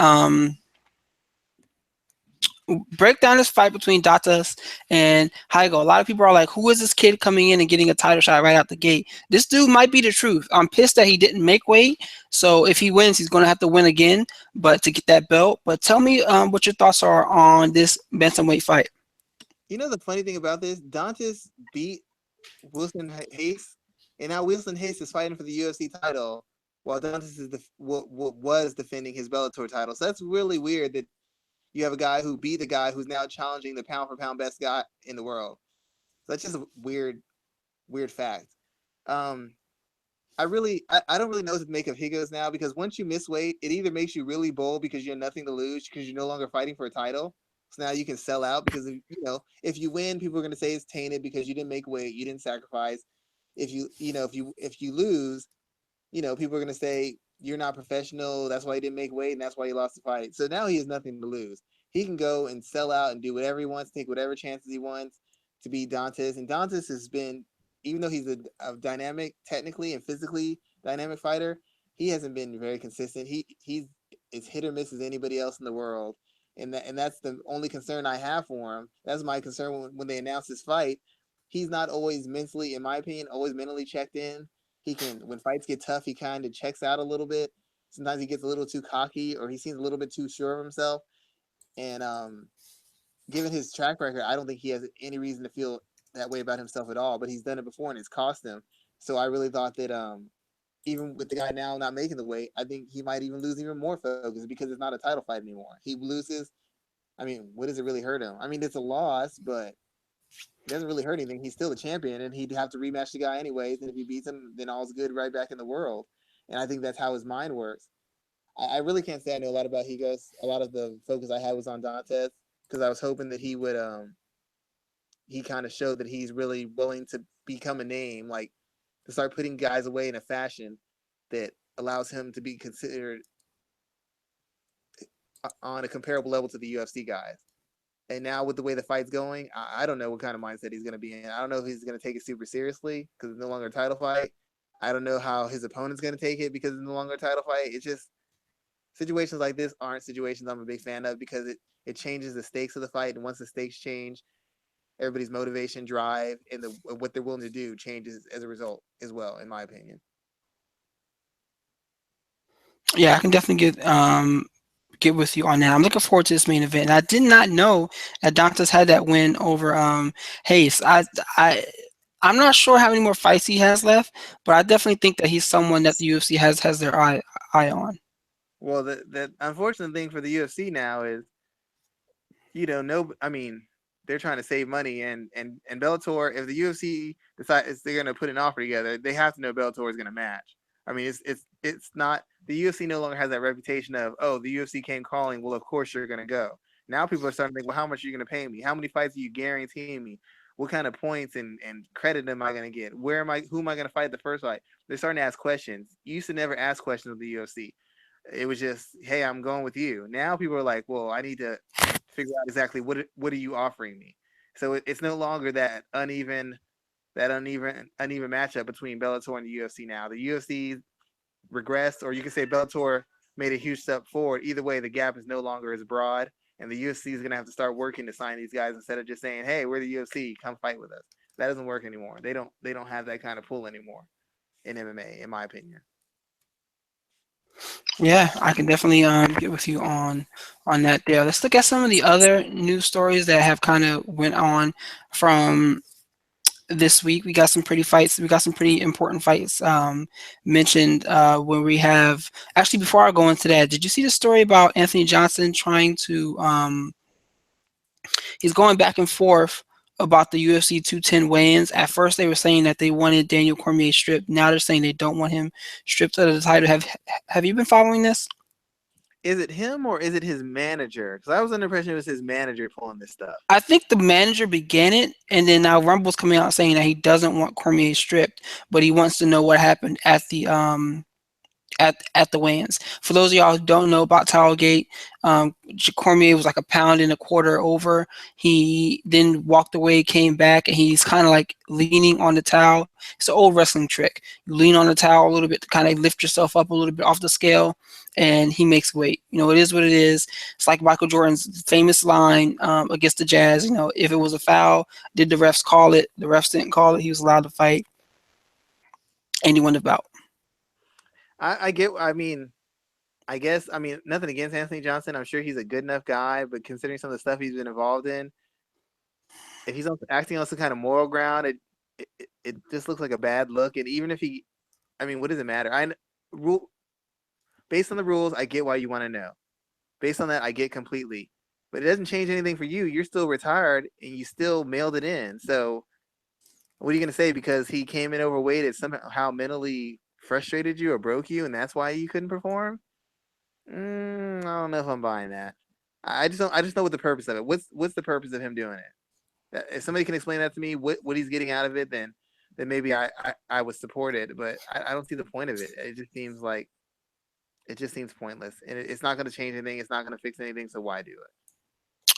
[SPEAKER 1] break down this fight between Datas and Hygo. A lot of people are like, who is this kid coming in and getting a title shot right out the gate? This dude might be the truth. I'm pissed that he didn't make weight. So if he wins, he's going to have to win again, but to get that belt. But tell me what your thoughts are on this bantamweight fight.
[SPEAKER 2] The funny thing about this, Dantas beat Wilson Hayes, and now Wilson Hayes is fighting for the UFC title, while Dantas is was defending his Bellator title. So that's really weird that you have a guy who beat the guy who's now challenging the pound for pound best guy in the world. So that's just a weird fact. Um, I don't really know what to make of Higos now, because once you miss weight, it either makes you really bold because you have nothing to lose because you're no longer fighting for a title. So now you can sell out because if you win, people are going to say it's tainted because you didn't make weight, you didn't sacrifice. If you lose, people are going to say you're not professional. That's why he didn't make weight, and that's why he lost the fight. So now he has nothing to lose. He can go and sell out and do whatever he wants, take whatever chances he wants to beat Dantas. And Dantas has been, even though he's a dynamic, technically and physically dynamic fighter, he hasn't been very consistent. He's as hit or miss as anybody else in the world. And that's the only concern I have for him. That's my concern when they announce this fight. He's not always mentally, in my opinion, always mentally checked in. He can, when fights get tough, he kind of checks out a little bit. Sometimes he gets a little too cocky, or he seems a little bit too sure of himself. And given his track record, I don't think he has any reason to feel that way about himself at all. But he's done it before, and it's cost him. So I really thought that even with the guy now not making the weight, I think he might even lose even more focus because it's not a title fight anymore. He loses. I mean, what does it really hurt him? I mean, it's a loss, but it doesn't really hurt anything. He's still the champion, and he'd have to rematch the guy anyways. And if he beats him, then all's good, right back in the world. And I think that's how his mind works. I really can't say I know a lot about Higos. A lot of the focus I had was on Dantes because I was hoping that he kind of showed that he's really willing to become a name, like to start putting guys away in a fashion that allows him to be considered on a comparable level to the UFC guys. And now with the way the fight's going, I don't know what kind of mindset he's going to be in. I don't know if he's going to take it super seriously because it's no longer a title fight. I don't know how his opponent's going to take it because it's no longer a title fight. It's just situations like this aren't situations I'm a big fan of because it changes the stakes of the fight. And once the stakes change, everybody's motivation, drive, and what they're willing to do changes as a result as well, in my opinion.
[SPEAKER 1] Yeah, I can definitely get with you on that. I'm looking forward to this main event. And I did not know that Dantas had that win over Hayes. I I'm not sure how many more fights he has left, but I definitely think that he's someone that the UFC has their eye on.
[SPEAKER 2] Well, the unfortunate thing for the UFC now is, no, I mean, they're trying to save money, and Bellator, if the UFC decides they're going to put an offer together, they have to know Bellator is going to match. I mean, it's not, the UFC no longer has that reputation of, oh, the UFC came calling, well, of course you're going to go. Now people are starting to think, well, how much are you going to pay me? How many fights are you guaranteeing me? What kind of points and credit am I going to get? Who am I going to fight the first fight? They're starting to ask questions. You used to never ask questions of the UFC. It was just, hey, I'm going with you. Now people are like, well, I need to figure out exactly what are you offering me. So it's no longer that uneven matchup between Bellator and the UFC now. The UFC regressed, or you can say Bellator made a huge step forward. Either way, the gap is no longer as broad, and the UFC is going to have to start working to sign these guys instead of just saying, "Hey, we're the UFC, come fight with us." That doesn't work anymore. They don't have that kind of pull anymore in MMA, in my opinion.
[SPEAKER 1] Yeah, I can definitely get with you on that there. Let's look at some of the other news stories that have kind of went on from this week. We got some pretty fights. We got some pretty important fights mentioned where we have. Actually, before I go into that, did you see the story about Anthony Johnson trying to? He's going back and forth about the UFC 210 weigh-ins. At first, they were saying that they wanted Daniel Cormier stripped. Now they're saying they don't want him stripped of the title. Have you been following this?
[SPEAKER 2] Is it him or is it his manager? Because I was under the impression it was his manager pulling this stuff.
[SPEAKER 1] I think the manager began it, and then now Rumble's coming out saying that he doesn't want Cormier stripped, but he wants to know what happened at the weigh-ins. For those of y'all who don't know about Tilegate, Cormier was like a pound and a quarter over. He then walked away, came back, and he's kind of like leaning on the towel. It's an old wrestling trick. You lean on the towel a little bit to kind of lift yourself up a little bit off the scale, and he makes weight. It is what it is. It's like Michael Jordan's famous line against the Jazz. If it was a foul, did the refs call it? The refs didn't call it. He was allowed to fight, and he won the bout.
[SPEAKER 2] I get. I mean, I guess. I mean, nothing against Anthony Johnson. I'm sure he's a good enough guy, but considering some of the stuff he's been involved in, if he's acting on some kind of moral ground, it just looks like a bad look. And even if he, I mean, what does it matter? Rule based on the rules, I get why you want to know. Based on that, I get completely. But it doesn't change anything for you. You're still retired and you still mailed it in. So what are you gonna say? Because he came in overweight, it somehow mentally frustrated you or broke you, and that's why you couldn't perform? I don't know if I'm buying that. I just don't. I just know what the purpose of it. What's the purpose of him doing it? If somebody can explain that to me, what he's getting out of it, then maybe I would support it. But I don't see the point of it. It just seems pointless, and it's not going to change anything. It's not going to fix anything. So why do it?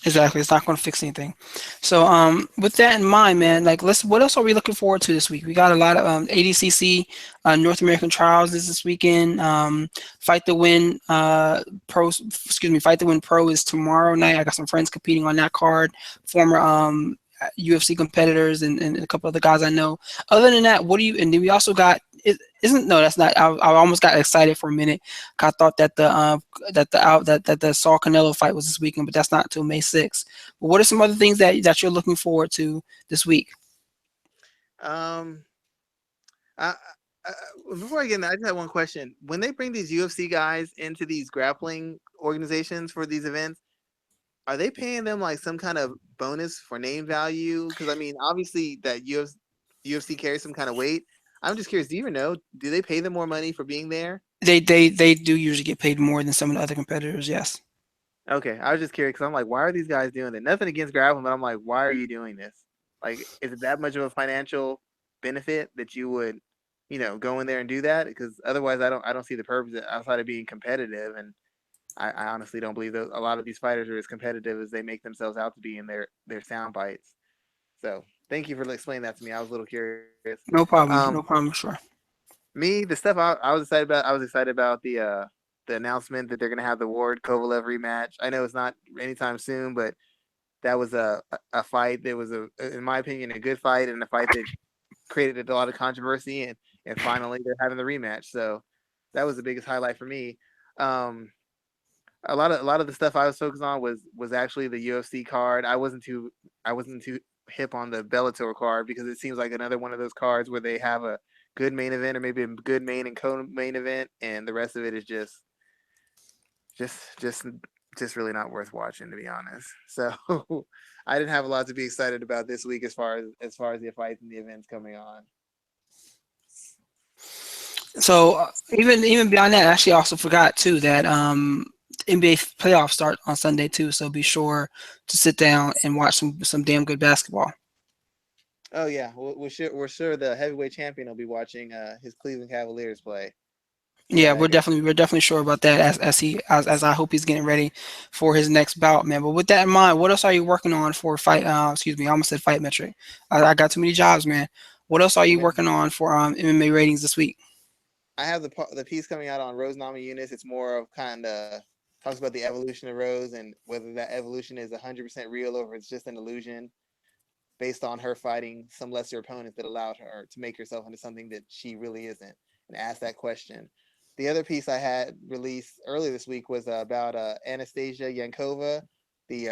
[SPEAKER 1] Exactly, it's not going to fix anything. So, with that in mind, man, like, let's. What else are we looking forward to this week? We got a lot of ADCC North American Trials this weekend. Fight to Win Pro. Excuse me, Fight to Win Pro is tomorrow night. I got some friends competing on that card. Former UFC competitors and a couple other guys I know. Other than that, what do you? And then we also got. It isn't no, that's not. I almost got excited for a minute. I thought that the Saul Canelo fight was this weekend, but that's not until May 6th. But what are some other things that you're looking forward to this week?
[SPEAKER 2] Um, I, Before I get into, I just have one question. When they bring these UFC guys into these grappling organizations for these events, are they paying them like some kind of bonus for name value? Because I mean, obviously that UFC carries some kind of weight. I'm just curious. Do you even know? Do they pay them more money for being there?
[SPEAKER 1] They do usually get paid more than some of the other competitors. Yes.
[SPEAKER 2] Okay, I was just curious because I'm like, why are these guys doing that? Nothing against grappling, but I'm like, why are you doing this? Like, is it that much of a financial benefit that you would, go in there and do that? Because otherwise, I don't see the purpose outside of being competitive. And I honestly don't believe that a lot of these fighters are as competitive as they make themselves out to be in their sound bites. So thank you for explaining that to me. I was a little curious.
[SPEAKER 1] No
[SPEAKER 2] Um,
[SPEAKER 1] problem. No problem. Sure.
[SPEAKER 2] Me, the stuff I was excited about. I was excited about the announcement that they're gonna have the Ward Kovalev rematch. I know it's not anytime soon, but that was a fight that was in my opinion, a good fight and a fight that created a lot of controversy and finally they're having the rematch. So that was the biggest highlight for me. Um, a lot of the stuff I was focused on was actually the UFC card. I wasn't too hip on the Bellator card because it seems like another one of those cards where they have a good main event or maybe a good main and co-main event, and the rest of it is just just just really not worth watching, to be honest. So I didn't have a lot to be excited about this week as far as the fights and the events coming on.
[SPEAKER 1] So even beyond that, I actually also forgot too that NBA playoffs start on Sunday too. So be sure to sit down and watch some damn good basketball.
[SPEAKER 2] Oh yeah, we're sure the heavyweight champion will be watching his Cleveland Cavaliers play. So
[SPEAKER 1] Yeah,
[SPEAKER 2] that guy.
[SPEAKER 1] we're definitely sure about that as I hope he's getting ready for his next bout, man. But with that in mind, what else are you working on for fight? Excuse me, I almost said fight metric. I got too many jobs, man. What else are
[SPEAKER 2] Oh
[SPEAKER 1] you
[SPEAKER 2] man,
[SPEAKER 1] working on for MMA ratings this week?
[SPEAKER 2] I have the piece coming out on Rose Namajunas. It's more of kind of talks about the evolution of Rose and whether that evolution is 100% real or if it's just an illusion based on her fighting some lesser opponent that allowed her to make herself into something that she really isn't, and ask that question. The other piece I had released earlier this week was about Anastasia Yankova, the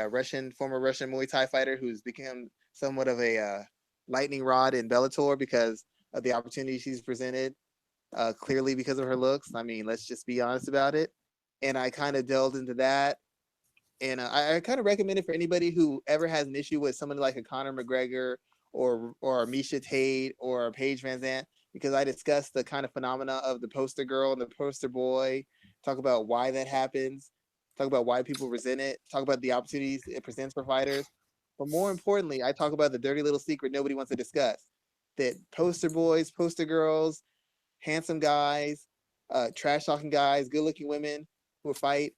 [SPEAKER 2] former Russian Muay Thai fighter who's become somewhat of a lightning rod in Bellator because of the opportunity she's presented. Clearly because of her looks. I mean, let's just be honest about it. And I kind of delved into that, and I kind of recommend it for anybody who ever has an issue with somebody like a Conor McGregor or a Misha Tate or a Paige Van Zant, because I discussed the kind of phenomena of the poster girl and the poster boy, talk about why that happens, talk about why people resent it, talk about the opportunities it presents for fighters. But more importantly, I talk about the dirty little secret nobody wants to discuss, that poster boys, poster girls, handsome guys, trash talking guys, good looking women who fight,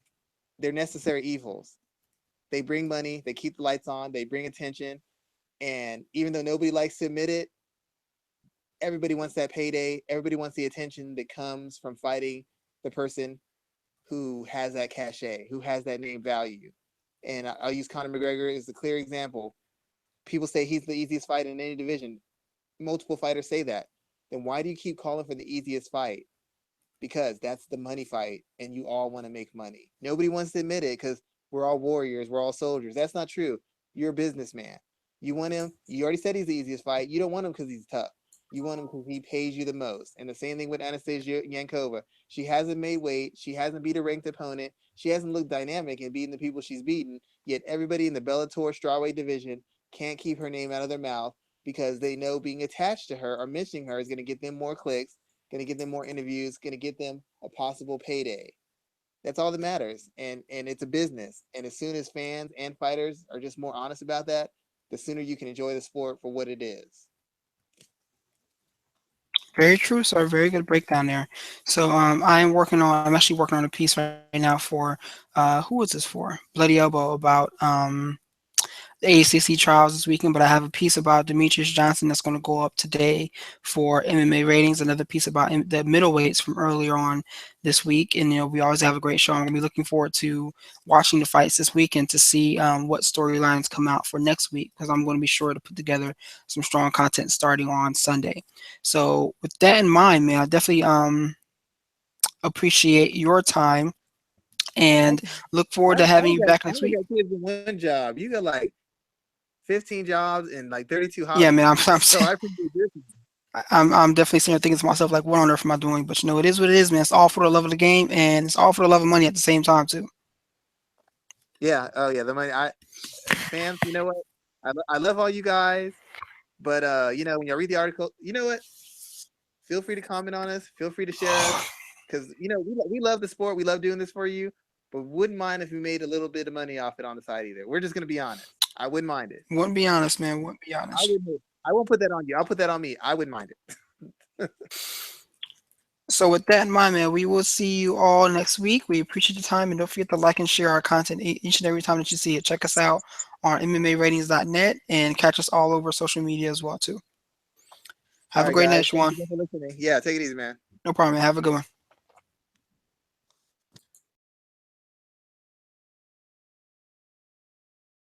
[SPEAKER 2] they're necessary evils. They bring money, they keep the lights on, they bring attention. And even though nobody likes to admit it, everybody wants that payday. Everybody wants the attention that comes from fighting the person who has that cachet, who has that name value. And I'll use Conor McGregor as a clear example. People say he's the easiest fight in any division. Multiple fighters say that. Then why do you keep calling for the easiest fight? Because that's the money fight and you all want to make money. Nobody wants to admit it because we're all warriors, we're all soldiers. That's not true. You're a businessman. You want him. You already said he's the easiest fight. You don't want him because he's tough. You want him because he pays you the most. And the same thing with Anastasia Yankova. She hasn't made weight. She hasn't beat a ranked opponent. She hasn't looked dynamic in beating the people she's beaten. Yet everybody in the Bellator strawweight division can't keep her name out of their mouth because they know being attached to her or mentioning her is going to get them more clicks, going to get them more interviews, going to get them a possible payday. That's all that matters. And it's a business. And as soon as fans and fighters are just more honest about that, the sooner you can enjoy the sport for what it is.
[SPEAKER 1] Very true, sir. Very good breakdown there. So I'm actually working on a piece right now for who is this for? Bloody Elbow about the ACC trials this weekend, but I have a piece about Demetrius Johnson that's going to go up today for MMA ratings. Another piece about the middleweights from earlier on this week, and we always have a great show. I'm going to be looking forward to watching the fights this weekend to see what storylines come out for next week because I'm going to be sure to put together some strong content starting on Sunday. So with that in mind, man, I definitely appreciate your time and look forward to having you back
[SPEAKER 2] I
[SPEAKER 1] next
[SPEAKER 2] only
[SPEAKER 1] week.
[SPEAKER 2] got kids in one job. You got like 15 jobs and like 32
[SPEAKER 1] Yeah, man,
[SPEAKER 2] hobbies. So I appreciate this.
[SPEAKER 1] I'm definitely sitting there thinking to myself like, what on earth am I doing? But it is what it is, man. It's all for the love of the game, and it's all for the love of money at the same time too.
[SPEAKER 2] Yeah. Oh yeah. The money. Fans. You know what? I love all you guys. But when you read the article, you know what? Feel free to comment on us. Feel free to share us because we love the sport. We love doing this for you. But wouldn't mind if we made a little bit of money off it on the side either. We're just gonna be honest. I wouldn't mind it.
[SPEAKER 1] Wouldn't be honest, man. Wouldn't be
[SPEAKER 2] I
[SPEAKER 1] honest.
[SPEAKER 2] wouldn't. I won't put that on you. I'll put that on me. I wouldn't mind it.
[SPEAKER 1] So with that in mind, man, we will see you all next week. We appreciate the time, and don't forget to like and share our content each and every time that you see it. Check us out on MMAratings.net and catch us all over social media as well too.
[SPEAKER 2] All
[SPEAKER 1] Have a
[SPEAKER 2] right,
[SPEAKER 1] great night,
[SPEAKER 2] guys. Thanks
[SPEAKER 1] Schwan.
[SPEAKER 2] again for listening. Yeah, take it easy, man.
[SPEAKER 1] No problem, man. Have a good one.